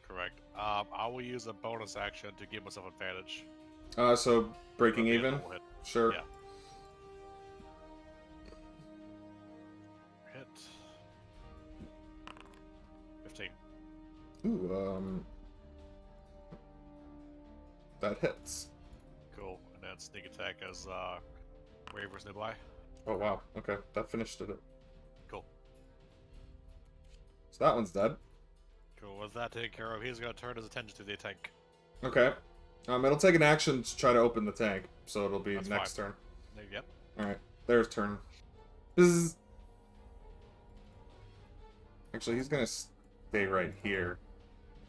correct. I will use a bonus action to give myself advantage. So breaking It'll be a even? double hit. Sure. Yeah. Hit. 15. Ooh, that hits. Cool. And then sneak attack as Waver's nearby. Oh wow, okay, that finished it. Cool. So that one's dead. Cool. With that taken care of, he's gonna turn his attention to the tank. Okay. It'll take an action to try to open the tank, so it'll be That's next fine. turn. Yep. Alright, there's turn. Bzz. Actually, he's gonna stay right here.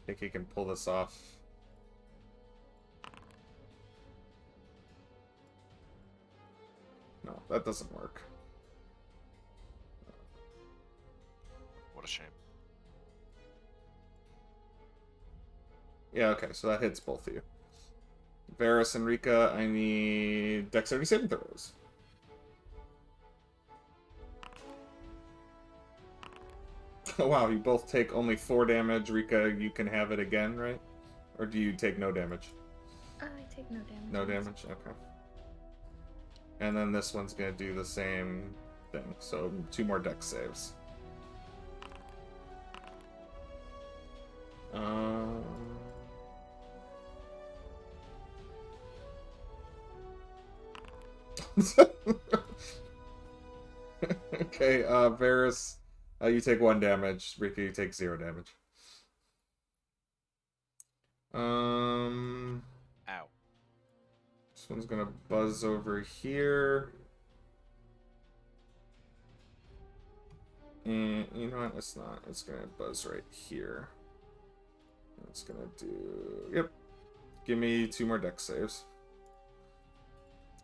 I think he can pull this off. No, that doesn't work. What a shame. Yeah, okay, so that hits both of you. Varus and Rika, I need dexterity saving throws. Oh, wow, you both take only 4 damage. Rika, you can have it again, right? Or do you take no damage? I take no damage. No damage? Okay. And then this one's gonna do the same thing. So 2 more dex saves. Okay, Varus, you take 1 damage. Rika, you take 0 damage. Ow. This one's gonna buzz over here. And you know what? It's not. It's gonna buzz right here. It's gonna do. Yep. Give me 2 more dex saves.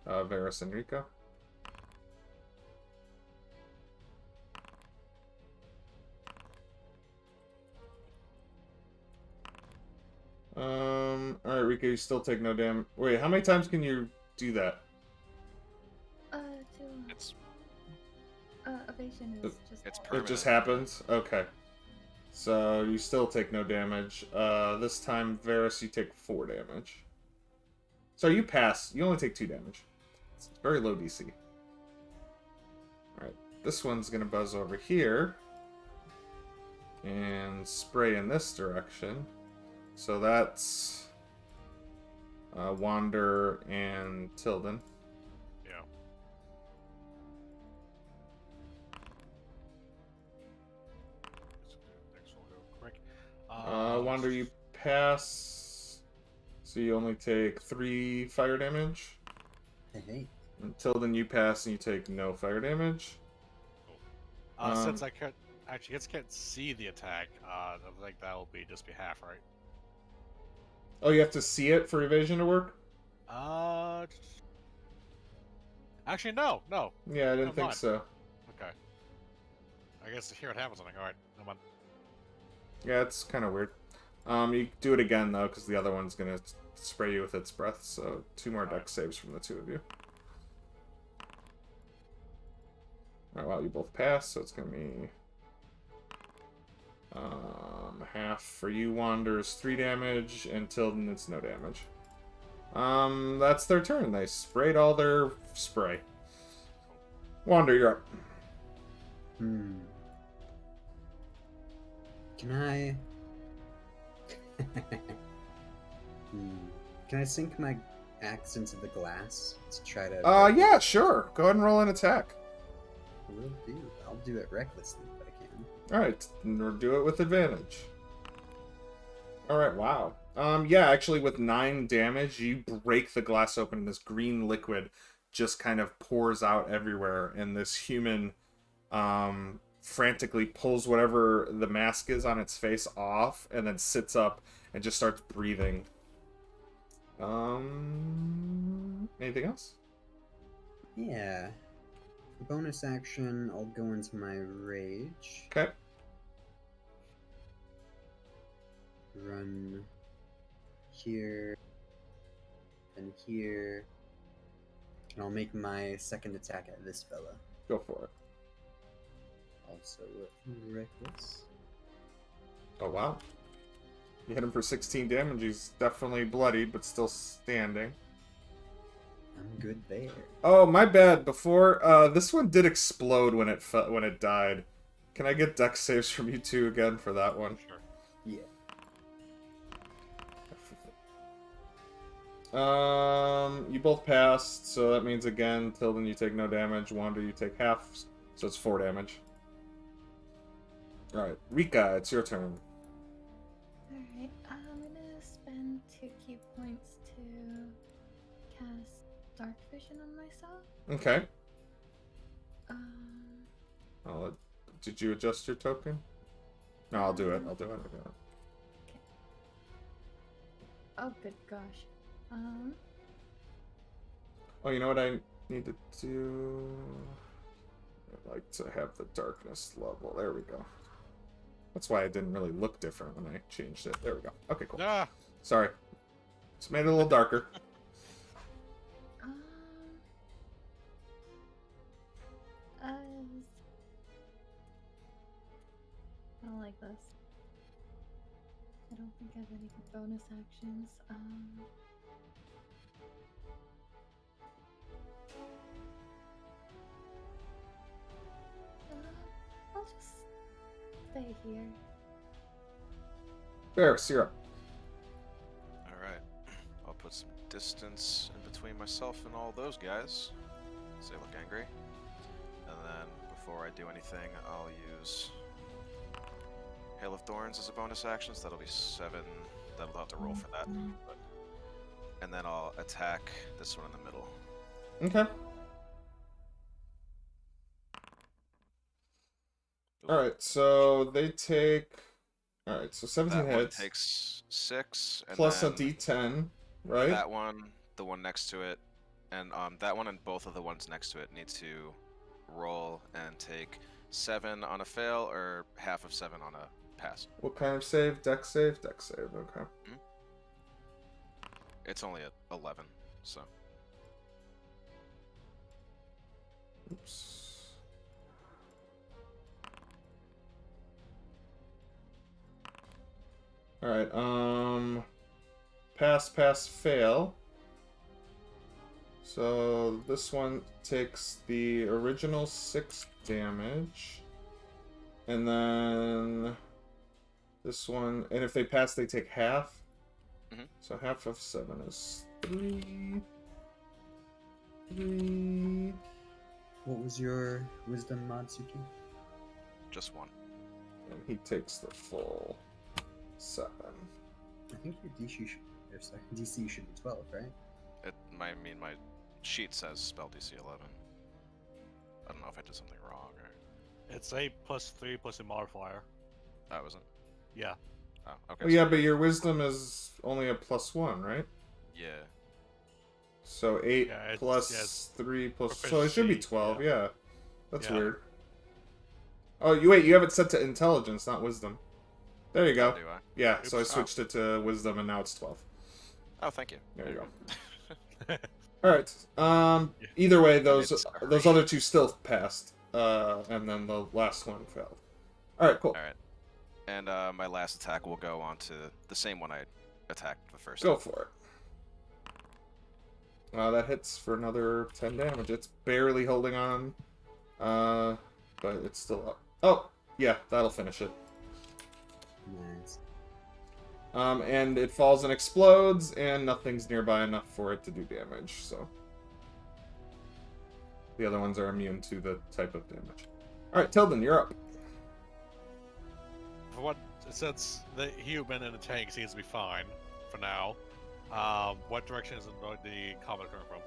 Varus and Rika. Alright, Rika, you still take no damage. Wait, how many times can you do that? To It's evasion is just. it's It permanent. just happens? Okay. So you still take no damage. This time, Varus, you take 4 damage. So you pass. You only take 2 damage. It's very low DC. Alright, this one's gonna buzz over here. And spray in this direction. So that's Wander and Tilden. Yeah. Next one, go quick. Wander, you pass. So you only take 3 fire damage. Hey. Until then, you pass and you take no fire damage. Since I can't actually, can't see the attack. I think that will just be half, right? Oh, you have to see it for evasion to work? Actually, no. Yeah, I didn't Never think mind. so. Okay. I guess here it happens something. All right, never mind. Yeah, it's kind of weird. You do it again, though, because the other one's going to spray you with its breath, so 2 more dex saves from the 2 of you. Alright, well, you both pass, so it's going to be... half for you, Wander's 3 damage, and Tilden, it's no damage. That's their turn. They sprayed all their spray. Wander, you're up. Can I... Can I sink my axe into the glass to try to... Yeah, sure. Go ahead and roll an attack. Will do. I'll do it recklessly if I can. Alright, do it with advantage. Alright, wow. Yeah, actually with 9 damage, you break the glass open and this green liquid just kind of pours out everywhere, and this human frantically pulls whatever the mask is on its face off and then sits up and just starts breathing. Anything else? Yeah. Bonus action, I'll go into my rage. Okay. Run here, and here. And I'll make my second attack at this fella. Go for it. Also reckless. Oh, wow. You hit him for 16 damage. He's definitely bloodied, but still standing. I'm good there. Oh, my bad. Before, this one did explode when it died. Can I get dex saves from you two again for that one? Sure. Yeah. You both passed, so that means again, Tilden, you take no damage. Wander, you take half, so it's 4 damage. Alright, Rika, it's your turn. Alright, I'm gonna spend 2 key points to cast Dark Vision on myself. Okay. Um, Did you adjust your token? No, I'll do it. I'll do it. oh good gosh. Oh, you know what I need to do? I'd like to have the darkness level. There we go. That's why it didn't really look different when I changed it. There we go. Okay, cool. Ah, Sorry. Just made it a little darker. Um, I don't like this. I don't think I have any good bonus actions. I'll just stay here. Barris, you're up. Alright. I'll put some distance in between myself and all those guys, so they look angry. And then, before I do anything, I'll use Hail of Thorns as a bonus action, so that'll be 7. That'll have to roll for that. But, and then I'll attack this one in the middle. Okay. Alright, so they take... Alright, so 17 That one hits. takes 6. And Plus a then d10, right? that one, the one next to it, and that one and both of the ones next to it need to roll and take 7 on a fail or half of 7 on a pass. What kind of save? Dex save? Dex save, okay. It's only at 11, so. Oops. Alright, pass, fail. So this one takes the original 6 damage. And then this one, and if they pass, they take half. Mhm. So half of 7 is 3. 3. What was your wisdom, Matsuki? Just 1. And he takes the full 7. I think your DC should be 12, right? My sheet says spell DC 11. I don't know if I did something wrong or. it's a +3 plus a modifier. Oh, was it? Yeah. Oh, okay. Oh, yeah, but your wisdom is only a +1, right? Yeah. So 8 Yeah, it's- plus yes. 3 plus... So it should be Proficiency, 12, yeah. That's Yeah. weird. Oh, you have it set to intelligence, not wisdom. There you go. Do I? Yeah, so I Oops. switched it to wisdom, and now it's 12. Oh, thank you. There you go. Alright, either way, those sorry. other two still passed, and then the last one failed. Alright, cool. Alright. And my last attack will go on to the same one I attacked the first Go time. for it. That hits for another 10 damage. It's barely holding on, but it's still up. Oh, yeah, that'll finish it. Nice. And it falls and explodes, and nothing's nearby enough for it to do damage, so... The other ones are immune to the type of damage. Alright, Tilden, you're up. For what since the human and the tank seems to be fine for now, what direction is the combat coming from?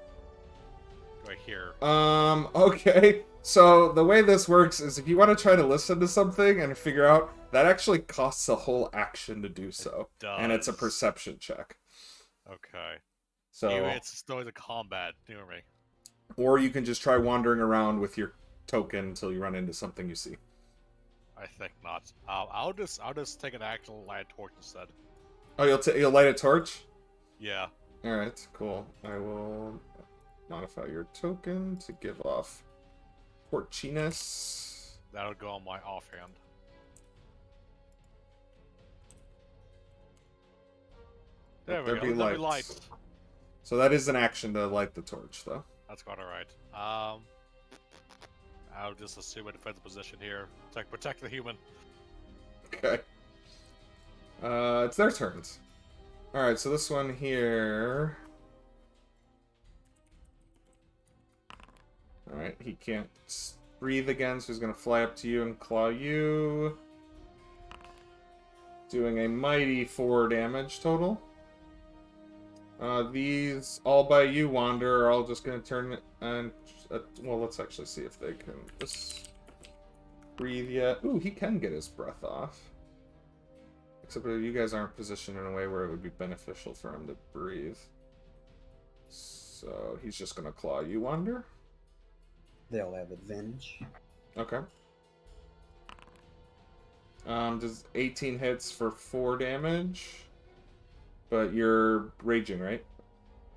Do I hear? Okay. So the way this works is if you want to try to listen to something and figure out, that actually costs a whole action to do so. And it's a does. perception check. Okay. So, It's still the combat near me. or you can just try wandering around with your token until you run into something you see. I think not. I'll just take an actual light torch instead. Oh, you'll light a torch? Yeah. Alright, cool. I will modify your token to give off torchiness. That'll go on my offhand. There we Let go. there be Let me lights. light. So that is an action to light the torch, though. That's quite alright. I'll just assume a defensive position here. Protect the human. Okay. It's their turns. Alright, so this one here... Alright, he can't breathe again, so he's going to fly up to you and claw you. Doing a mighty 4 damage total. These all by you, Wander, are all just going to turn and... well, let's actually see if they can just breathe yet. Ooh, he can get his breath off. Except that you guys aren't positioned in a way where it would be beneficial for him to breathe. So he's just going to claw you, Wander. They'll have advantage. Okay. Does 18 hits for 4 damage? But you're raging, right?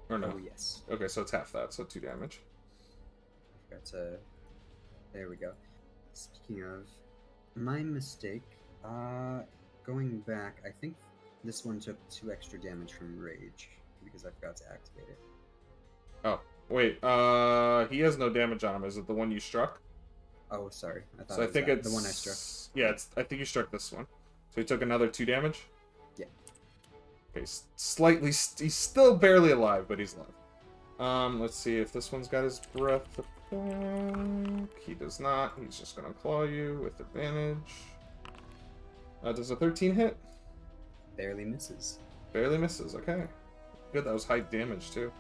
Or no? Oh, yes. Okay, so it's half that, so 2 damage. Got there we go. Speaking of, my mistake, going back, I think this one took 2 extra damage from rage, because I forgot to activate it. Oh, wait, he has no damage on him. Is it the one you struck? Oh, sorry. I thought So it I was think that, it's... the one I struck. Yeah, I think you struck this one. So he took another 2 damage? Yeah. Okay, slightly... He's still barely alive, but he's alive. Let's see if this one's got his breath back. He does not. He's just gonna claw you with advantage. Does a 13 hit? Barely misses. Barely misses, okay. Good, that was high damage, too.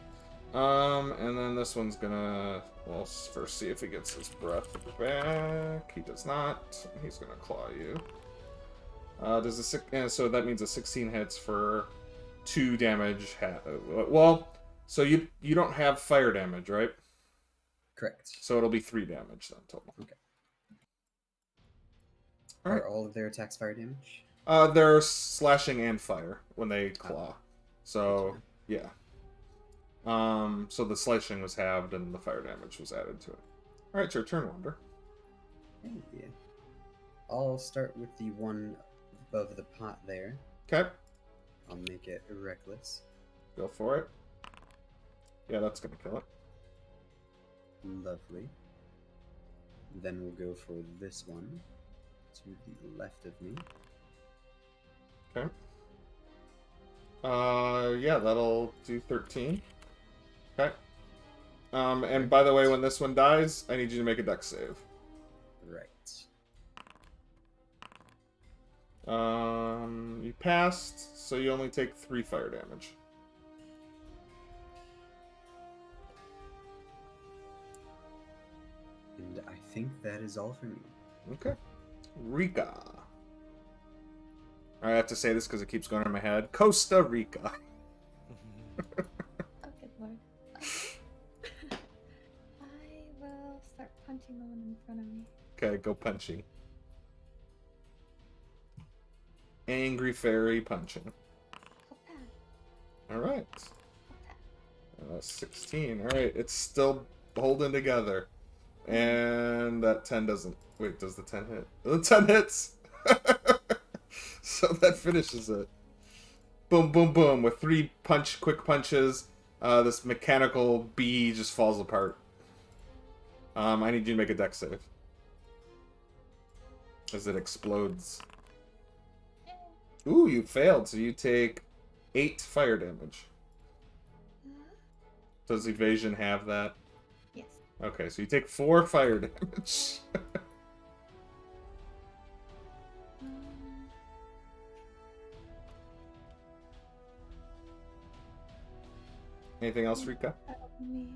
And then this one's gonna... Well, first see if he gets his breath back. He does not. He's gonna claw you. So that means a 16 hits for 2 damage. Well, so you don't have fire damage, right? Correct. So it'll be 3 damage then total. Okay. Alright. Are all of their attacks fire damage? They're slashing and fire when they claw. So yeah. So the slashing was halved and the fire damage was added to it. Alright, it's your turn, Wander. Hey. I'll start with the one above the pot there. Okay, I'll make it reckless. go for it. Yeah, that's gonna kill it. Lovely. Then we'll go for this one to the left of me. Okay. Yeah, that'll do 13. Okay. And by the way, when this one dies, I need you to make a dex save. Right. You passed, so you only take 3 fire damage. And I think that is all for me. Okay. Rica. I have to say this because it keeps going in my head. Costa Rica. Oh, good lord. I will start punching the one in front of me. Okay, go punching. Angry fairy punching. Hop Alright. that. 16. Alright, it's still holding together. And that 10 doesn't... Wait, does the 10 hit? The 10 hits! So that finishes it. Boom, boom, boom. With 3 quick punches, this mechanical bee just falls apart. I need you to make a dex save. As it explodes. Ooh, you failed, so you take 8 fire damage. Does evasion have that? Yes. Okay, so you take 4 fire damage. Anything else, Rika? Me.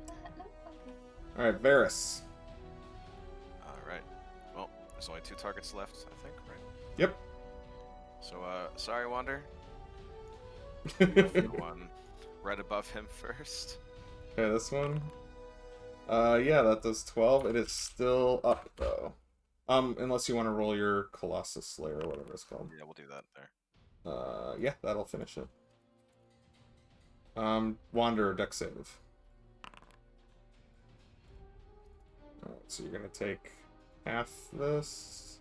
No, okay. All right, Varys. All right. Well, there's only 2 targets left, I think, right? Yep. So, sorry, Wander. Okay, The one right above him first. this one. Yeah, that does 12. It is still up though. Unless you want to roll your Colossus Slayer or whatever it's called. Yeah, we'll do that there. Yeah, that'll finish it. Wanderer, deck save. Alright, so you're gonna take half this.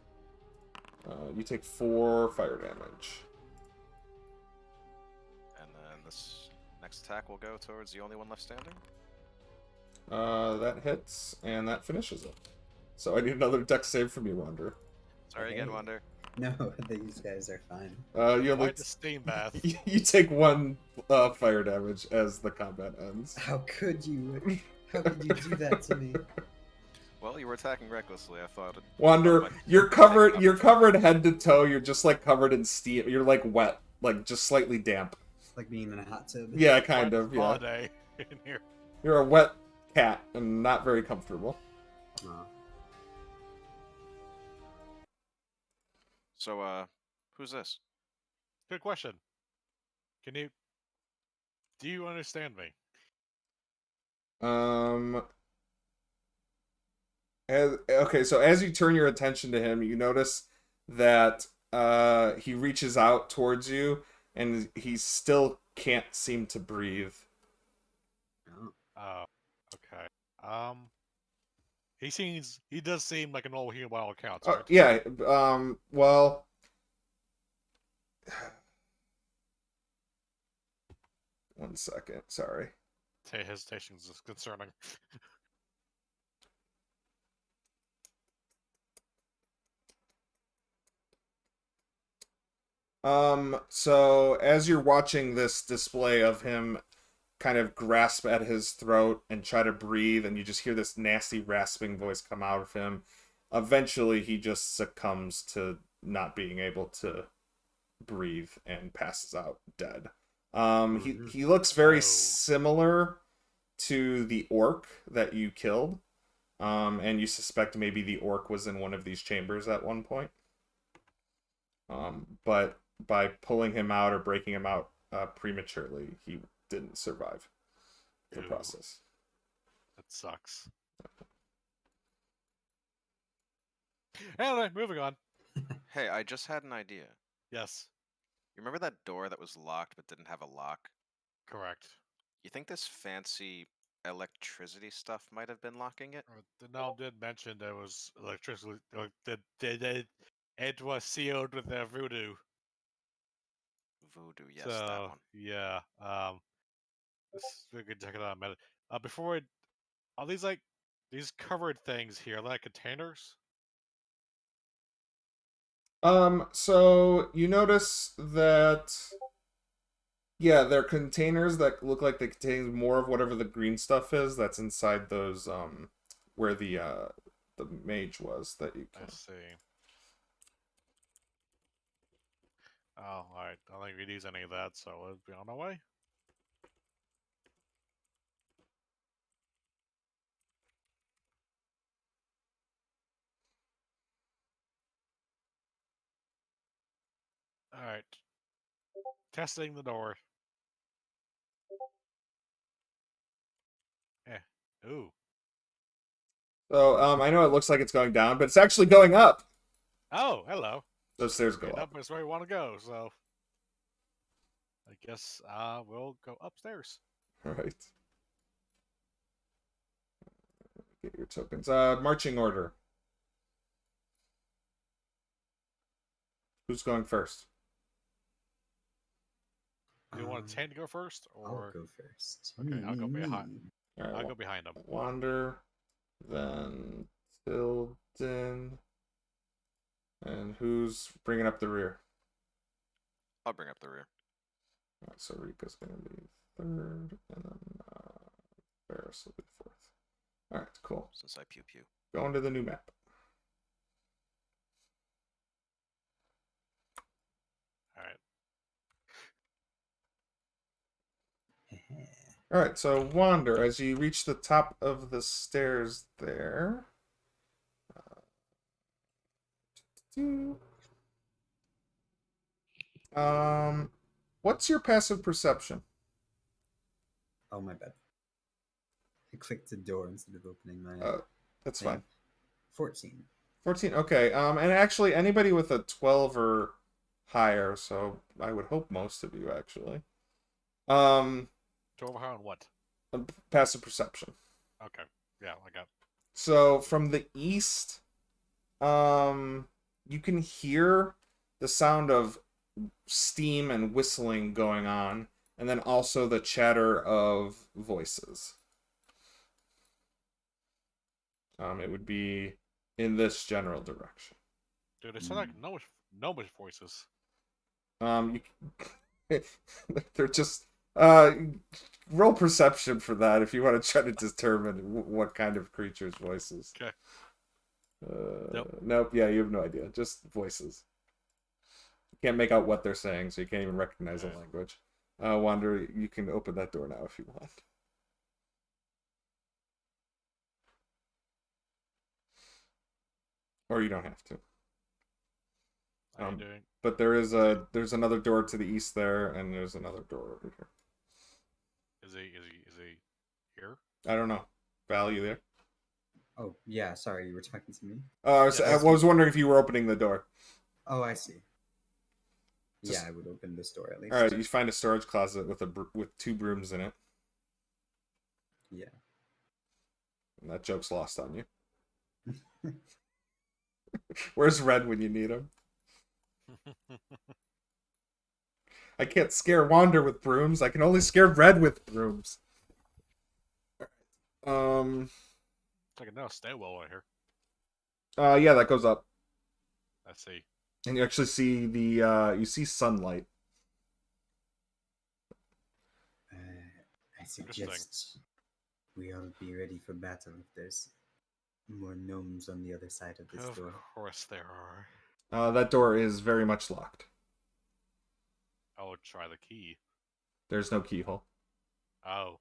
You take 4 fire damage. And then this next attack will go towards the only one left standing. That hits, and that finishes it. So I need another deck save from you, Wanderer. Sorry again, Okay. Wander. No, these guys are fine. You only Quite the steam bath. you take 1 fire damage as the combat ends. How could you? How could you do that to me? Well, you were attacking recklessly. I thought it. Wander, Like, you're covered. You're covered head to toe. You're just like covered in steam. You're like wet, like just slightly damp. Like being in a hot tub. Yeah, kind Quite of. the Yeah, spa day in here. you're a wet cat and not very comfortable. Aw. So, who's this? Good question. Do you understand me? Okay, so as you turn your attention to him, you notice that he reaches out towards you, and he still can't seem to breathe. Oh. Oh, okay. He does seem like an old human by all accounts, right? Yeah. Well. One second. Sorry. Hesitation is concerning. So as you're watching this display of him kind of grasp at his throat and try to breathe, and you just hear this nasty rasping voice come out of him, eventually he just succumbs to not being able to breathe and passes out dead. He looks very Oh. similar to the orc that you killed. And you suspect maybe the orc was in one of these chambers at one point. But by pulling him out or breaking him out prematurely, he didn't survive the Ew. process. That sucks. Anyway, moving on. Hey, I just had an idea. Yes, You remember that door that was locked but didn't have a lock? correct. You think this fancy electricity stuff might have been locking it? The Gnome did mention there was electricity. It was sealed with their voodoo. Voodoo, yes, so that one. yeah, we can check it out in a minute. Before are these like these covered things here like containers? So you notice that, yeah, they're containers that look like they contain more of whatever the green stuff is that's inside those, where the mage was that you I killed. see. Oh, alright. I don't think we'd use any of that, so let's be on our way. Alright. Testing the door. Ooh. So, I know it looks like it's going down, but it's actually going up. Oh, hello. Those stairs go Okay, up. up is where we want to go, so I guess we'll go upstairs. All right. Get your tokens. Marching order. Who's going first? Do you want Tane to go first, I'll or go first. Okay, I'll go behind. All right, I'll go behind him. Wander, then Tilden, and who's bringing up the rear? I'll bring up the rear. All right, so Rika's gonna be third, and then Varys will be fourth. All right, cool. Since I pew pew. Going to the new map. All right. All right, so Wander, as you reach the top of the stairs there. What's your passive perception? Oh, my bad. I clicked the door instead of opening my That's thing. fine. 14. 14. Okay. And actually, anybody with a 12 or higher. So I would hope most of you actually. Um, To overpower on what? Passive perception. Okay. Yeah, I got. So from the east, you can hear the sound of steam and whistling going on, and then also the chatter of voices. It would be in this general direction. Dude, they sound like gnomish voices. You, they're just roll perception for that if you want to try to determine what kind of creature's voices. Okay. Nope. Yeah, you have no idea. Just voices. You can't make out what they're saying, so you can't even recognize the language. Wander, you can open that door now if you want. Or you don't have to. How are you doing? But there's another door to the east there, and there's another door over here. Is he here? I don't know. Val, you there? Oh, yeah, sorry, you were talking to me? I was wondering if you were opening the door. Oh, I see. Just- Yeah, I would open this door at least. All right, you find a storage closet with 2 brooms in it. Yeah. And that joke's lost on you. Where's Red when you need him? I can't scare Wander with brooms. I can only scare Red with brooms. It's like a no stairwell right here. Yeah, that goes up, I see. and you actually see you see sunlight. I suggest we all be ready for battle if there's more gnomes on the other side of this door. Of course there are. That door is very much locked. I will try the key. There's no keyhole. Oh.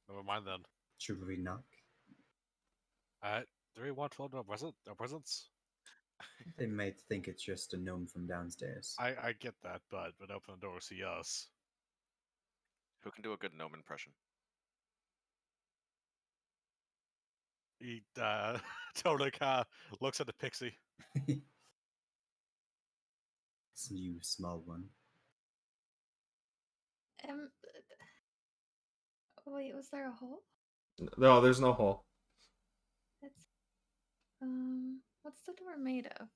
Never mind then. Should we knock? Do we want to hold our presence? They might think it's just a gnome from downstairs. I get that, but open the door, see us. Who can do a good gnome impression? He totally kind of looks at the pixie. It's you, small one. Wait, was there a hole? No, there's no hole. That's what's the door made of?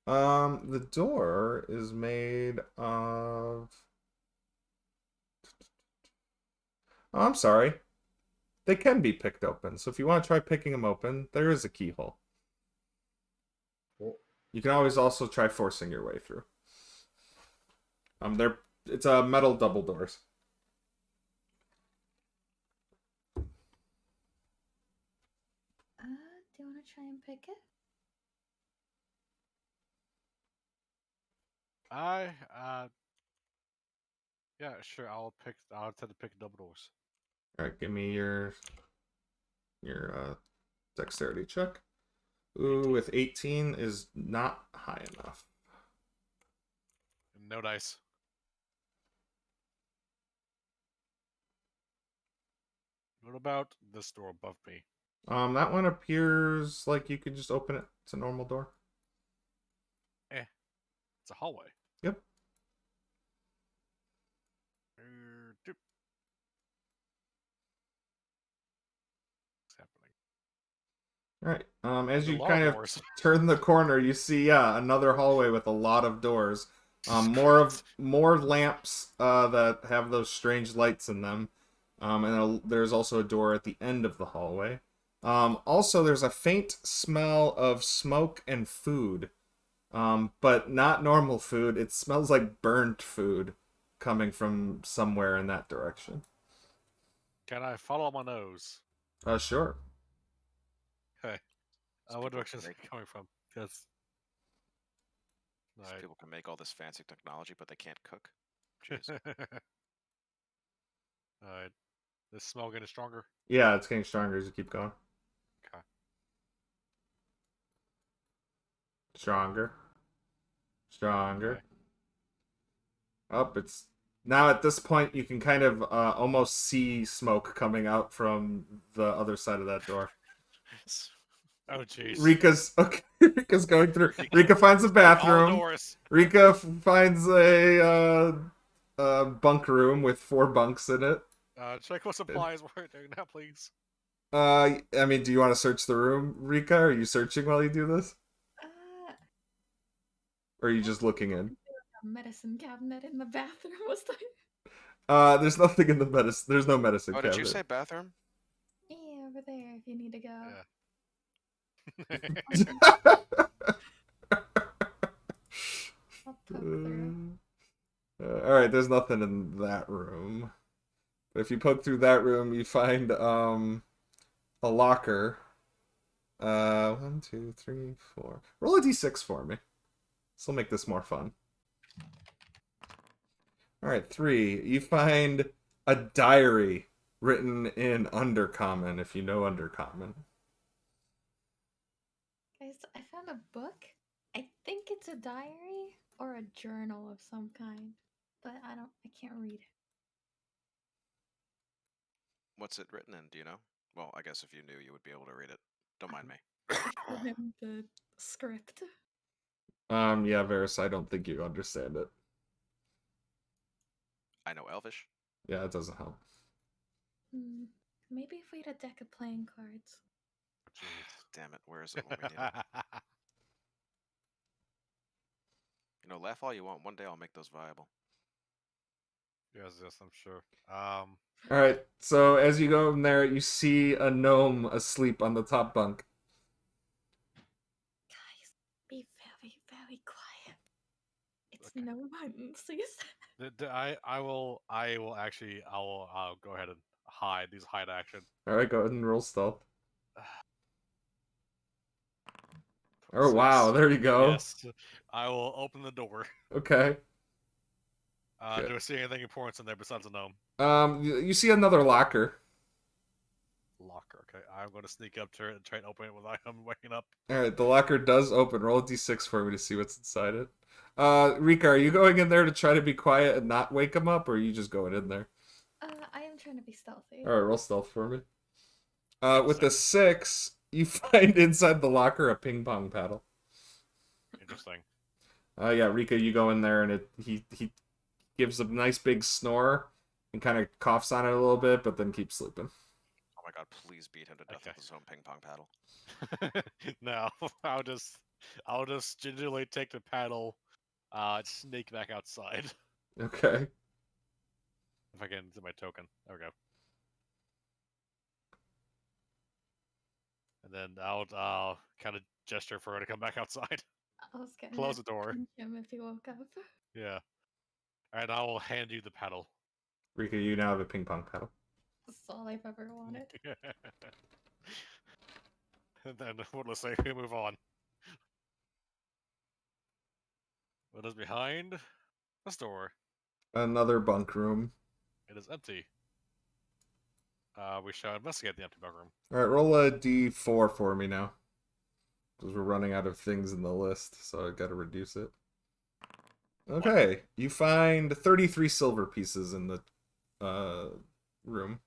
The door is made of. Oh, I'm sorry. They can be picked open. So if you want to try picking them open, there is a keyhole. Oh. You can always also try forcing your way through. It's a metal double doors. Do you want to try and pick it? Yeah, sure. I'll attempt to pick double doors. All right, give me your dexterity check. Ooh, with 18 is not high enough. No dice. What about this door above me? That one appears like you could just open it. It's a normal door. It's a hallway. Yep. What's happening? All right. As There's a you lot kind of doors. turn the corner, you see another hallway with a lot of doors. More lamps that have those strange lights in them. There's also a door at the end of the hallway. Also, there's a faint smell of smoke and food, but not normal food. It smells like burnt food coming from somewhere in that direction. Can I follow my nose? Sure. Okay. So What people direction is can it coming from? Because these people can make all this fancy technology, but they can't cook. Jeez. Alright. The smell getting stronger. Yeah, it's getting stronger as you keep going. Okay. Stronger. Stronger. Okay. Up, it's now at this point you can kind of almost see smoke coming out from the other side of that door. Oh jeez. Rika's okay. Rika's going through. Rika finds a All bathroom. doors. Rika finds a bunk room with 4 bunks in it. Check what supplies we're doing now, please. I mean, do you want to search the room, Rika? Are you searching while you do this, or are you just looking in? A medicine cabinet in the bathroom was there. There's nothing in the medicine. There's no medicine Oh, cabinet. did you say bathroom? Yeah, over there if you need to go. Yeah. I'll poke through. All right, there's nothing in that room. But if you poke through that room, you find a locker. 1, 2, 3, 4. Roll a d6 for me. This will make this more fun. All right, 3. You find a diary written in Undercommon, if you know Undercommon. Guys, I found a book. I think it's a diary or a journal of some kind, but I can't read it. What's it written in? Do you know? Well, I guess if you knew, you would be able to read it. Don't mind me. I told him the script. Yeah, Varys, I don't think you understand it. I know Elvish. Yeah, it doesn't help. Maybe if we had a deck of playing cards. Damn it, where is it when we need it? You know, laugh all you want. One day I'll make those viable. Yes, I'm sure. All right, so as you go in there, you see a gnome asleep on the top bunk. Guys, be very, very quiet. It's Okay. no one, please. I'll go ahead and hide these hide action. All right, go ahead and roll stealth. Oh 26. wow, there you go. Yes, I will open the door. Okay. Good. Do I see anything important in there besides a gnome? You see another locker. Locker. Okay, I'm going to sneak up to it and try and open it without him waking up. All right, the locker does open. Roll a d6 for me to see what's inside it. Rika, are you going in there to try to be quiet and not wake him up, or are you just going in there? I am trying to be stealthy. All right, roll stealth for me. With the 6, you find inside the locker a ping pong paddle. Interesting. Yeah, Rika, you go in there and he gives a nice big snore and kind of coughs on it a little bit, but then keeps sleeping. Oh my god, please beat him to death with his own ping pong paddle. No, I'll just gingerly take the paddle, sneak back outside. Okay. If I can do my token. There we go. And then I'll kind of gesture for her to come back outside. I was gonna Close the door. punch him if he woke up. Yeah. Alright, I will hand you the paddle. Rika, you now have a ping pong paddle. That's all I've ever wanted. And then, let's say we move on. What is behind this door? Another bunk room. It is empty. We shall investigate the empty bunk room. All right, roll a d4 for me now. Because we're running out of things in the list, so I gotta reduce it. Okay, you find 33 silver pieces in the room.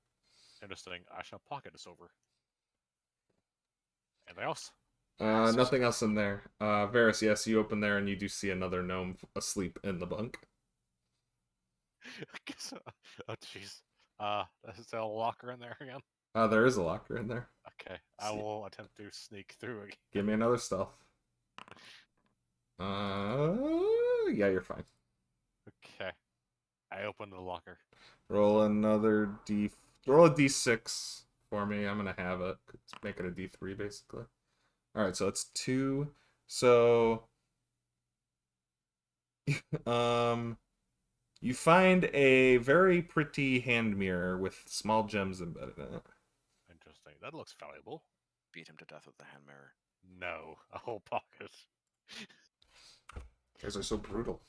Interesting. I shall pocket this over. Anything else? Nothing else in there. Varys, yes, you open there and you do see another gnome asleep in the bunk. Oh, jeez. Is there a locker in there again? There is a locker in there. Okay, I will attempt to sneak through again. Give me another stealth. Yeah, you're fine. Okay. I open the locker. Roll another roll a d6 for me. I'm gonna have it. Make it a d3 basically. All right, so it's 2. So, you find a very pretty hand mirror with small gems embedded in it. Interesting. That looks valuable. Beat him to death with the hand mirror. No, a whole pocket. You guys are so brutal.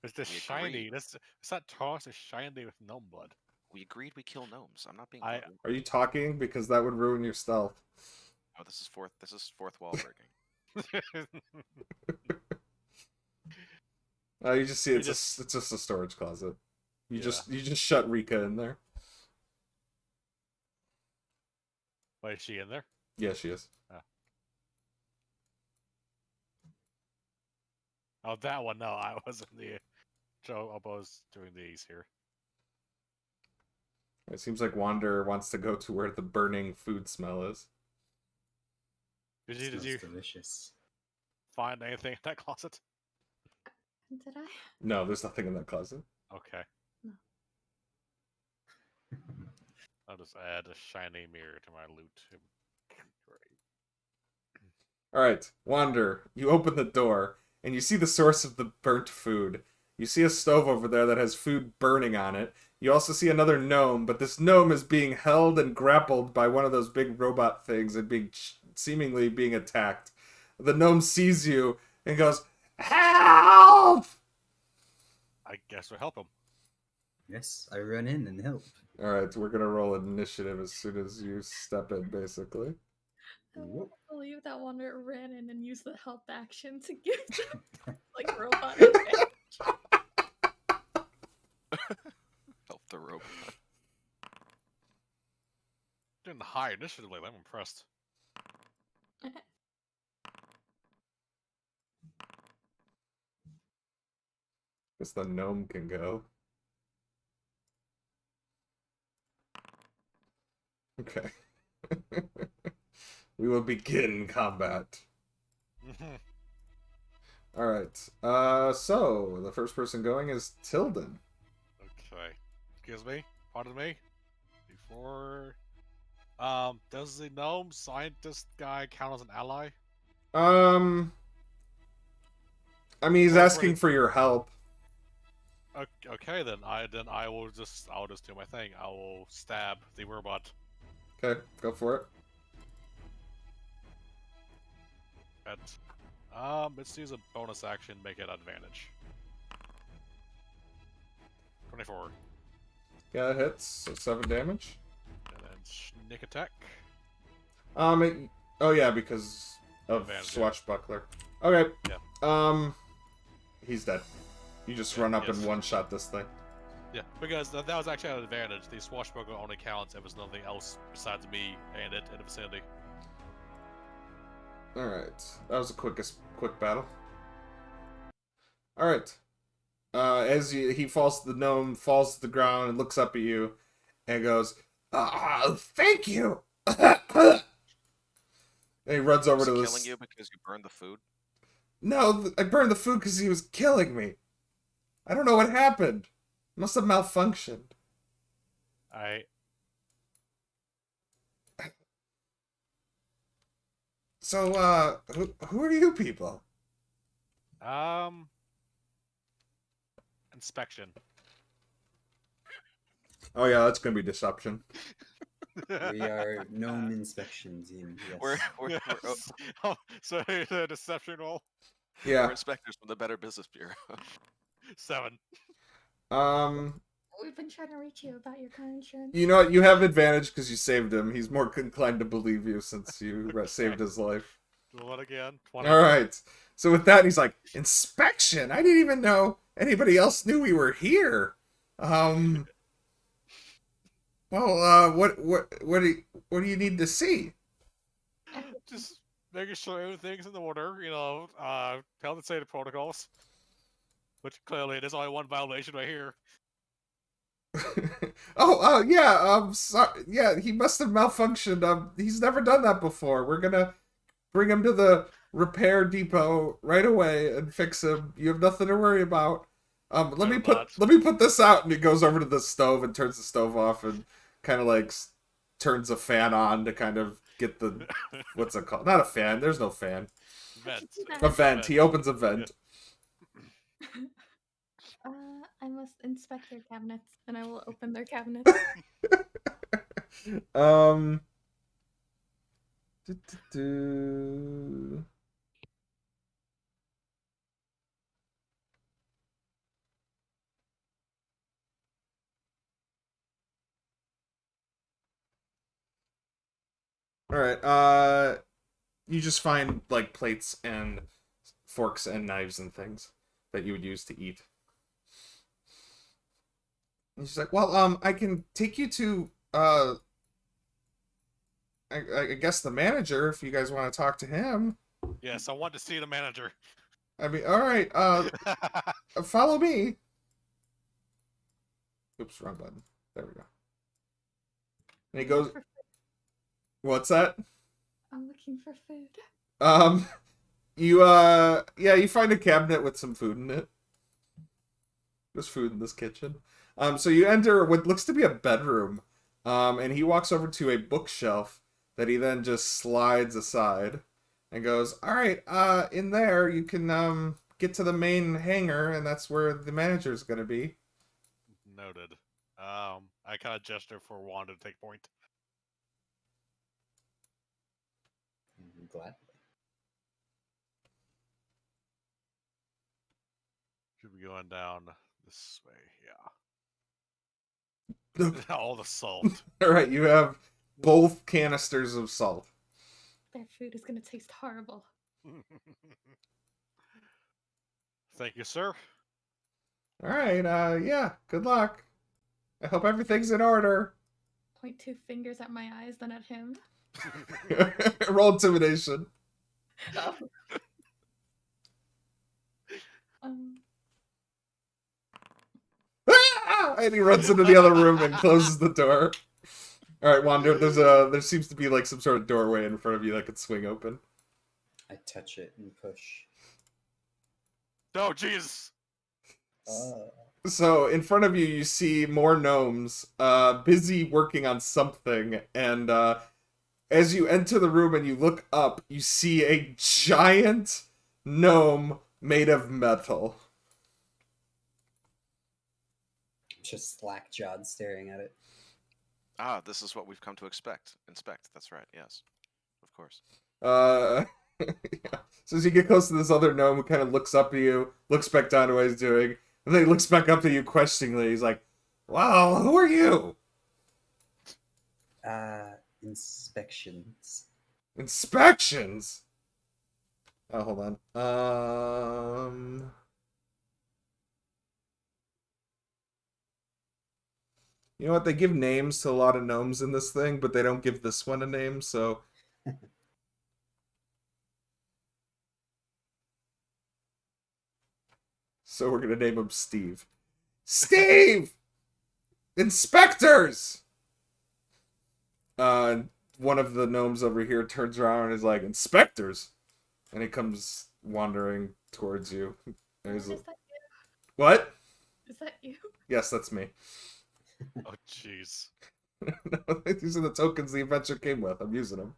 It's just We shiny. agree. It's not tossed. It's shiny with gnome blood. We agreed we kill gnomes. I'm not being I- rude. Are you talking? Because that would ruin your stealth. Oh, this is fourth wall breaking. You just see We it's just- it's just a storage closet. You Yeah. just shut Rika in there. Wait, is she in there? Yeah, she is. Oh, that one. No, I wasn't the. So I was doing these here. It seems like Wander wants to go to where the burning food smell is. Did Smells you delicious. find anything in that closet? Did I? No, there's nothing in that closet. Okay. I'll just add a shiny mirror to my loot. All right, Wander, you open the door and you see the source of the burnt food. You see a stove over there that has food burning on it. You also see another gnome, but this gnome is being held and grappled by one of those big robot things and seemingly being attacked. The gnome sees you and goes, "Help!" I guess we'll help him. Yes, I run in and help. All right, we're gonna roll initiative as soon as you step in, basically. I Whoop. won't believe that Wander ran in and used the help action to give them like robot advantage. Help the robot. Didn't high initiative lately. I'm impressed. Guess the gnome can go. Okay. We will begin combat. Alright. So the first person going is Tilden. Okay. Excuse me. Pardon me. Before. Does the gnome scientist guy count as an ally? I mean he's Or asking would for your help. Okay, then I'll just do my thing. I will stab the robot. Okay, go for it. Let's use a bonus action, make it advantage. 24. Yeah, it hits, so 7 damage. And then sneak attack. Oh yeah, because of Advantage, yeah. Swashbuckler. Okay. Yeah. He's dead. You just Yeah, run up yes. and one-shot this thing. Yeah, because that was actually an advantage. The swashbuckler only counts if there's nothing else besides me and it in the vicinity. Alright. That was the quick battle. Alright. As he falls to the gnome, falls to the ground, and looks up at you, and goes, thank you! And he runs over Was to he this... killing you because you burned the food? No, I burned the food because he was killing me. I don't know what happened. Must have malfunctioned. So, who are you people? Inspection. Oh yeah, that's gonna be deception. We are gnome inspection team. Yes. We're Oh, so the deception roll? Yeah. inspectors from the Better Business Bureau. 7. We've been trying to reach you about your car insurance. You know what? You have advantage because you saved him. He's more inclined to believe you since you saved his life. Do it again. 20. All right. So with that, he's like, inspection. I didn't even know anybody else knew we were here. Well, what do you need to see? Just making sure everything's in order, tell the safety protocols. Which clearly there's only one violation right here. Yeah. Sorry. Yeah, he must have malfunctioned. He's never done that before. We're gonna bring him to the repair depot right away and fix him. You have nothing to worry about. Let me put this out, and he goes over to the stove and turns the stove off and kind of like turns a fan on to kind of get the what's it called? Not a fan. There's no fan. Vent. A vent. He opens a vent. I must inspect their cabinets, and I will open their cabinets. All right. You just find like plates and forks and knives and things that you would use to eat. And she's like, "Well, I can take you to I guess the manager if you guys want to talk to him. Yes, I want to see the manager. I mean, all right. Follow me." Oops, wrong button. There we go. And he goes, "What's that?" I'm looking for food. You find a cabinet with some food in it. There's food in this kitchen. So you enter what looks to be a bedroom. And he walks over to a bookshelf that he then just slides aside and goes, "All right, in there you can get to the main hangar, and that's where the manager's gonna be." Noted. I kind of gesture for Wanda to take point. Glad. Should be going down this way, yeah. All the salt. All right, you have both canisters of salt. Their food is gonna taste horrible. Thank you, sir. All right, yeah, good luck. I hope everything's in order. Point 2 fingers at my eyes, then at him. Roll intimidation. Oh. Um, And he runs into the other room and closes the door. All right, Wanda, there seems to be like some sort of doorway in front of you that could swing open. I touch it and push. Oh, jeez. So in front of you, you see more gnomes busy working on something, and as you enter the room and you look up, you see a giant gnome made of metal. Just slack-jawed staring at it. Ah, this is what we've come to expect. Inspect. That's right. Yes, of course. Yeah. So as you get close to this other gnome who kind of looks up at you, looks back down to what he's doing, and then he looks back up at you questioningly. He's like, "Wow, who are you?" Inspections. Inspections? Oh, hold on. You know what? They give names to a lot of gnomes in this thing, but they don't give this one a name, so... So we're gonna name him Steve. Steve! Inspectors! One of the gnomes over here turns around and is like, "Inspectors?" And he comes wandering towards you. And he's like, is that you? "What?" Is that you? "Yes, that's me." Oh, jeez. These are the tokens the adventure came with. I'm using them.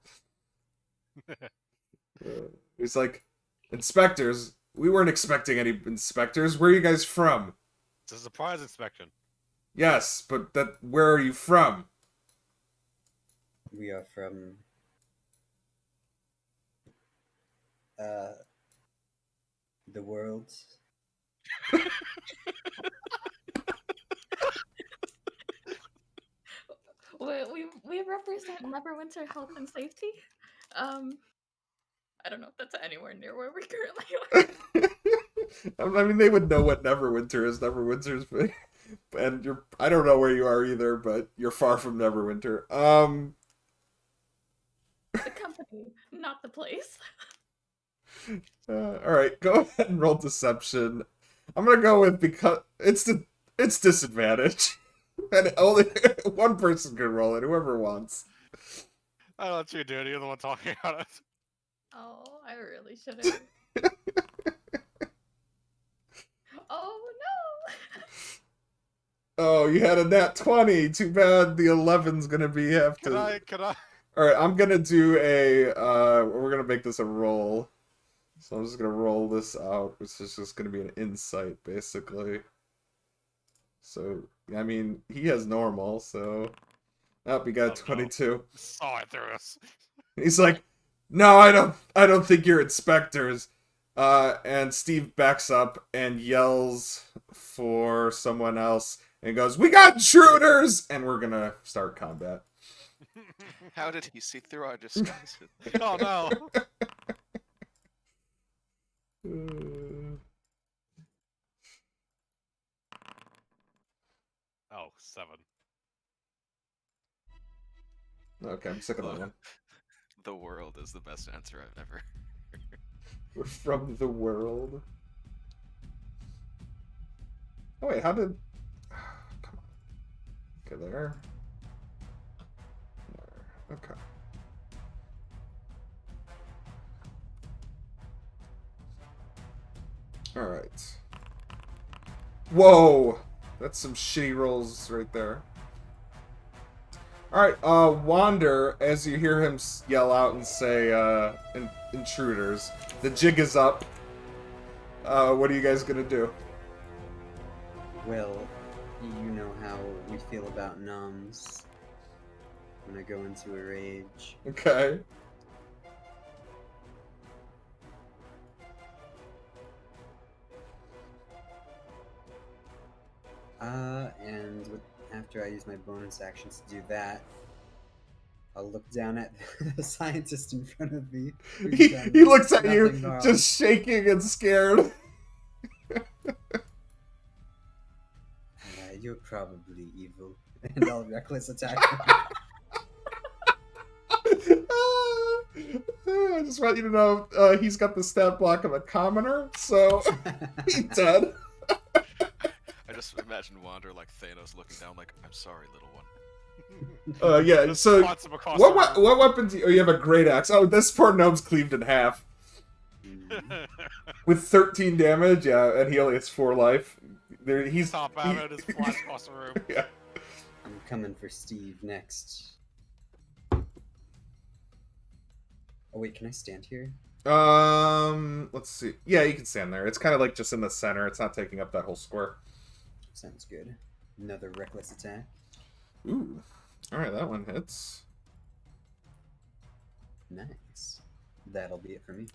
He's like, "Inspectors? We weren't expecting any inspectors. Where are you guys from?" It's a surprise inspection. "Yes, but where are you from?" We are from... the world. We represent Neverwinter Health and Safety. I don't know if that's anywhere near where we currently are. I mean, they would know what Neverwinter is. Neverwinter's big. And I don't know where you are either, but you're far from Neverwinter. The company, not the place. Alright, go ahead and roll deception. I'm gonna go with because it's disadvantage. And only one person can roll it, whoever wants. I'll let you do it. You're the one talking about it. Oh, I really should have. Oh no! Oh, you had a nat 20. Too bad the 11's gonna be Can I? Alright, I'm gonna do we're gonna make this a roll. So I'm just gonna roll this out, which is just gonna be an insight, basically. So, I mean, he has normal, so... Oh, we got 22. Saw it through us. He's like, "No, I don't think you're inspectors." And Steve backs up and yells for someone else and goes, "We got intruders!" And we're gonna start combat. How did he see through our disguises? Oh no! Oh, 7. Okay, I'm sick of that one. The world is the best answer I've ever. We're from the world. Oh wait, how did... Come on. Okay, there. There. Okay. Alright. Whoa! That's some shitty rolls right there. Alright, Wander, as you hear him yell out and say, intruders, the jig is up. What are you guys gonna do? Well, you know how we feel about gnomes. When I go into a rage. Okay. And after I use my bonus actions to do that, I'll look down at the scientist in front of me. He looks at you, Nothing wrong. just shaking and scared. You're probably evil. And I'll reckless attack him. I just want you to know he's got the stat block of a commoner, so he's dead. I just imagine Wander like Thanos looking down, like, "I'm sorry, little one." Yeah. Just So spots him across what the room. weapon do you? Oh, you have a great axe. Oh, this poor gnome's cleaved in half with 13 damage. Yeah, and he only has 4 life. He's Top out of his flash across the room. Yeah. I'm coming for Steve next. Oh wait, can I stand here? Let's see. Yeah, you can stand there. It's kind of like just in the center. It's not taking up that whole square. Sounds good. Another reckless attack. Ooh. Alright, that one hits. Nice. That'll be it for me.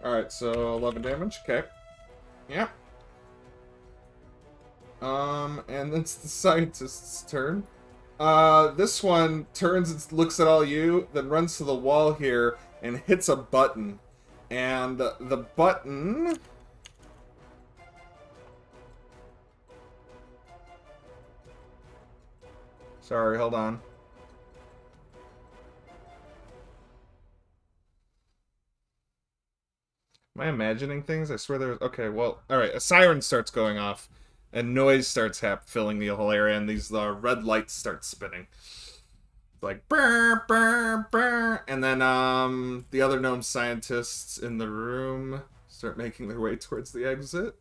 Alright, so 11 damage. Okay. Yeah. And it's the scientist's turn. This one turns and looks at all you, then runs to the wall here and hits a button. And the button... Sorry, hold on. Am I imagining things? I swear there's... Okay, well, alright, a siren starts going off, and noise starts filling the whole area, and these red lights start spinning. Like, brr, brr, brr. And then, the other gnome scientists in the room start making their way towards the exit.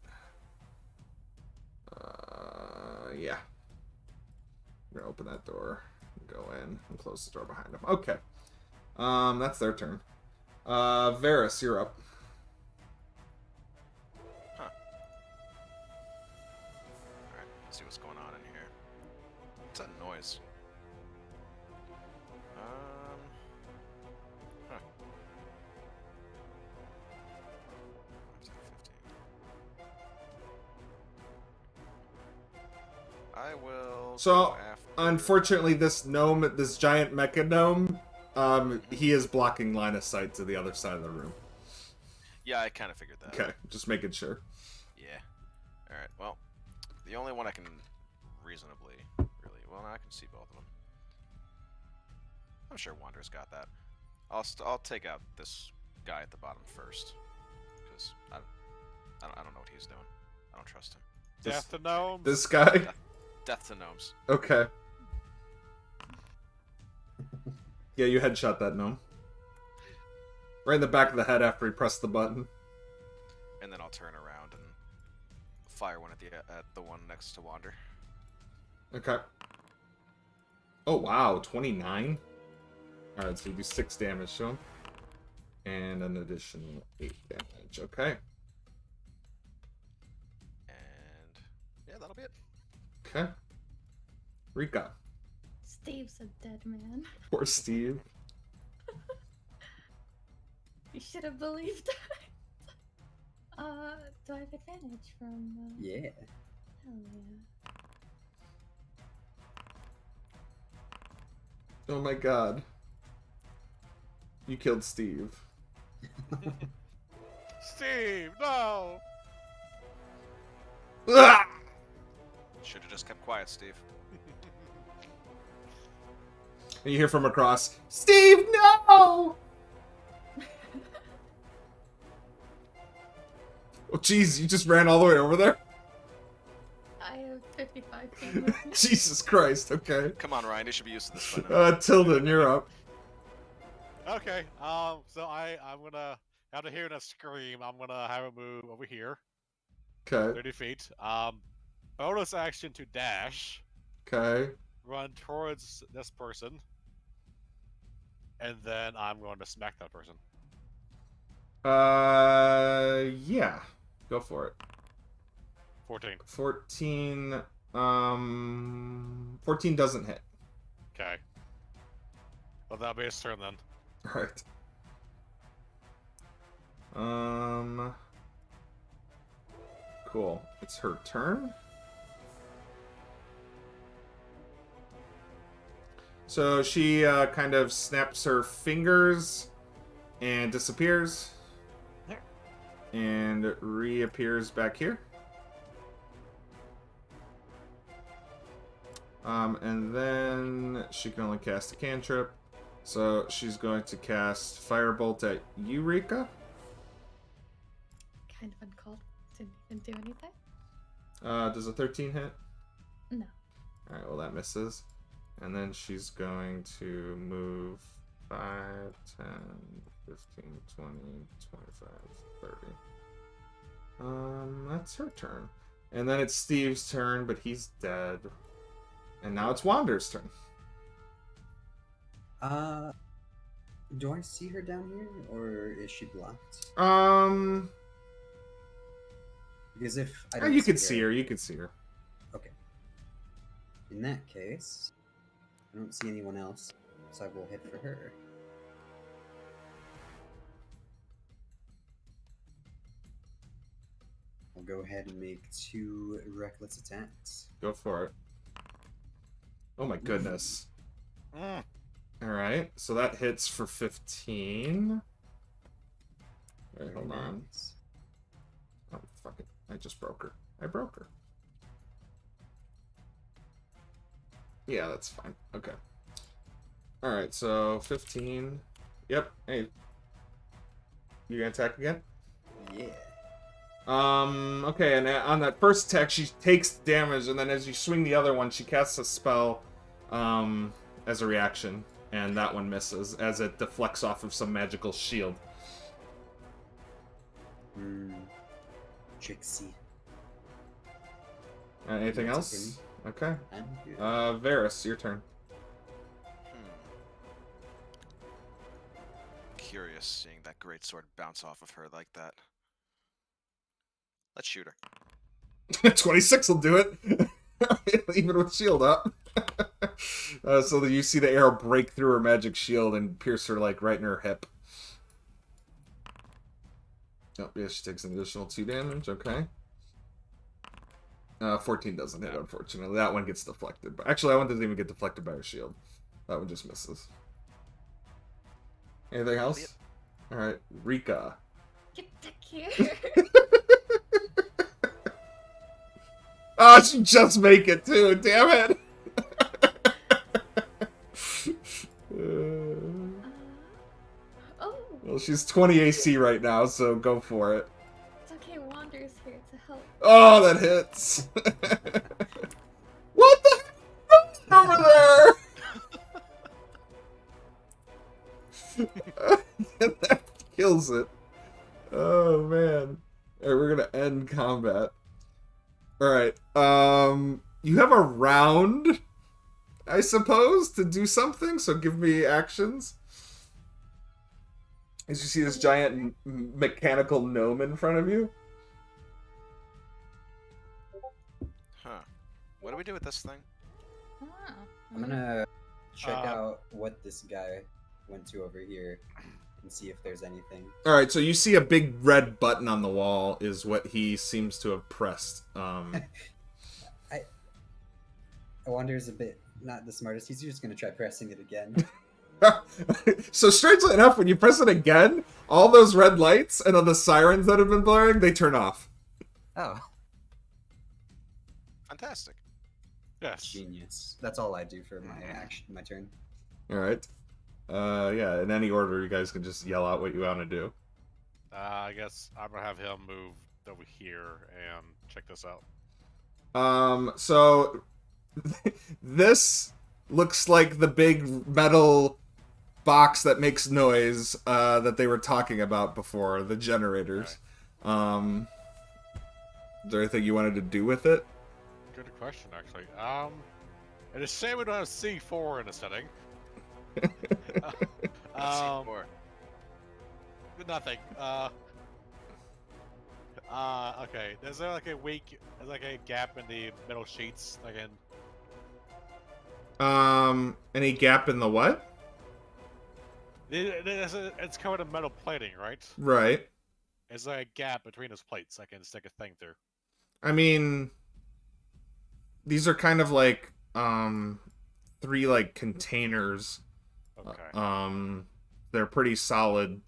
Yeah. I'm gonna open that door, go in, and close the door behind them. Okay. That's their turn. Varys, you're up. Alright, let's see what's going on in here. What's that noise? Huh. 15. I will. So, go after... unfortunately, this gnome, this giant Mechagnome, he is blocking line of sight to the other side of the room. Yeah, I kind of figured that. Okay, just making sure. Yeah. Alright, well, the only one I can reasonably, really, well, I can see both of them. I'm sure Wander's got that. I'll take out this guy at the bottom first, because I don't know what he's doing. I don't trust him. Death to gnomes. This guy? Death to gnomes. Okay. Yeah, you headshot that gnome. Right in the back of the head after he pressed the button. And then I'll turn around and fire one at the one next to Wander. Okay. Oh, wow, 29? Alright, so you do 6 damage to him. And an additional 8 damage, okay. And yeah, that'll be it. Okay. Rika. Steve's a dead man. Poor Steve. You should have believed that. Do I have advantage from? Yeah. Hell yeah. Oh my god. You killed Steve. Steve, no! Ah! Should have just kept quiet, Steve. And you hear from across, Steve, no! Oh, jeez, you just ran all the way over there? I have 55 feet movement. Jesus Christ, okay. Come on, Ryan. You should be used to this by now. Tilden, you're up. Okay, so I'm gonna, after hearing a scream, I'm gonna have a move over here, Okay, 30 feet. Bonus action to dash, okay. run towards this person, and then I'm going to smack that person. Yeah. Go for it. 14. 14, 14 doesn't hit. Okay. Well, that'll be his turn then. Alright. Cool. It's her turn. So she kind of snaps her fingers and disappears. And reappears back here. And then she can only cast a cantrip. So she's going to cast Firebolt at Eureka. Kind of uncalled. Didn't even do anything. Does a 13 hit? No. Alright, well that misses. And then she's going to move 5, 10, 15, 20, 25, 30. That's her turn. And then it's Steve's turn, but he's dead. And now it's Wander's turn. Do I see her down here, or is she blocked? Because if I don't You can see her. You can see her. Okay. In that case, I don't see anyone else, so I will hit for her. I'll go ahead and make 2 reckless attacks. Go for it. Oh my goodness. Mm. Alright, so that hits for 15. Alright, hold Very on. nice. Oh, fuck it. I just broke her. I broke her. Yeah, that's fine. Okay. Alright, so 15. Yep. Hey. You gonna attack again? Yeah. Okay, and on that first attack, she takes damage, and then as you swing the other one, she casts a spell, as a reaction, and that one misses, as it deflects off of some magical shield. Trixie. Anything That's else? Okay. I'm good. Varys, your turn. Curious seeing that great sword bounce off of her like that. Let's shoot her. 26 will do it, even with shield up. So that you see the arrow break through her magic shield and pierce her like right in her hip. Oh, yeah, she takes an additional 2 damage. Okay. 14 doesn't hit, unfortunately. That one gets deflected. But actually, that one doesn't even get deflected by her shield. That one just misses. Anything else? All right, Rika. Get back here. Oh, she just make it too. Damn it. Oh, Well, she's 20 AC right now, so go for it. it's okay. Wander's here to help. Oh, that hits. What the heck over there? That kills it. Oh man. Alright, we're gonna end combat. Alright. You have a round, I suppose, to do something, so give me actions. As you see this giant mechanical gnome in front of you. Huh. What do we do with this thing? I'm gonna check out what this guy went to over here and see if there's anything. All right, so you see a big red button on the wall is what he seems to have pressed. I wonder is a bit not the smartest. He's just gonna try pressing it again. So strangely enough, when you press it again, all those red lights and all the sirens that have been blaring, they turn off. Oh, Fantastic. Yes. genius. That's all I do for my action, my turn. All right. Yeah, in any order, you guys can just yell out what you want to do. I guess I'm gonna have him move over here and check this out. So this looks like the big metal box that makes noise that they were talking about before, the generators. Is there anything you wanted to do with it? Good question, actually. It is a shame we don't have C4 in the setting. C4. Nothing. Okay. Is there like a gap in the metal sheets? Like in. Any gap in the what? It's covered in metal plating, right? Right. Is there a gap between those plates I can stick a thing through? I mean, these are kind of like, 3, like, containers. Okay. They're pretty solid,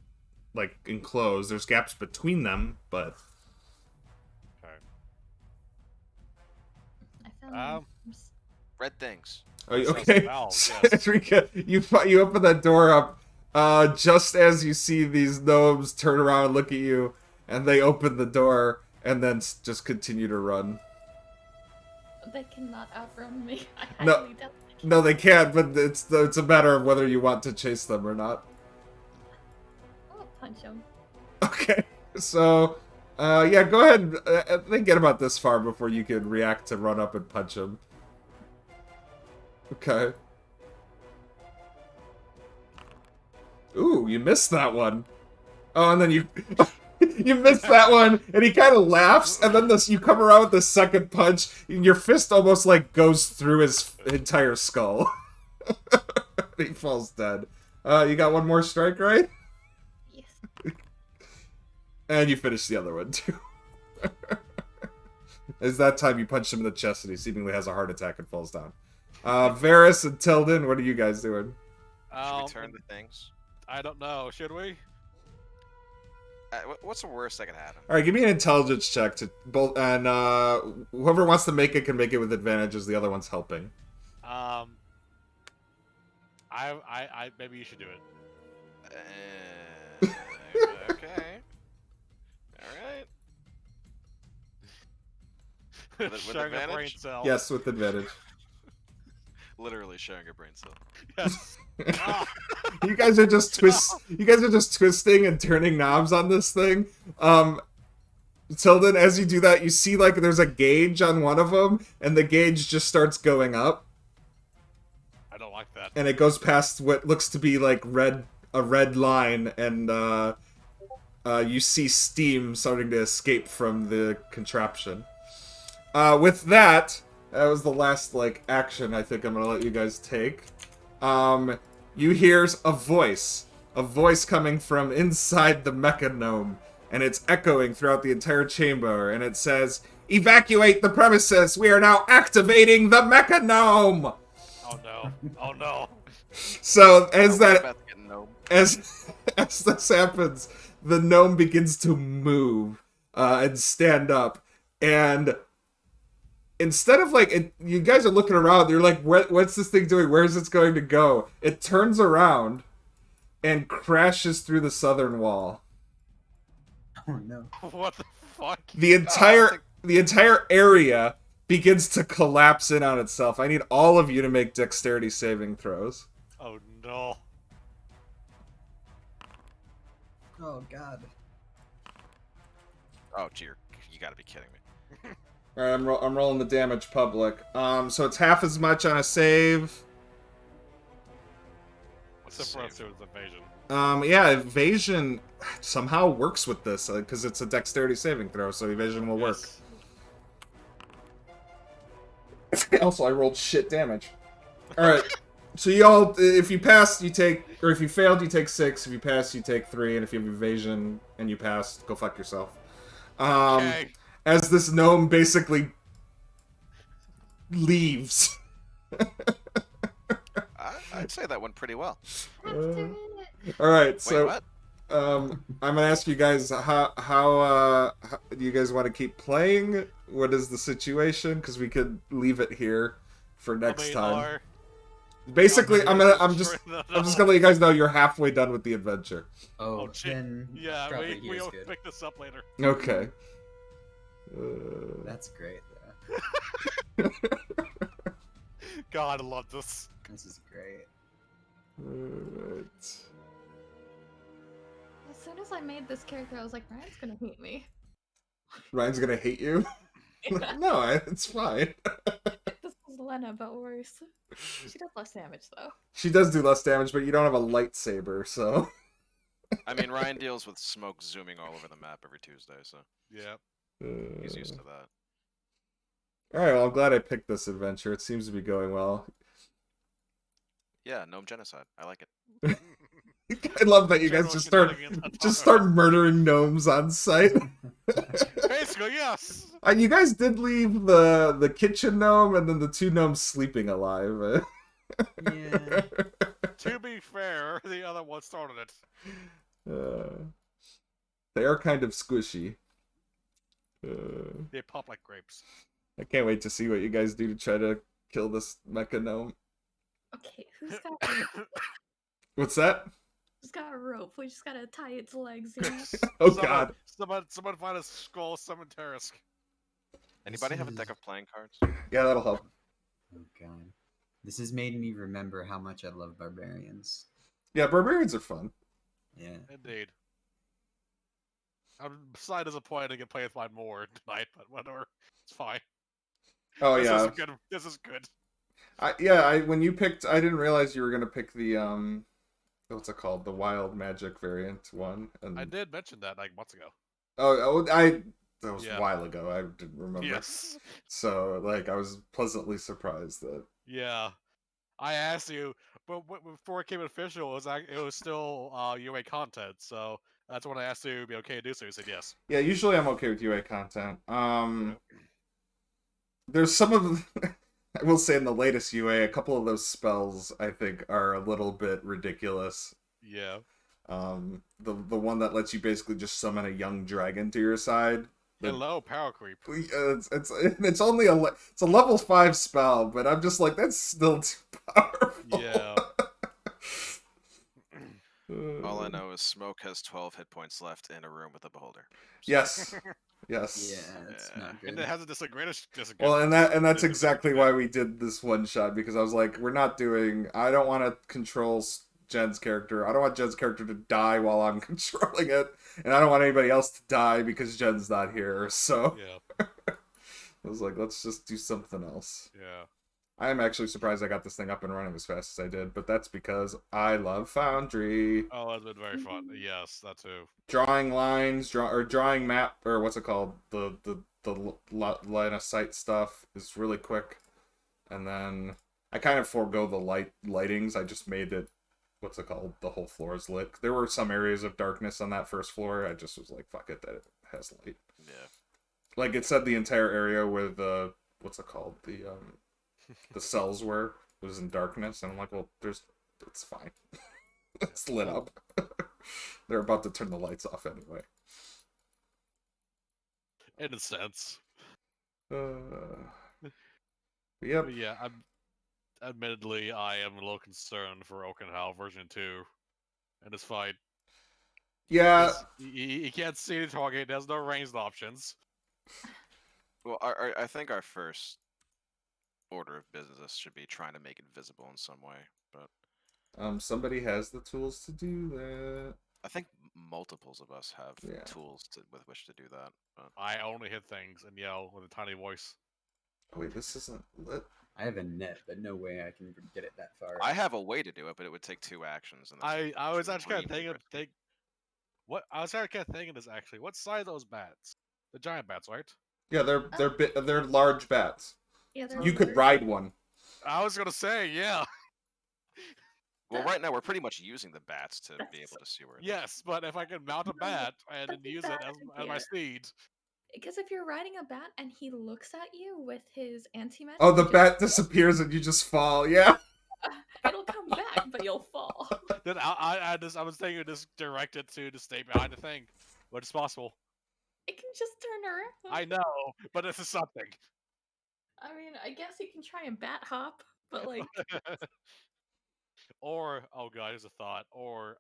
like, enclosed. There's gaps between them, but... Okay. I found Red things. Oh, That sounds okay. valves, yes. Rika, you open that door up, just as you see these gnomes turn around and look at you, and they open the door, and then just continue to run. They cannot outrun me. I No. highly doubt they can. No, they can't, but it's a matter of whether you want to chase them or not. I'll punch him. Okay, so, yeah, go ahead. I think get about this far before you can react to run up and punch him. Okay. Ooh, you missed that one. Oh, and then you you missed that one, and he kind of laughs, and then you come around with the second punch, and your fist almost like goes through his entire skull. He falls dead. You got one more strike, right? Yes. And you finish the other one too. As that time you punch him in the chest, and he seemingly has a heart attack and falls down. Varys and Tilden, what are you guys doing? Should we turn the things? I don't know. Should we? What's the worst that could happen? All right, give me an intelligence check to both, and whoever wants to make it can make it with advantage, as the other one's helping. I maybe you should do it. Okay. All right. With Sharing a brain advantage? cell. Yes, with advantage. Literally sharing a brain cell. Yes. Ah, You guys are just twisting and turning knobs on this thing. Tilden, as you do that, you see like there's a gauge on one of them, and the gauge just starts going up, I don't like that. and it goes past what looks to be like a red line, and you see steam starting to escape from the contraption. With that was the last like action I think I'm gonna let you guys take. You hear a voice coming from inside the Mechagnome, and it's echoing throughout the entire chamber, and it says, "Evacuate the premises! We are now activating the Mechagnome!" Oh no. Oh no. So as We're that about to get gnome. as this happens, the gnome begins to move and stand up, and instead of like you guys are looking around, you're like, what's this thing doing? Where's it going to go? It turns around and crashes through the southern wall. Oh no. What the fuck? The entire area begins to collapse in on itself. I need all of you to make dexterity saving throws. Oh no. Oh god. Oh dear, you gotta be kidding me. All right, I'm rolling the damage public. So it's half as much on a save. What's the first two is evasion? Yeah, evasion somehow works with this because it's a dexterity saving throw, so evasion will work. Yes. Also, I rolled shit damage. All right. So you all, if you passed, you take, or if you failed, you take 6. If you passed, you take 3. And if you have evasion and you passed, go fuck yourself. Okay. As this gnome basically leaves. I'd say that went pretty well. After it. All right, Wait, so what? I'm gonna ask you guys how do you guys want to keep playing? What is the situation? Because we could leave it here for next time. Basically, I'm just gonna let you guys know you're halfway done with the adventure. Oh, shit. then Yeah, probably we here's will good. pick this up later. Okay. That's great, though. God, I love this. This is great. Alright. As soon as I made this character, I was like, Ryan's gonna hate me. Ryan's gonna hate you. No, it's fine. This is Lena, but worse. She does less damage, though. She does do less damage, but you don't have a lightsaber, so. I mean, Ryan deals with smoke zooming all over the map every Tuesday, so Yeah. he's used to that. Alright, well, I'm glad I picked this adventure. It seems to be going well. Yeah, gnome genocide. I like it. I love that you guys General just start murdering gnomes on site. Basically, yes. You guys did leave the kitchen gnome and then the 2 gnomes sleeping alive. Yeah. To be fair, the other one started it. They are kind of squishy. They pop like grapes. I can't wait to see what you guys do to try to kill this mecha gnome. Okay, who's got What's that? who's got a rope? We just gotta tie its legs, you know? Oh god. Someone find a skull, summon Tarisk. Anybody have a deck of playing cards? Yeah, that'll help. Oh god. This has made me remember how much I love barbarians. Yeah, barbarians are fun. Yeah. Indeed. I'm slightly disappointed to get played with mine more tonight, but whatever. It's fine. Oh This yeah. is good. This is good. When you picked, I didn't realize you were gonna pick the what's it called, the wild magic variant one. And I did mention that like months ago. that was Yeah. a while ago. I didn't remember. Yes. So like, I was pleasantly surprised that. Yeah. I asked you, but before it came official, it was still UA content. So that's when I asked you to be okay to do so. You said yes. Yeah, usually I'm okay with UA content. There's some of, I will say in the latest UA, a couple of those spells I think are a little bit ridiculous. Yeah. The one that lets you basically just summon a young dragon to your side. Hello, power creep. It's only it's a level 5 spell, but I'm just like, that's still too powerful. Yeah. All I know is Smoke has 12 hit points left in a room with a beholder. Yes. Yes. Yeah, that's Yeah. not good. And it has a disagree. Well, and that's exactly why we did this one shot, because I was like, I don't want to control Jen's character. I don't want Jen's character to die while I'm controlling it, and I don't want anybody else to die because Jen's not here. So Yeah. I was like, let's just do something else. Yeah. I am actually surprised I got this thing up and running as fast as I did, but that's because I love Foundry. Oh, that's been very fun. Yes, that too. Drawing lines, drawing map, or what's it called? The line of sight stuff is really quick. And then I kind of forego the lightings. I just made it, what's it called? The whole floor is lit. There were some areas of darkness on that first floor. I just was like, fuck it, that it has light. Yeah. Like it said the entire area with what's it called? The cells was in darkness, and I'm like, well, it's fine. It's lit up. They're about to turn the lights off anyway. In a sense. Yep. But yeah, admittedly, I am a little concerned for Okinawa version 2 and this fight. Yeah. He can't see the target. There's no ranged options. Well, I think our first order of business should be trying to make it visible in some way, but somebody has the tools to do that. I think multiples of us have Yeah. tools with which to do that. But I only hit things and yell with a tiny voice. Oh, wait, this isn't lit. I have a net, but no way I can get it that far. I have a way to do it, but it would take 2 actions. And I was actually kind of thinking, I was kind of thinking this actually. What size are those bats? The giant bats, right? Yeah, they're large bats. Yeah, they're You could large. ride one. I was gonna say, yeah. Well, right now we're pretty much using the bats to be That's- able to see where it is. Yes, but if I can mount a No, bat and that's a use it bad as my idea. steed, Because if you're riding a bat and he looks at you with his anti-magic, Oh, the bat disappears and you just fall. Yeah. it'll come back, but you'll fall. then I was thinking just direct it to stay behind the thing, but it's possible. It can just turn around. I know, but this is something. I mean, I guess you can try and bat hop, but like, Or oh god, here's a thought. Or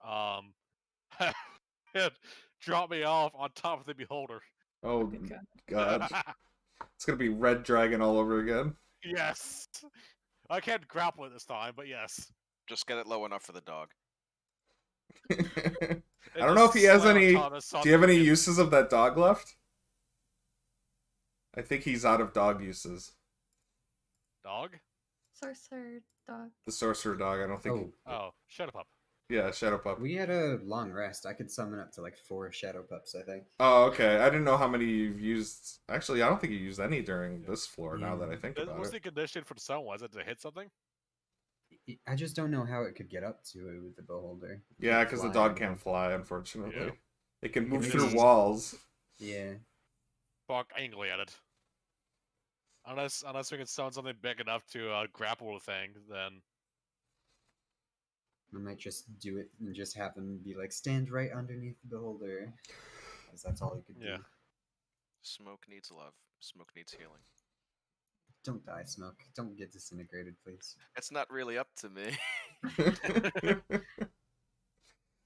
drop me off on top of the beholder. Oh, good God. It's going to be Red Dragon all over again. Yes. I can't grapple it this time, but yes. Just get it low enough for the dog. I don't know if he has any... Do you have any uses of that dog left? I think he's out of dog uses. Dog? sorcerer dog. The sorcerer dog, I don't think... Oh, shut up. Yeah, Shadow Pup. We had a long rest. I could summon up to like 4 Shadow Pups, I think. Oh, okay. I didn't know how many you've used. Actually, I don't think you used any during this floor, now that I think about What's it. the condition for the sun? Was it to hit something? I just don't know how it could get up to it with the beholder. It Yeah, can't because the fly. dog can't fly, unfortunately. Yeah. It can It move can through maybe- walls. Yeah. Fuck angry at it. Unless we can summon something big enough to grapple the thing, then I might just do it and just have him be like, stand right underneath the beholder. Because that's all he could Yeah. do. Smoke needs love. Smoke needs healing. Don't die, Smoke. Don't get disintegrated, please. It's not really up to me.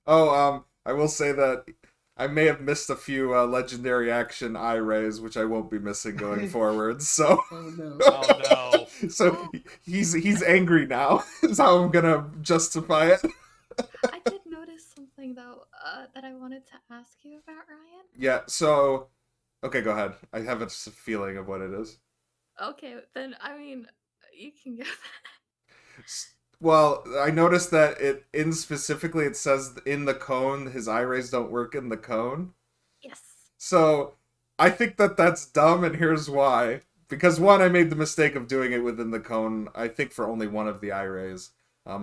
Oh, I will say that I may have missed a few legendary action eye rays, which I won't be missing going forward. So, Oh no. oh no. so he's angry now. Is how I'm gonna justify it. I did notice something though that I wanted to ask you about, Ryan. Yeah. So, okay, go ahead. I have a feeling of what it is. Okay, then I mean, you can go. Well, I noticed that it specifically it says in the cone his eye rays don't work in the cone. Yes. So I think that that's dumb, and here's why. Because one, I made the mistake of doing it within the cone. I think for only one of the eye rays.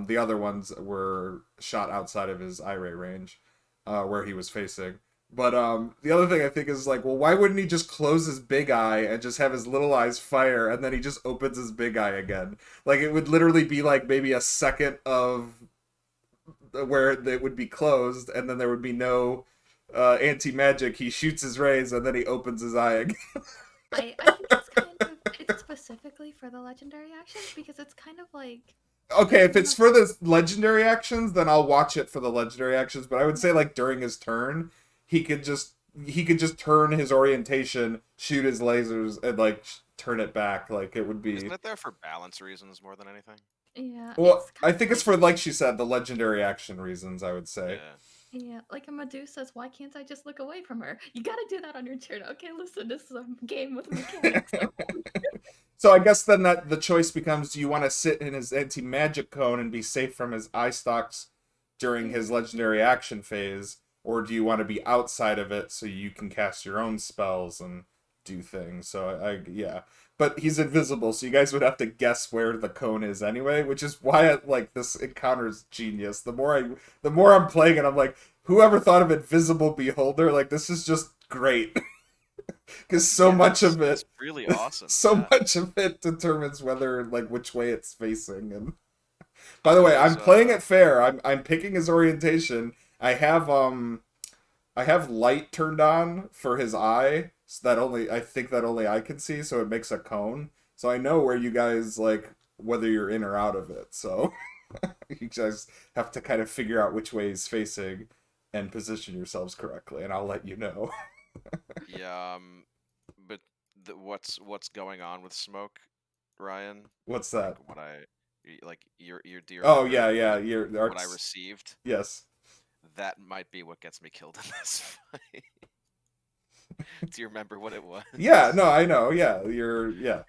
The other ones were shot outside of his eye ray range, where he was facing. But the other thing I think is like, well, why wouldn't he just close his big eye and just have his little eyes fire, and then he just opens his big eye again? Like, it would literally be like maybe a second of where it would be closed, and then there would be no anti-magic. He shoots his rays, and then he opens his eye again. I think it's kind of it's specifically for the legendary actions because it's kind of like Okay, if it's for the legendary actions, then I'll watch it for the legendary actions. But I would say like during his turn, he could just turn his orientation, shoot his lasers, and like turn it back. Like it would be. Isn't it there for balance reasons more than anything? yeah. Well, it's I kind think of it's for like she said, the legendary action reasons. I would say. Yeah. like a Medusa's. Why can't I just look away from her? You gotta do that on your turn. Okay, listen, this is a game with mechanics. So I guess then that the choice becomes: do you want to sit in his anti-magic cone and be safe from his eye stalks during his legendary action phase, or do you want to be outside of it so you can cast your own spells and do things? So yeah, but he's invisible, so you guys would have to guess where the cone is anyway, which is why this encounter's genius. The more I'm playing it, I'm like, whoever thought of Invisible Beholder? Like, this is just great. Because much of it, it's really awesome. much of it determines whether which way it's facing. And by the way, I'm playing it fair. I'm picking his orientation. I have light turned on for his eye, so that I think only I can see, so it makes a cone. So I know where you guys whether you're in or out of it. So you guys have to kind of figure out which way he's facing and position yourselves correctly, and I'll let you know. Yeah, but what's going on with Smoke, Ryan? What's that? What your dear. Oh member, yeah. What I received. Yes. That might be what gets me killed in this fight. Do you remember what it was? Yeah. No, I know. Yeah. Yeah.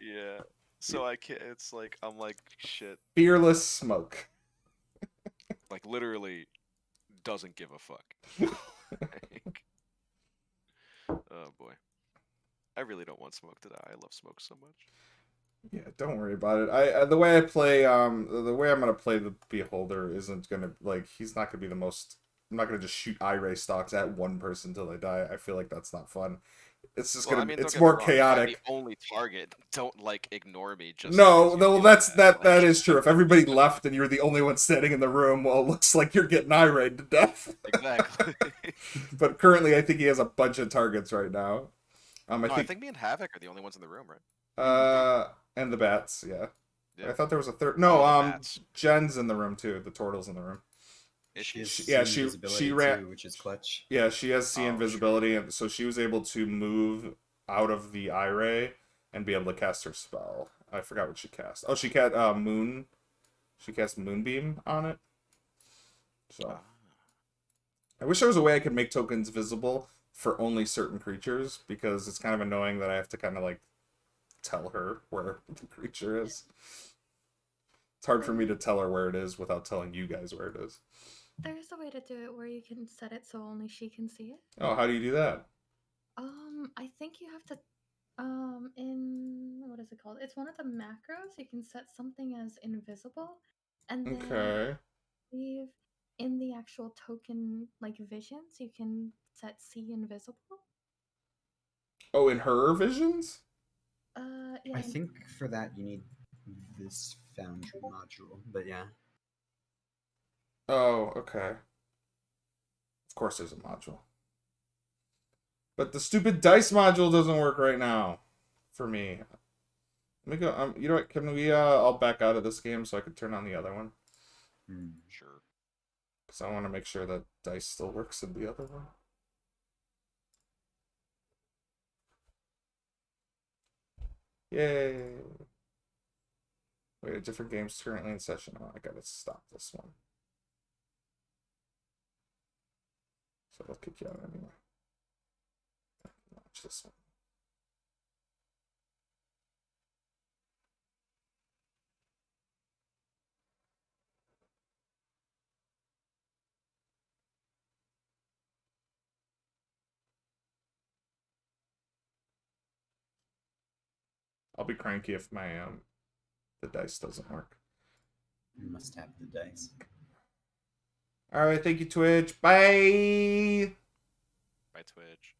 So I can't. It's like I'm like shit. Fearless Smoke. Like literally, doesn't give a fuck. Oh boy. I really don't want Smoke to die. I love Smoke so much. Yeah, don't worry about it. I the way I play the way I'm gonna play the Beholder isn't gonna like he's not gonna be the most. I'm not gonna just shoot eye stocks at one person till they die. I feel like that's not fun. It's just Well, I gonna be mean, don't it's get me more wrong. If I'm the chaotic. only target, don't like ignore me just No, because you're no, doing that's that. that Like, is true. If everybody left and you're the only one standing in the room, well, it looks like you're getting irate to death. exactly. But currently, I think he has a bunch of targets right now. No, I think me and Havoc are the only ones in the room, right? And the bats, yeah. I Yeah. thought there was a third. Oh, No, the bats. Jen's in the room too. The turtle's in the room. Is She she? has Yeah, C she invisibility ran. too, which is clutch. Yeah, she has C Oh, invisibility, true. and so she was able to move out of the eye ray and be able to cast her spell. I forgot what she cast. Oh, she cast moon. She cast moonbeam on it. So Ah. I wish there was a way I could make tokens visible for only certain creatures because it's kind of annoying that I have to kind of like tell her where the creature is. It's hard for me to tell her where it is without telling you guys where it is. There's a way to do it where you can set it so only she can see it. Oh, how do you do that? I think you have to in what is it called? It's one of the macros. You can set something as invisible, and then Okay. leave in the actual token like visions. You can set see invisible. Oh, in her visions? Yeah. I think for that you need this Foundry module, but yeah. Oh, okay. Of course there's a module. But the stupid dice module doesn't work right now. For me. Let me go, you know what, can we, I'll back out of this game so I can turn on the other one. Sure. Because I want to make sure that dice still works in the other one. Yay! Wait, a different game's currently in session. Oh, I gotta stop this one. So I'll kick you out anyway. Launch this one. I'll be cranky if my the dice doesn't work. You must have the dice. All right, thank you, Twitch. Bye. By Twitch.